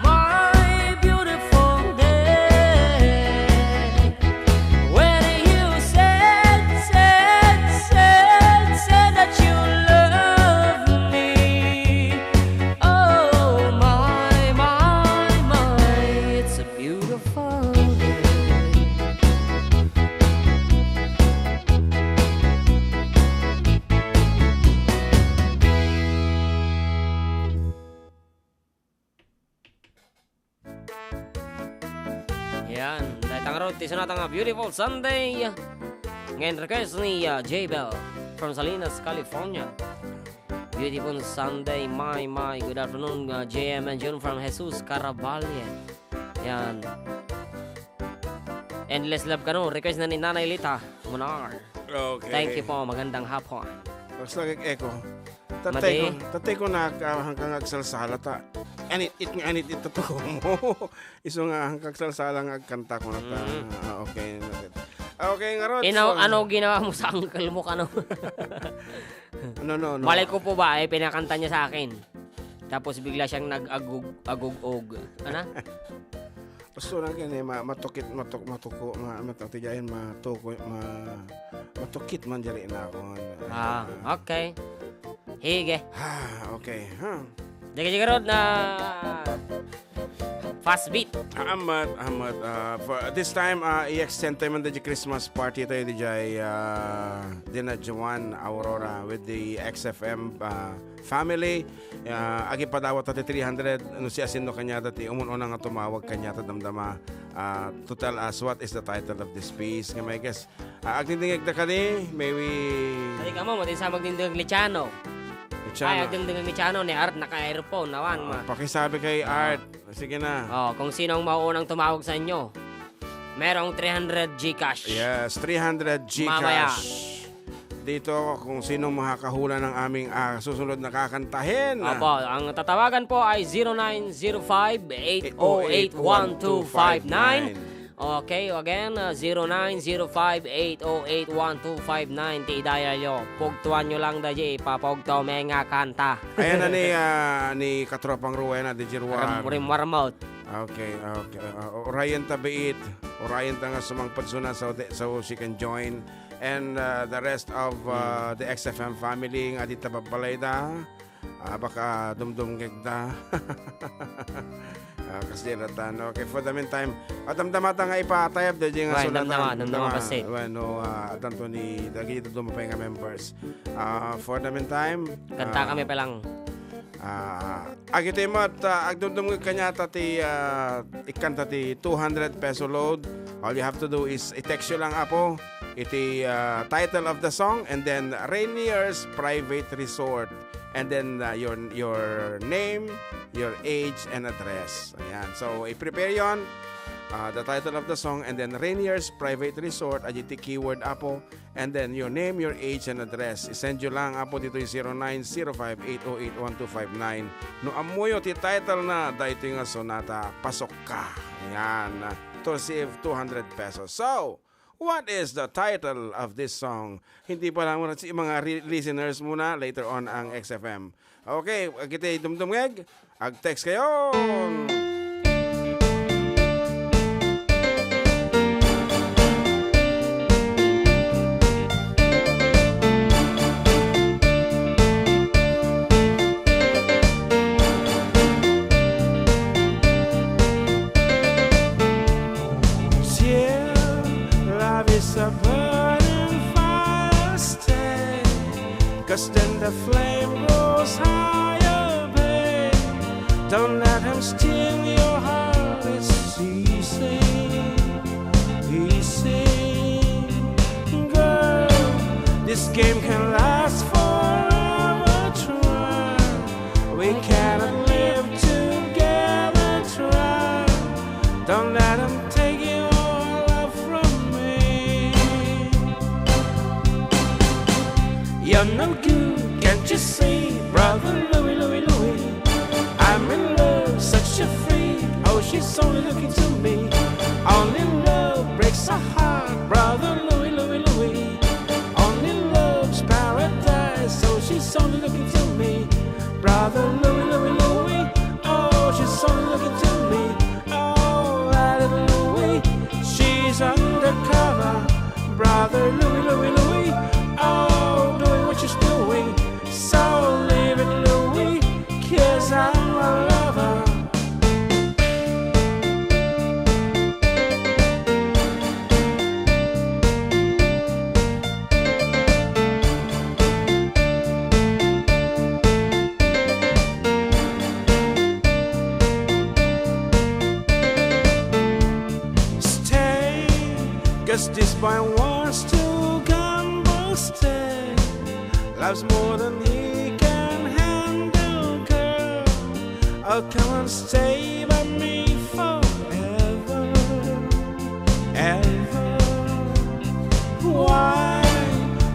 my beautiful day. When you said that you love me. Oh my, it's a beautiful day. Yan, datang road ti sunata nga beautiful Sunday. Ngayon request ni J Bell from Salinas, California. Beautiful Sunday, my. Good afternoon, JM and June from Jesus Caraballe. Yan. Endless love ka no. Request na ni Nanay Lita Munar. Okay. Thank you po. Magandang hapon. Basta eko. Madi. Tatay ko na hanggang agsalsala ta. Anit ito to mo. Iso nga hanggang agsalsala nga agkanta ko na ta. Okay. Okay nga Rod. Ano ginawa mo sa uncle mo kano? No. Malay ko po ba pinakanta niya sa akin. Tapos bigla siyang nag-agug-og. Ano? Gusto lang yan matukit man dyan na ako. Okay. Hige. Okay. Jaga Rod na fast beat. Ahmad, for this time, i-extend tayo man the Christmas party tayo di Dina Juan Aurora with the XFM family. Agi padawat ati 300 ano si Asindo kanya dati umuno nga tumawag kanya ta damdama to tell us what is the title of this piece. Nga may guess. Agdindingig da kani, may we... Hindi ka mo, matin sa magdinding Lichano. Ay, agdinding Lichano ni Art naka-aerophone, nawan ma. Pakisabi kay Art. Sige na. Kung sino ang mauunang tumawag sa inyo. Merong 300 Gcash. Yes, 300 Gcash. Mamaya. Dito kung sino makakahula ng aming susunod na kakantahin. Opo, ang tatawagan po ay 0905-808-1259. Okay, again, 0905-808-1259. Ti-dial nyo. Pugtuan nyo lang dahi. Papugtaw may nga kanta. Ayan na ni Katropang Ruwena de Jirwan. Rimwarmot. Okay, okay. Orion tabiit. Orion ta nga sumangpad suna so she can join. And the rest of the XFM family nga dita papalay da. Baka dumdum gagda. Kasi ratan. Okay, for the meantime, damdamata nga ipatayab da nga Right, sulatan. damdama basit. Bueno, atanto ni dagito dumapay nga members. For the meantime, Kanta kami pa lang. agito mo at agdumdum kanya tati ikanta ti 200 peso load. All you have to do is i-text you lang apo iti title of the song and then Rainier's Private Resort and then your name, your age and address. Ayan. So i-prepare yon. The title of the song and then Rainier's Private Resort ajiti keyword apo and then your name, your age and address. I-send you lang apo dito yung 0905-808-1259. No amuyo ti title na dahito nga sonata pasok ka. Ayan. To receive 200 pesos. So, what is the title of this song? Hindi pa lang muna si mga listeners muna later on ang XFM. Okay, kita dumdumeg. Ag-text kayo. A burning fire stay, 'cause then the flame grows higher, babe. Don't let him steal your heart, it's easy, easy. Girl, this game can last forever, try. We cannot live together, try. Don't let him take you. You're no good, can't you see, brother Louie, Louie, Louie? I'm in love, such a freak. Oh, she's only looking to me. Only love breaks a heart, brother Louie, Louie, Louie. Only love's paradise. Oh, she's only looking to me, brother Louie, Louie, Louie. Oh, she's only looking to me. Oh, little Louie, she's undercover, brother Louie, Louie, Louie. Oh, doing what she's doing, so leave it, Louie, 'cause I'm a lover. Stay, 'cause this boy wants to stay. Love's more than he can handle, girl. Oh, come and stay by me forever, ever. Why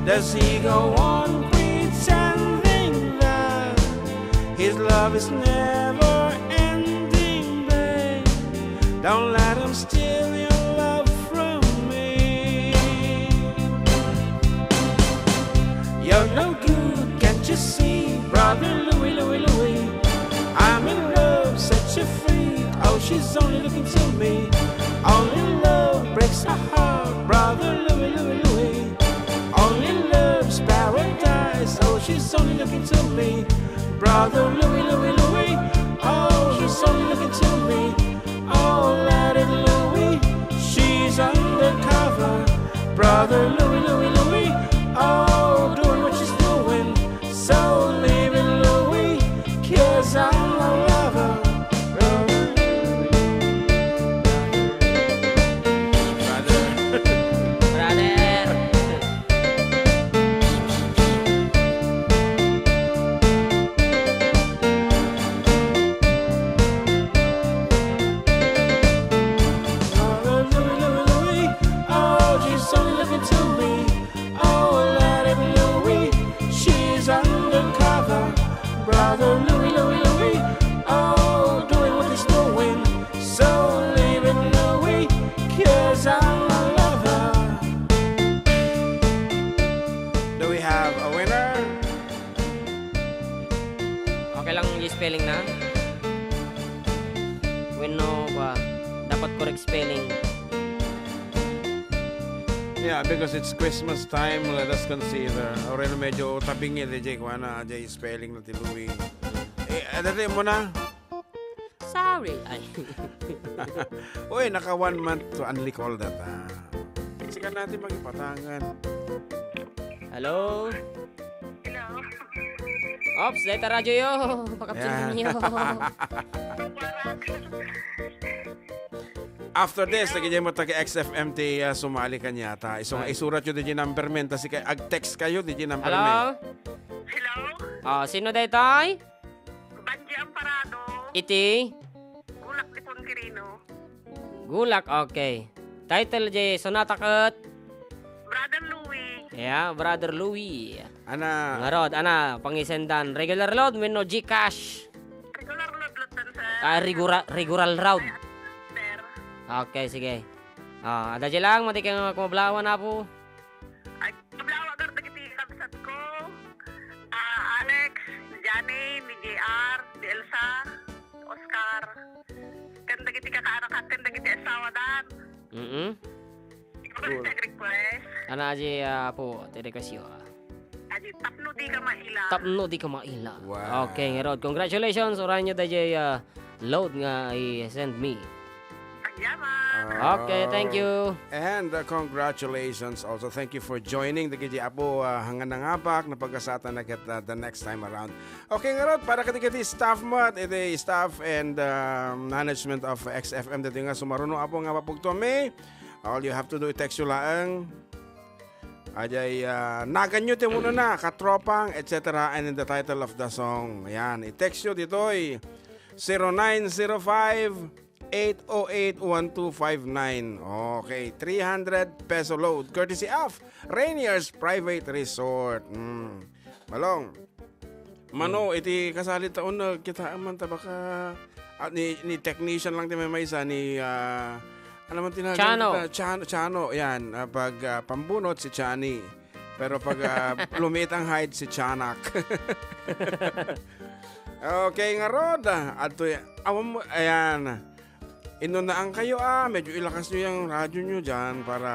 does he go on pretending that his love is never ending, babe? Don't let him steal your love from me. You're no good, can't you see, brother Louie, Louie, Louie? I'm in love, such a freak. Oh, she's only looking to me. Only love breaks her heart, brother Louie, Louie, Louie. Only love's paradise. Oh, she's only looking to me, brother Louie, Louie, Louie. Oh, she's only looking to me. Oh, let it Louie, she's undercover, brother Louie, Louie, Louie. Oh, doing what she's doing, so leave it, Louie, 'cause I'm a lover. Brother Louie, Louie, Louie. Oh, doing what he's doing, so leave it, Louie, 'cause I'm a lover. Do we have a winner? Okay lang yung spelling na? when no dapat correct spelling. Yeah, because it's Christmas time, let us consider. Aurel medyo tabing niya, DJ, kung ano, DJ spelling na tiluwi. Dati mo na. Sorry. Ay. Uy, naka 1 month to unrecall that. Sikat natin magipatangan. Hello? Hello. Ops, dahil radyo yo. Pakapsinan niyo. After this, lagi mo taga XFMT sumali ka niya. Isurat yun DJ number men. Tapos ag-text kayo DJ number men. Hello? Hello. Sino dahil tay? Banji Amparado. Iti? Gulak di pon Kirino. Gulak, okay. Title jay, sonata kat? Brother Louie. Yeah, Brother Louie. Ana, Ngarod, pangisendan. Regular load, no Gcash. Regular load tan sa Regular route. sir. Okay, sige. Ada dyan lang, mati kang kumablawan na po. Ay, tablawa gar dagiti kabsat ko. Alex, Johnny, ni JR, ni Elsa, Oscar. Kan dagiti kakaanak kan dagiti asawa dan. Ikaw ba request? Ana aja po, terikasyo. Adi tapno di ka maila. Tapno di ka maila. Wow. Okay, ngarod. Congratulations, oran nyo dyan load nga i-send me. Agyaman. Okay, thank you. And congratulations also. Thank you for joining the GJ Apo hangan ng apak na pagkasata na kita the next time around. Okay nga rod, para kati staff mo at iti staff and management of XFM dito nga sumaruno Apo nga papugto me. All you have to do is text you lang. Ajay, naganyo te muna na, katropang, etc. And in the title of the song. Ayan, i-text you dito 0905-808-1259. Okay, 300 peso load. Courtesy of Rainier's Private Resort. Malong. Mano, iti kasalit taon na kita man baka ni technician lang di may isa ni ano man tinagal? Chano. Yan. Pag pambunot si Chani. Pero pag lumit ang height si Chanak. Okay nga rod. Ayan. Inunaan kayo medyo ilakas nyo yung radyo nyo dyan para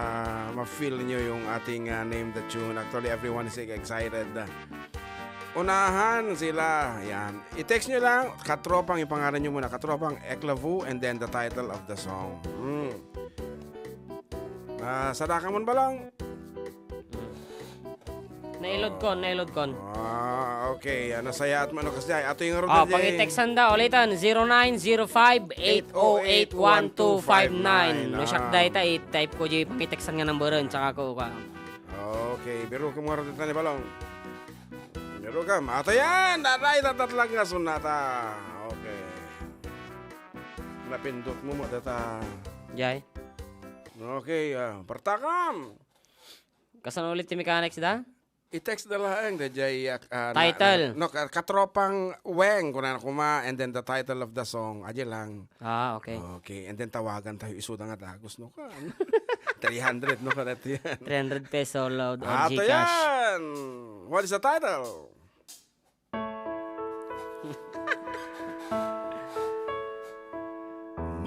ma-feel nyo yung ating name the tune. Actually, everyone is excited. Unahan sila. Yan. I-text nyo lang, Katropang, yung pangalan nyo muna. Katropang Eklavu and then the title of the song. Sadakan mo ba lang? Nailod kon. Okay. Nasaya at mano kasi ato yung road Pag-textan da ulitan 0905-808-1259. No siyak data i-type ko di pag-textan nga numberan tsaka ko ka. Okay, pero kung mga road ni balong. Pero kam, ato yan! Daray, tatatlag nga sunata. Okay. Napindot mo data. Jay. Okay, partakam. Kasan ulit yung mechanics da? I-text na lang the title. Katropang Weng kung na kuma and then the title of the song. Adya lang. Okay. Okay, and then tawagan tayo isuda nga tagos no ka. 300 no ka dati yan. 300 peso load or Ato Gcash. yan! What is the title?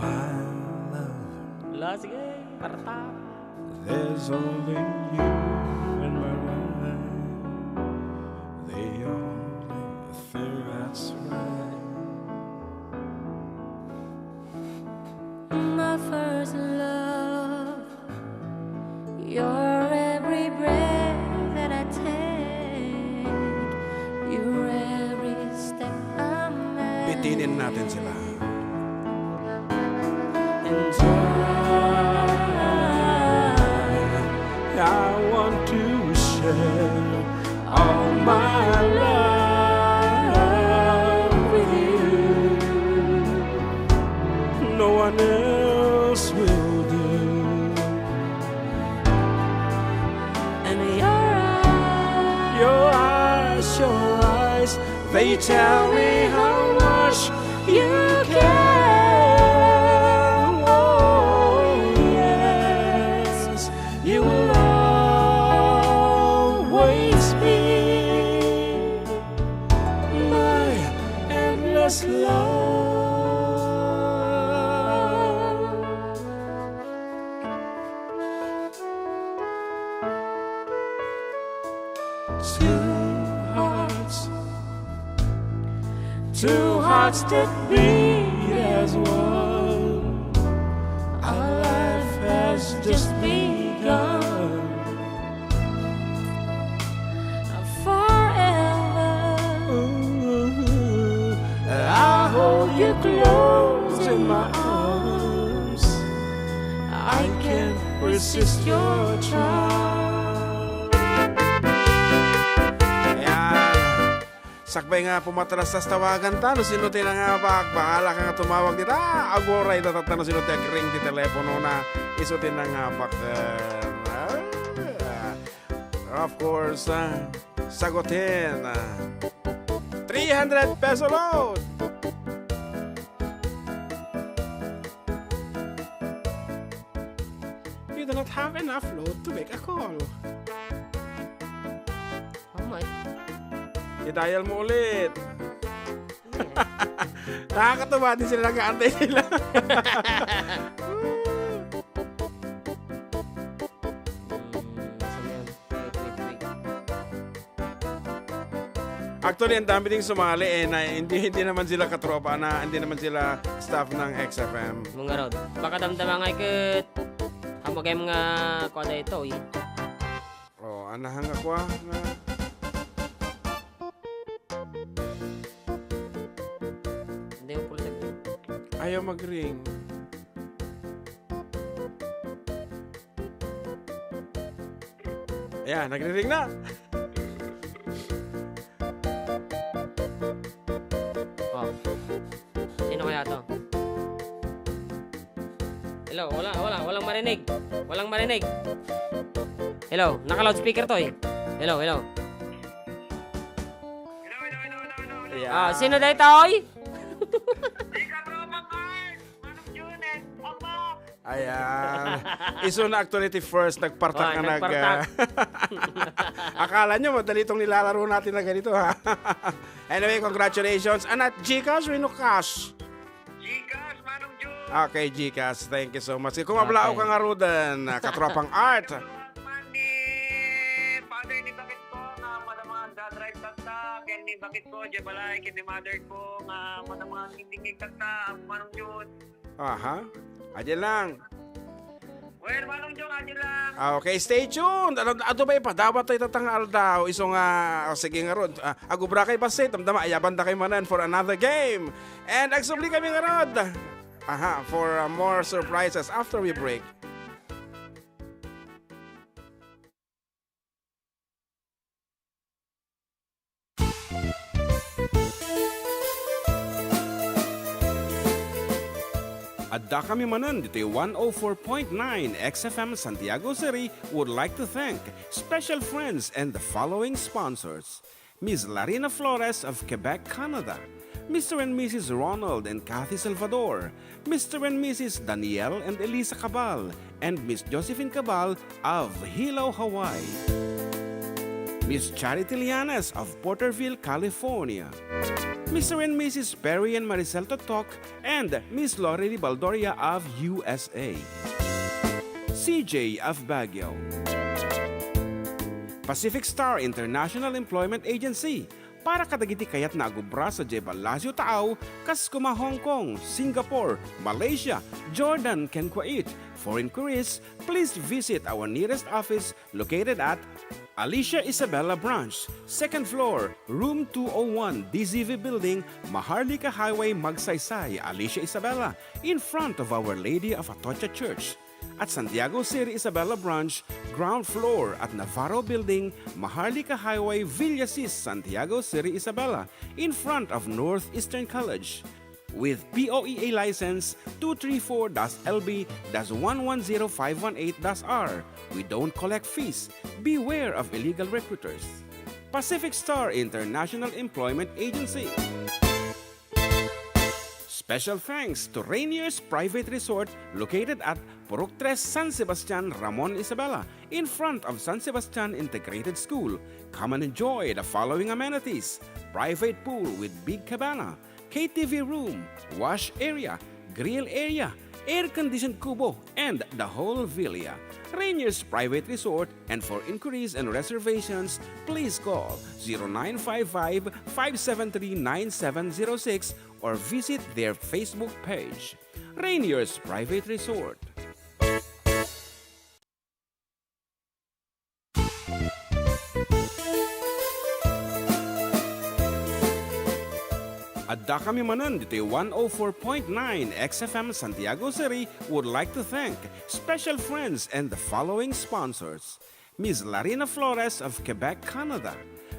My love, Sige, parta. there's only you in my life. The only thing that's right. My first love, your every breath that I take, your every step I make. Pitinin natin sila. And I want to share all my love with you. No one else will do. and Your eyes, they tell me how much you care. Oh, yes, you will always be my endless love. two hearts that beat as one. Our life has just begun. I'll hold you close in my arms. I can't resist your charm. Ayan. Sakbay nga pumatras sa tawagan ta. No sino ti na nga bahala ka nga tumawag dito. Agoray natatano sino ti ring ti telepono na isutin na nga of course, sagutin. 300 peso load. You do not have enough load to make a call. Oh my. I-dial mo ulit. Nakakatuwa din sila nag-aantay nila. Actually, ang dami ding sumali na hindi naman sila katropa na hindi naman sila staff ng XFM. Mga rod. Baka damdama nga ikot. Kamo kayo mga koda ito eh. Oh, anahang ako na. Hindi mo pula saglit. Ayaw mag-ring. Ayan, nagre-ring na. Oh. Sino kaya to? Hello, walang marinig. Walang marinig. Hello, naka-loudspeaker to eh. Hello. Ah, sino dahil taoy? Ayan. Iso na actually first, nagpartak ka nagpartak. Akala nyo, madali itong nilalaro natin na ganito ha. Anyway, congratulations. Anat, Gcash o Cash? Gcash, Manong Jun. Okay, Gcash. Thank you so much. Kung mablao ka nga Rudan, katropang art. Mani, father ni bakit ko, nga madamang dadrive kata, ken ni bakit ko, jebalay, ken ni mother ko, nga madamang hindi kata, Manong Jun. Aha. Adyan lang. Well, Manong Jun, adyan lang. Okay, stay tuned. Ano ba ipadawat tayo tatangal daw? Isong, sige nga rod. Agubra kay Basit. Tamdama, ayabanda kay Manen for another game. And agsubli kami nga rod. Aha, for more surprises after we break. Adda kami Manen dito 104.9 XFM Santiago City would like to thank special friends and the following sponsors. Ms. Larina Flores of Quebec, Canada. Mr. and Mrs. Ronald and Kathy Salvador. Mr. and Mrs. Danielle and Elisa Cabal. And Miss Josephine Cabal of Hilo, Hawaii. Miss Charity Lianes of Porterville, California. Mr. and Mrs. Perry and Maricel Totok, and Miss Lori Baldoria of USA. CJ of Baguio. Pacific Star International Employment Agency. Para kadagiti kayat na agubra sa Jebalasio Taaw, kas kuma Hong Kong, Singapore, Malaysia, Jordan, ken Kuwait. For inquiries, please visit our nearest office located at Alicia Isabella Branch, 2nd floor, room 201, DZV Building, Maharlika Highway, Magsaysay, Alicia Isabella, in front of Our Lady of Atocha Church. At Santiago City Isabella Branch, ground floor at Navarro Building, Maharlika Highway, Villasis, Santiago City Isabella, in front of Northeastern College. With POEA license 234-LB-110518-R. We don't collect fees. Beware of illegal recruiters. Pacific Star International Employment Agency. Special thanks to Rainier's Private Resort located at Purok 3 San Sebastian, Ramon Isabela, in front of San Sebastian Integrated School. Come and enjoy the following amenities: private pool with big cabana, KTV room, wash area, grill area, air-conditioned kubo, and the whole villa. Rainier's Private Resort, and for inquiries and reservations, please call 0955-573-9706 or visit their Facebook page. Rainier's Private Resort. Adda kami Manen dito 104.9 XFM Santiago City would like to thank special friends and the following sponsors. Ms. Larina Flores of Quebec, Canada.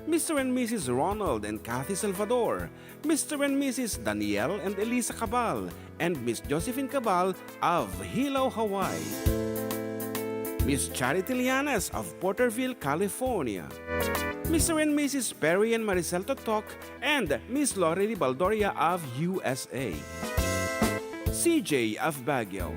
Mr. and Mrs. Ronald and Kathy Salvador. Mr. and Mrs. Danielle and Elisa Cabal. And Miss Josephine Cabal of Hilo, Hawaii. Miss Charity Lianas of Porterville, California. Mr. and Mrs. Perry and Maricel Totok, and Miss Lorely Baldoria of USA. CJ of Baguio.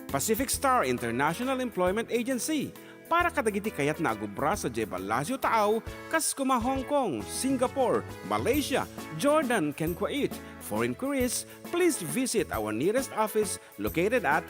Pacific Star International Employment Agency, para kadagiti kayat na agubra sa Jebel Lazio Taaw, Kaskuma, Hong Kong, Singapore, Malaysia, Jordan, ken Kuwait. For inquiries, please visit our nearest office located at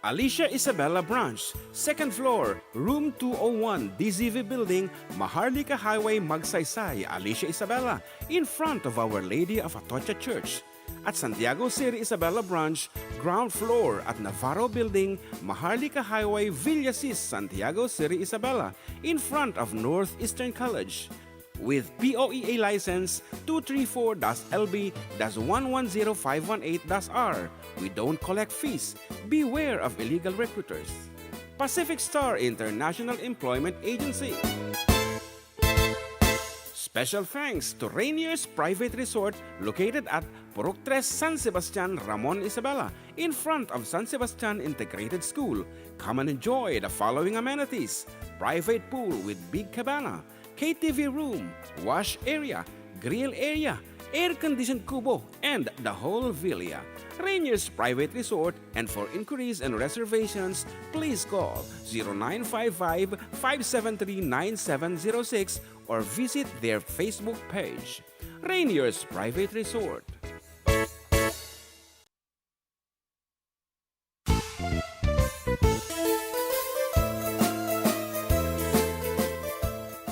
Alicia Isabella Branch, 2nd floor, room 201, DZV Building, Maharlika Highway, Magsaysay, Alicia Isabella, in front of Our Lady of Atocha Church. At Santiago City Isabella Branch, ground floor at Navarro Building, Maharlika Highway, Villasis, Santiago City Isabella, in front of Northeastern College. With POEA license 234-LB-110518-R. We don't collect fees. Beware of illegal recruiters. Pacific Star International Employment Agency. Special thanks to Rainier's Private Resort located at Purok 3 San Sebastian, Ramon, Isabela, in front of San Sebastian Integrated School. Come and enjoy the following amenities: private pool with big cabana, KTV room, wash area, grill area, air-conditioned kubo, and the whole villa. Rainier's Private Resort, and for inquiries and reservations, please call 0955-573-9706 or visit their Facebook page. Rainier's Private Resort.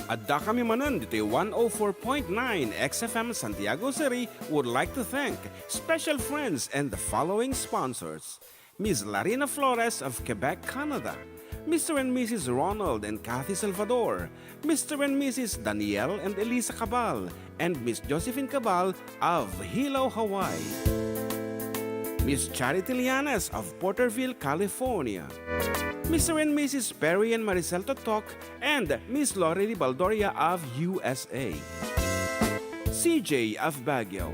Adda kami Manen dito 104.9 XFM Santiago City would like to thank special friends and the following sponsors. Ms. Larina Flores of Quebec, Canada. Mr. and Mrs. Ronald and Kathy Salvador. Mr. and Mrs. Danielle and Elisa Cabal. And Miss Josephine Cabal of Hilo, Hawaii. Miss Charity Lianas of Porterville, California. Mr. and Mrs. Perry and Maricel Totok, and Miss Lorely Baldoria of USA. CJ of Baguio.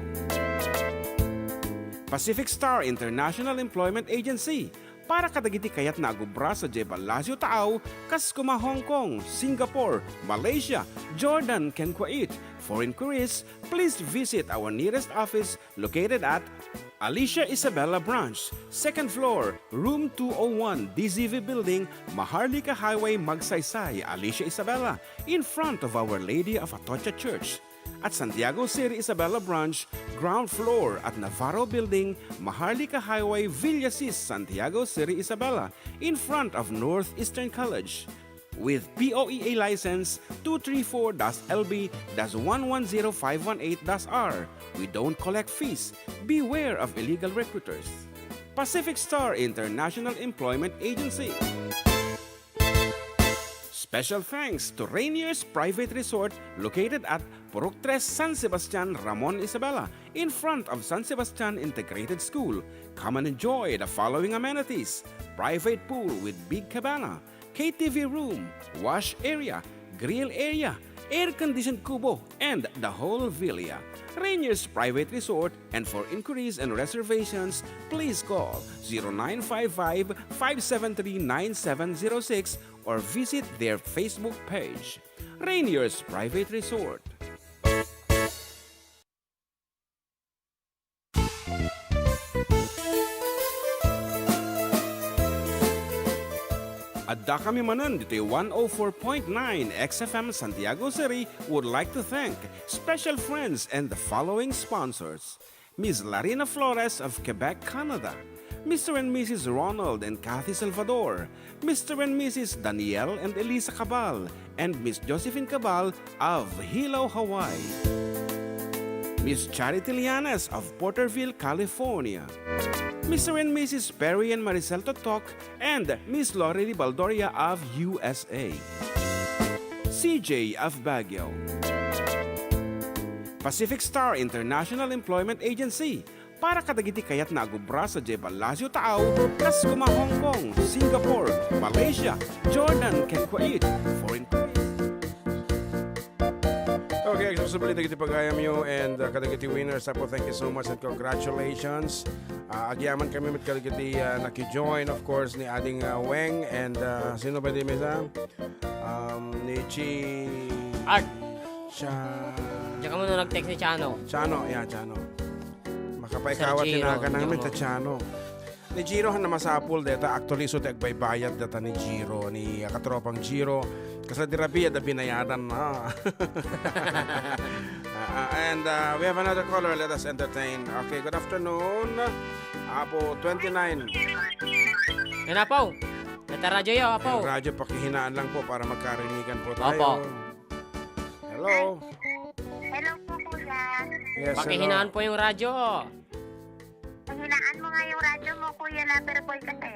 Pacific Star International Employment Agency, para kadagiti kayat na agubra sa Jebel Lazio Taaw, Kaskuma, Hong Kong, Singapore, Malaysia, Jordan, ken Kuwait. For inquiries, please visit our nearest office located at Alicia Isabella Branch, 2nd floor, room 201, DZV Building, Maharlika Highway, Magsaysay, Alicia Isabella, in front of Our Lady of Atocha Church. At Santiago City Isabella Branch, ground floor at Navarro Building, Maharlika Highway, Villasis, Santiago City Isabella, in front of Northeastern College. With POEA license 234-LB-110518-R. We don't collect fees. Beware of illegal recruiters. Pacific Star International Employment Agency. Special thanks to Rainier's Private Resort located at Purok 3 San Sebastian, Ramon, Isabela, in front of San Sebastian Integrated School. Come and enjoy the following amenities: private pool with big cabana, KTV room, wash area, grill area, air-conditioned kubo, and the whole villa. Rainier's Private Resort, and for inquiries and reservations, please call 0955-573-9706 or visit their Facebook page. Rainier's Private Resort. Adda kami Manen dito 104.9 XFM Santiago City would like to thank special friends and the following sponsors. Miss Larina Flores of Quebec, Canada, Mr. and Mrs. Ronald and Kathy Salvador, Mr. and Mrs. Danielle and Elisa Cabal, and Miss Josephine Cabal of Hilo, Hawaii. Miss Charity Lianas of Porterville, California. Mr. and Mrs. Perry and Maricel Totok, and Miss Lori Baldoria of USA. CJ of Baguio. Pacific Star International Employment Agency, para kadagiti kayat na agubra sa Jebel Lazio Taaw, kas kuma Hong Kong, Singapore, Malaysia, Jordan, ken Kuwait, foreign countries. Okay, accessibility dagiti pagayam yo and kadagiti winners apo, thank you so much and congratulations. Agyaman kami mit kadagiti naki-join of course ni ading Weng and sino ba di misa? Ni Art. Cha... Diyan ka muna nag-text ni Chano. Chano, yeah, Chano. Makapaikawat Sir Giro, tinaga namin diyan ta mo. Chano. Ni Giro na masapul deta actually so tagbaybayad data ni Giro ni katropang Giro kasi dirabi da binayaran na. And we have another caller, let us entertain. Okay, good afternoon. Apo 29. Yan na po. Nataradyo yo, Yung Apo. radyo pakihinaan lang po para magkarinigan po tayo. Opo. Hello. Hello po, kuya. Yes, Pakihinaan po yung radyo. Pahinaan mo nga yung radyo mo, kuya, Loverboy kasi.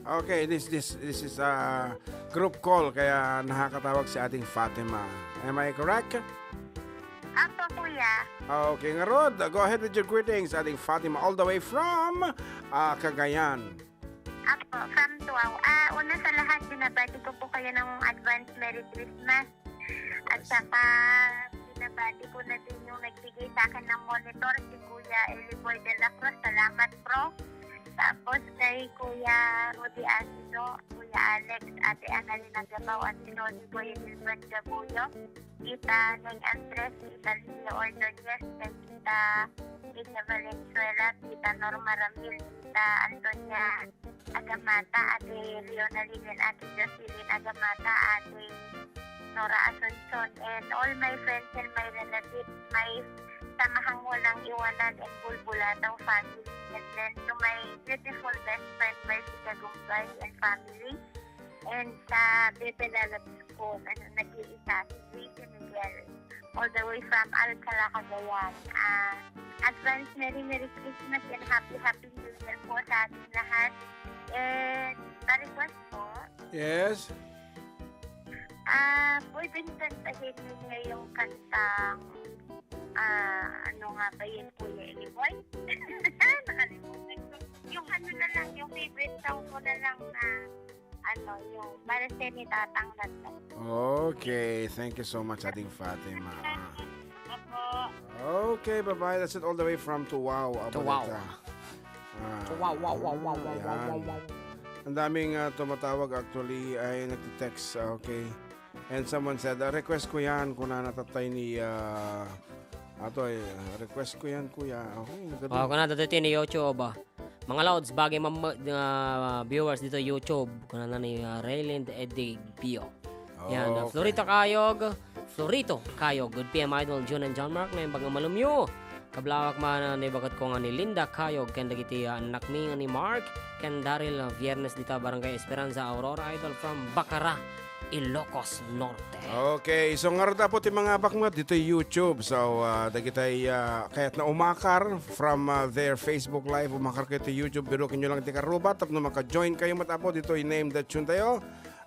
Okay, this is a group call kaya nakakatawag si ating Fatima. Am I correct? Apo, kuya. Okay, nga Rod, go ahead with your greetings, ating Fatima, all the way from Cagayan. Apo, from Tuaw. Una sa lahat, binabati ko po kayo ng advance Merry Christmas. At saka, binabati ko na din yung nagbigay sa akin ng monitor, si Kuya Eliboy de la Cruz. Salamat, bro. Tapos kay Kuya Rudy Asido, Kuya Alex, Ate Annalina Gabaw, at si Lodi Boy Gilbert Gabuyo, Tita Neng Andres, Tita Lilia Ordonez, kay Tita Lidia Valenzuela, Tita Norma Ramil, Tita Antonia Agamata, Ate Leonalyn and Ate Jocelyn Agamata, Ate Nora Asuncion, and all my friends and my relatives, my samahang walang iwanan and bulbulatang family. And then to my beautiful best friend, Marcia Gumbay and family. And sa Bebe Lalabs ko, nag-iisa, si Luis Miguel, all the way from Alcala, Cagayan. Advance Merry Christmas and Happy New Year po sa ating lahat. And na-request po, Yes. pwede kantahin niya yung kantang ano nga ba yun, Kuya Eliboy? Nakalimutan ko. Yung ano na lang, yung favorite song ko na lang na ano, yung Marase ni Tatang Nata. Okay, thank you so much, ating Fatima. Ako, Okay, bye-bye. That's it all the way from Tuwao. Tuwao. Yan. Ang daming tumatawag actually ay nagtitext. Okay. And someone said, request ko yan kung natatay ni Atoy. Request ko yan, kuya. Okay, Kung na dito ni YouTube. Mga Lods, bagay viewers dito YouTube. Kung na ni Rayland Edig Pio. Yan, Okay. Florito Kayog. Good PM Idol, June and John Mark. May bagang malumyo. Kablawak man ni bagat ko nga ni Linda Kayog. Ken dagiti anak mi nga ni Mark. Ken Daryl Viernes dita Barangay Esperanza Aurora Idol from Bacara, Ilocos Norte. Okay, so nga rin po ti mga bakmat dito YouTube. So, dagitay kaya't na umakar from their Facebook Live, umakar kayo ti YouTube, birukin nyo lang ti karuba, tapos na maka-join kayo matapo dito, i-name that tune tayo.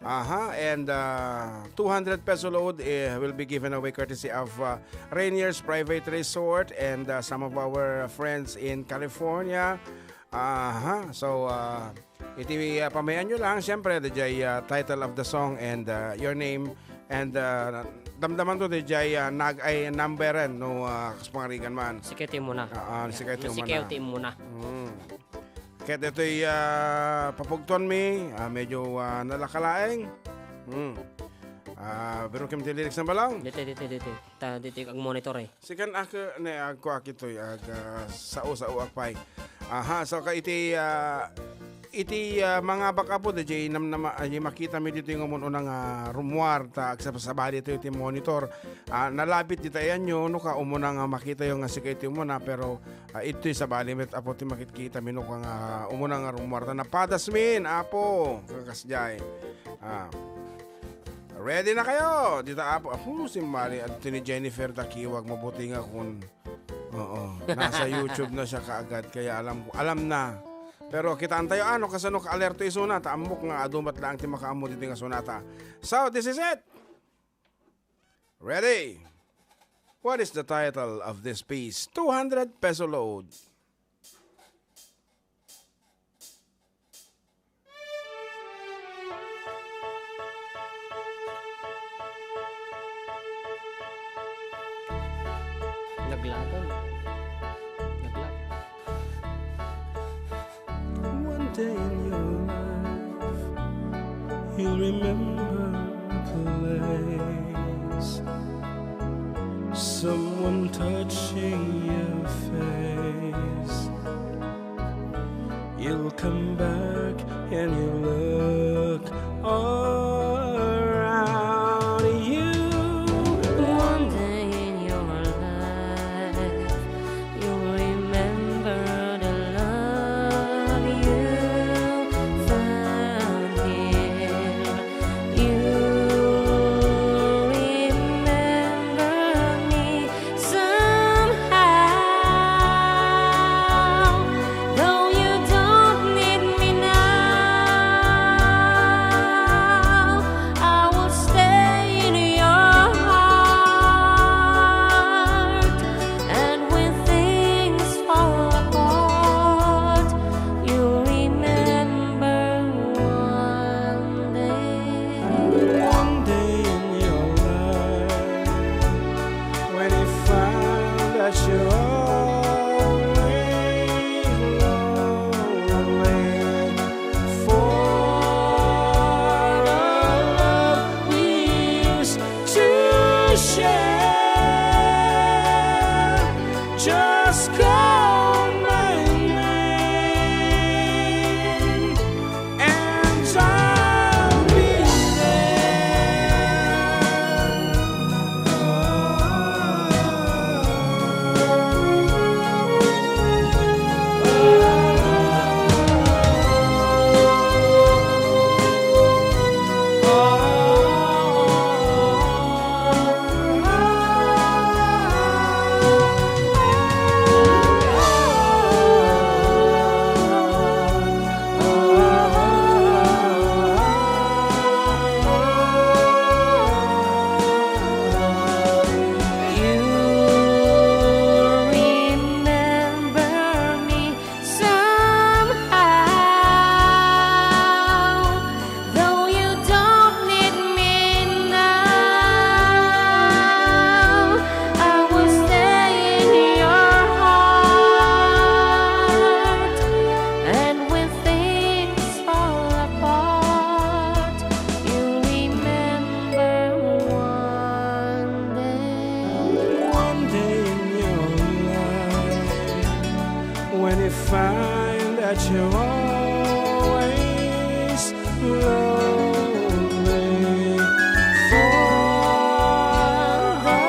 And 200 peso load will be given away courtesy of Rainier's Private Resort and some of our friends in California. So, iti pamayan nyo lang, siyempre, the title of the song and your name. And damdaman to, the nag-ay numberan no kaspangarigan man. Siketi mo na. Siketi mo na. Siketi mo na. Kaya dito'y papugton mi, medyo nalakalaeng. Pero kim ti lyrics na balang. Dito. Dito ang monitor eh. Sikan ako na ako akito'y sao akpay. So ka iti iti mga baka po DJ makita mi dito yung unang rumwar ta sa bali ito yung monitor. Nalapit dito yan yun no ka umunang makita yung sikay ito muna pero ito sa bali met apo ti makikita mi no kang umunang rumwar ta napadas min apo kakasjay. Ready na kayo? Dito apo. Si Mari at ni Jennifer Takiwag mabuti nga kung nasa YouTube na siya kaagad kaya alam na. Pero kita antayo kasano ka alerto isunata amok nga adumat lang ti makaamo dito nga sunata. So this is it. Ready? What is the title of this piece? 200 peso load. Naglagan. One day in your life, you'll remember a place, someone touching your face. You'll come back and you'll look all around you. One day in your life, you'll remember the love you found here. You'll remember me somehow, though you don't need me now. I will stay in your heart, and when things fall apart, you'll remember one day. One day in your life, when you find that you're always lonely for a love we used to share, just call my name and I'll be Remember me somehow, though you don't need me now. I will stay in your heart, and when things fall apart, you'll remember one day. one day in your life, when you find that you're always lonely for the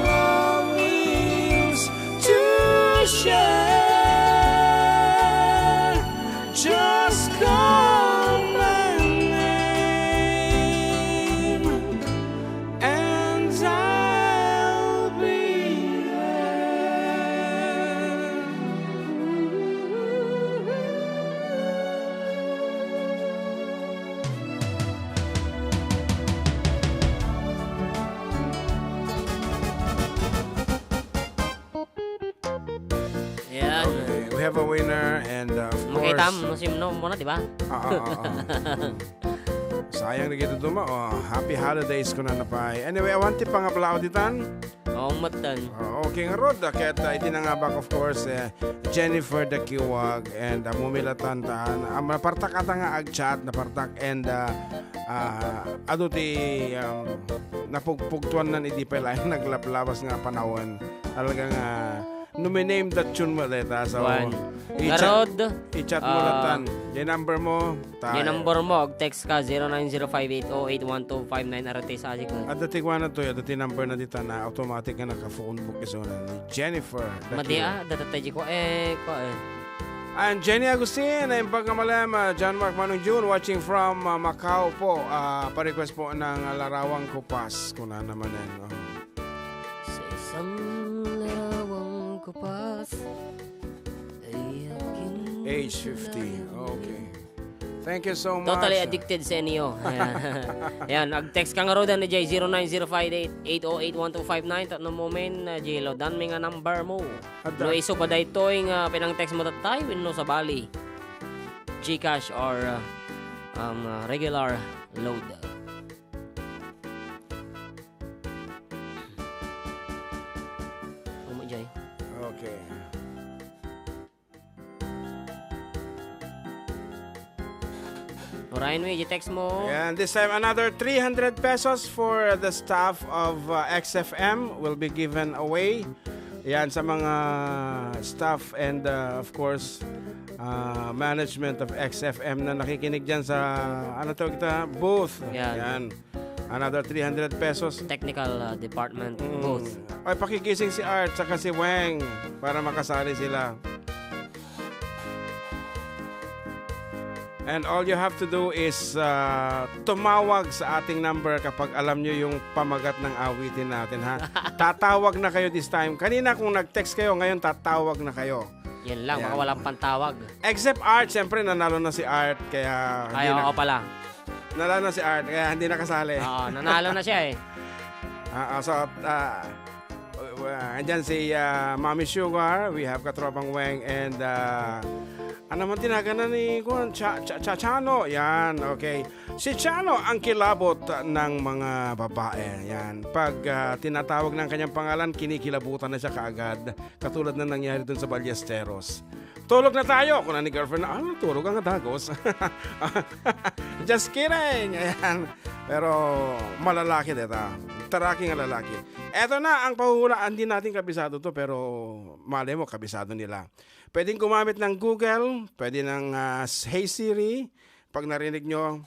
love we used to share, just call my name and I'll be Yan. Okay, we have a winner and of course Makita mo si Mno muna, di ba? sayang na kita duma. Happy holidays ko na napay. Anyway, awanti pang aplao ditan. Oo, matan. Okay nga rod. Kaya iti na nga bak of course Jennifer Takiwag and mumilatan taan. Napartak ata nga agchat, napartak and ado ti napugpugtuan nan iti pala naglaplabas nga panahon. Talagang Numi-name that tune mo deta. So, Juan. i-chat, Garod. i-chat mo latan. Yung number mo. Yung number mo, text ka 090580811259 arate sa adik ko. At dati ko na to, dati number na dito na automatic na naka-phone book iso na ni Jennifer. Madia, datataji ko ko And Jenny Agustin, ay pagkamalam, John Mark Manong June, watching from Macau po. Pa-request po ng Larawang Kupas. Kung na naman yan. Sa isang larawang kupas ay aking Age 50. Okay. Thank you so much. totally addicted sa inyo. Ayan. Ayan, ag-text ka nga ro dan ni Jay 090588081259 tatno moment na Jay lo dan mi nga number mo. Adda. No iso pa daytoy nga pinang-text mo tatay wenno sa Bali. GCash or regular load. Umo Jay. Okay. Orain mo, i-text mo. And this time, another 300 pesos for the staff of XFM will be given away. Yan sa mga staff and of course management of XFM na nakikinig dyan sa ano to kita booth. Yan. Yan. Another 300 pesos. Technical department both. Ay, pakikising si Art saka si Weng para makasali sila. And all you have to do is tumawag sa ating number kapag alam nyo yung pamagat ng awitin natin, ha? Tatawag na kayo this time. Kanina kung nag-text kayo, ngayon tatawag na kayo. Yan lang, Ayan. baka walang pantawag. Except Art, siyempre nanalo na si Art, kaya Ay, oo pala. nanalo na si Art, kaya hindi nakasali. Oo, nanalo na siya eh. Andyan si Mami Sugar, we have Katropang Weng, and ano man tinagana ni Chano. Yan, okay. Si Chano ang kilabot ng mga babae. Yan. Pag tinatawag ng kanyang pangalan, kinikilabutan na siya kaagad. Katulad na nangyari dun sa Ballesteros. Tulog na tayo. Kung ni girlfriend na, tulog ang dagos. Just kidding. Ayan. Pero malalaki dito. Taraking lalaki. Eto na ang pahuhulaan. Hindi natin kabisado to, pero malay mo kabisado nila. Pwedeng gumamit ng Google, pwede ng Hey Siri. Pag narinig nyo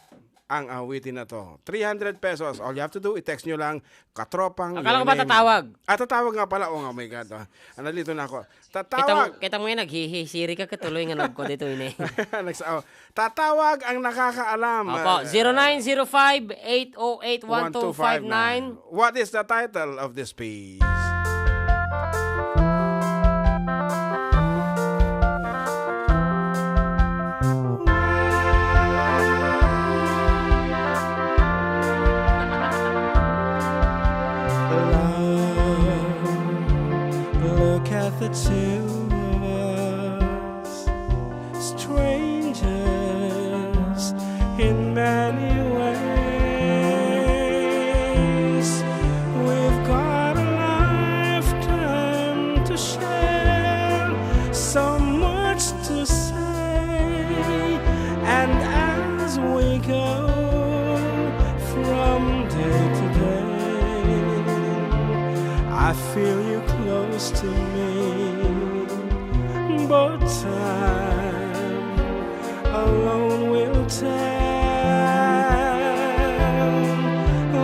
ang awitin na to. 300 pesos. All you have to do, i-text nyo lang, Katropang. Akala ko ba tatawag? Tatawag nga pala. Oh my God. Nalito na ako. Tatawag. Kita mo yan, naghihisiri ka katuloy nga nagko dito yun eh. Tatawag ang nakakaalam. Opo, 0905-808-1259. What is the title of this piece? Look at the two of us, strangers in many ways. We've got a lifetime to share, so much to say, and as we go from day to day, I feel you close to me, but time alone will tell.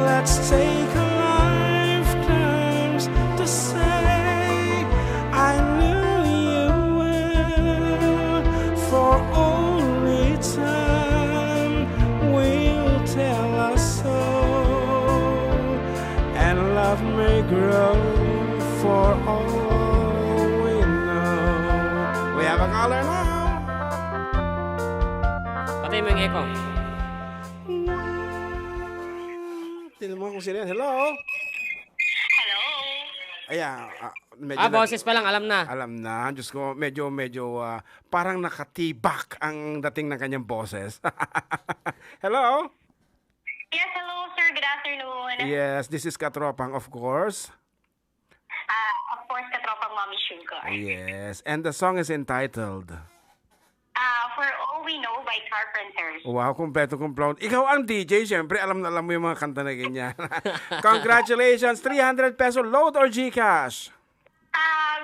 Let's take a lifetimes to say I knew you well, for only time will tell us so, and love may grow for all we know. We have a caller now. Patay mo yung echo. Tignan mo kung sino yan. Hello? Hello? Ayan. Medyo Boses pa lang, alam na. Alam na. Diyos ko, medyo parang nakatibak ang dating ng kanyang boses. Hello? Yes, hello, sir. Good afternoon. Yes, this is Katropang, of course. Of course, Katropang Mommy Sugar. Yes, and the song is entitled For All We Know by Carpenters. Wow, kumpleto. Ikaw ang DJ, syempre, alam na alam mo yung mga kanta na ganyan. Congratulations, 300 peso load or GCash?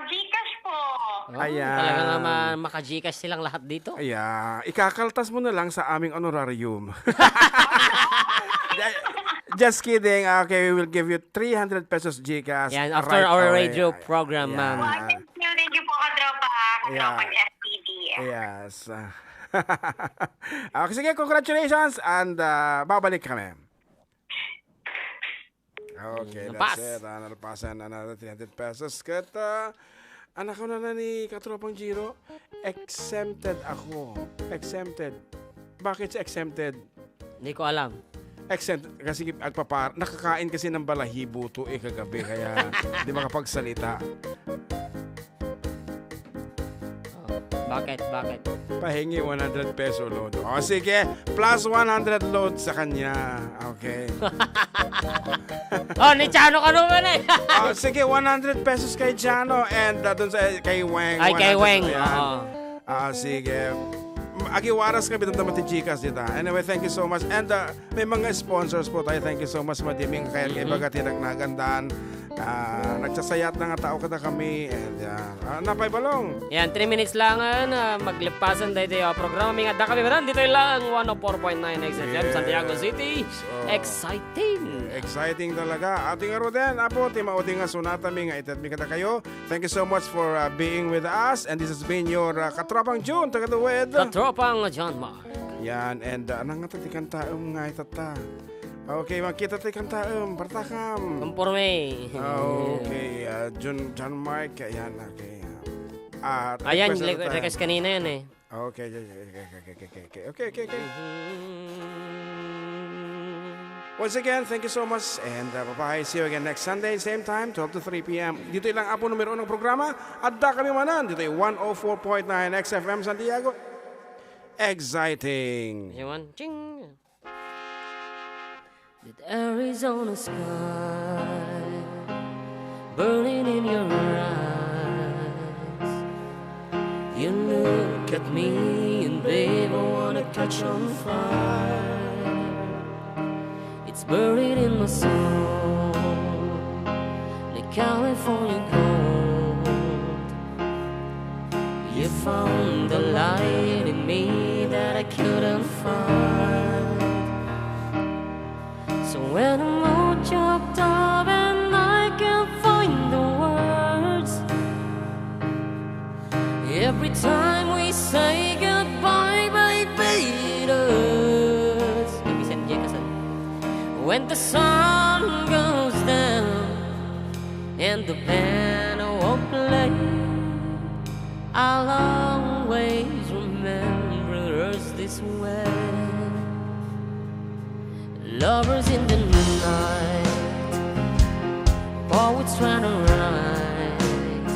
Gcash po, Oh, Ayan. Talaga naman maka-Gcash silang lahat dito. Ayan. Ikakaltas mo na lang sa aming honorarium. Just kidding. Okay, we will give you 300 pesos GCash. Yan, after right our away. radio program, ma'am. Thank you po, katropa. Yeah. Katropa FTV. Yes. Okay, sige, congratulations and babalik kami. Okay, Napas. that's it. Nalapasan na natin 300 pesos. Kat, anak ko na ni Katropang Giro, exempted ako. Exempted. Bakit siya exempted? Hindi ko alam. Exempted kasi nakakain kasi ng balahibo to kagabi kaya di makapagsalita. Bakit? Pahingi 100 peso load. O sige, plus 100 load sa kanya. Okay. Oh, ni Chano ka naman eh. O sige, 100 pesos kay Jano and dun sa kay Weng. Ay, kay 100 Weng. yan. Oo. Sige. Agiwaras kami dun naman Gcash dito. Anyway, thank you so much. And may mga sponsors po tayo. Thank you so much. Madiming kaya ibaga tinagnagandan. Nagsasayat na nga tao kada kami. And napay balong. Yan, 3 minutes lang maglipasan dito yung programa. Mga Adda kami meron. Dito lang 104.9 XFM, Santiago City. Exciting. Exciting talaga. Ating aro din. Apo, timauting nga sunata mi nga itat mi kada kayo. Thank you so much for being with us. And this has been your Katropang June. Tagaduwed. Katropang John Mark. Yan. And anang nga tatikan taong nga itata. Okay, makita tatikan taong. Partakam. Conforme. Okay. John Mark. Yan. Okay. Ayan, request na tayo. request kanina yan eh. Okay. Okay. Once again, thank you so much and bye-bye. See you again next Sunday, same time, 12 to 3 p.m. Dito lang apo numero 1 ng programa. Adda kami Manen. Dito yung 104.9 XFM Santiago. Exciting. Yaman. Ching. That Arizona sky burning in your eyes. You look at me and babe, I wanna catch on fire. It's buried in my soul, like California gold. You found the light in me that I couldn't find. So when I'm all choked up and I can't find the words, every time we say goodbye, baby, it hurts. When the sun goes down and the band won't play, I'll always remember us this way. Lovers in the night, poets trying to write.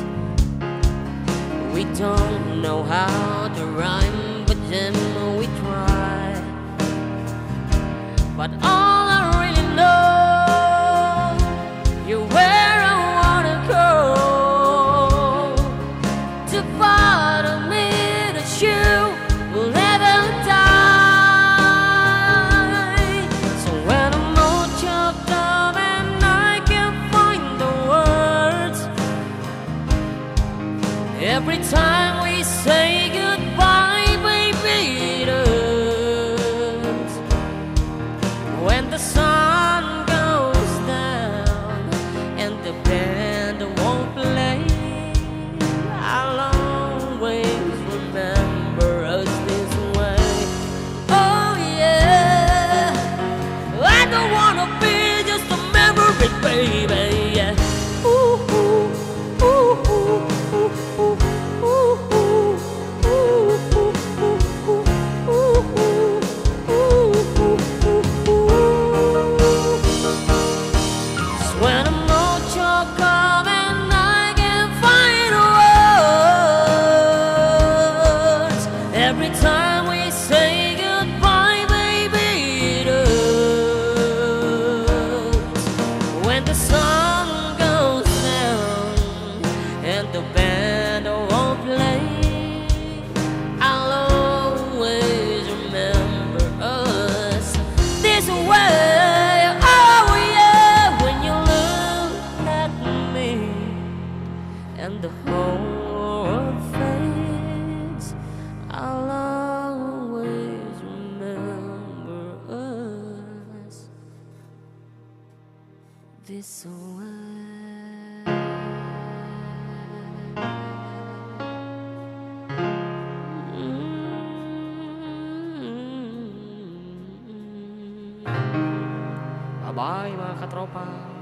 We don't know how to rhyme, but then we try. But all I really know, you're where I wanna go. To part of me that you will never die. So when I'm all chopped up and I can't find the words, every time we say goodbye, baby, it hurts. When the sun goes down and the band won't play, I'll always remember us this way. Oh yeah, I don't wanna be just a memory, baby. Yeah. Ooh, ooh, ooh, ooh, ooh, ooh, ooh, when I'm all choked up and I can't find words, every time we say goodbye, baby, it hurts. When the sun goes down and the band won't play, I'll always remember us this way. Oh yeah, when you look at me and the whole so what? Bye-bye mga katropa.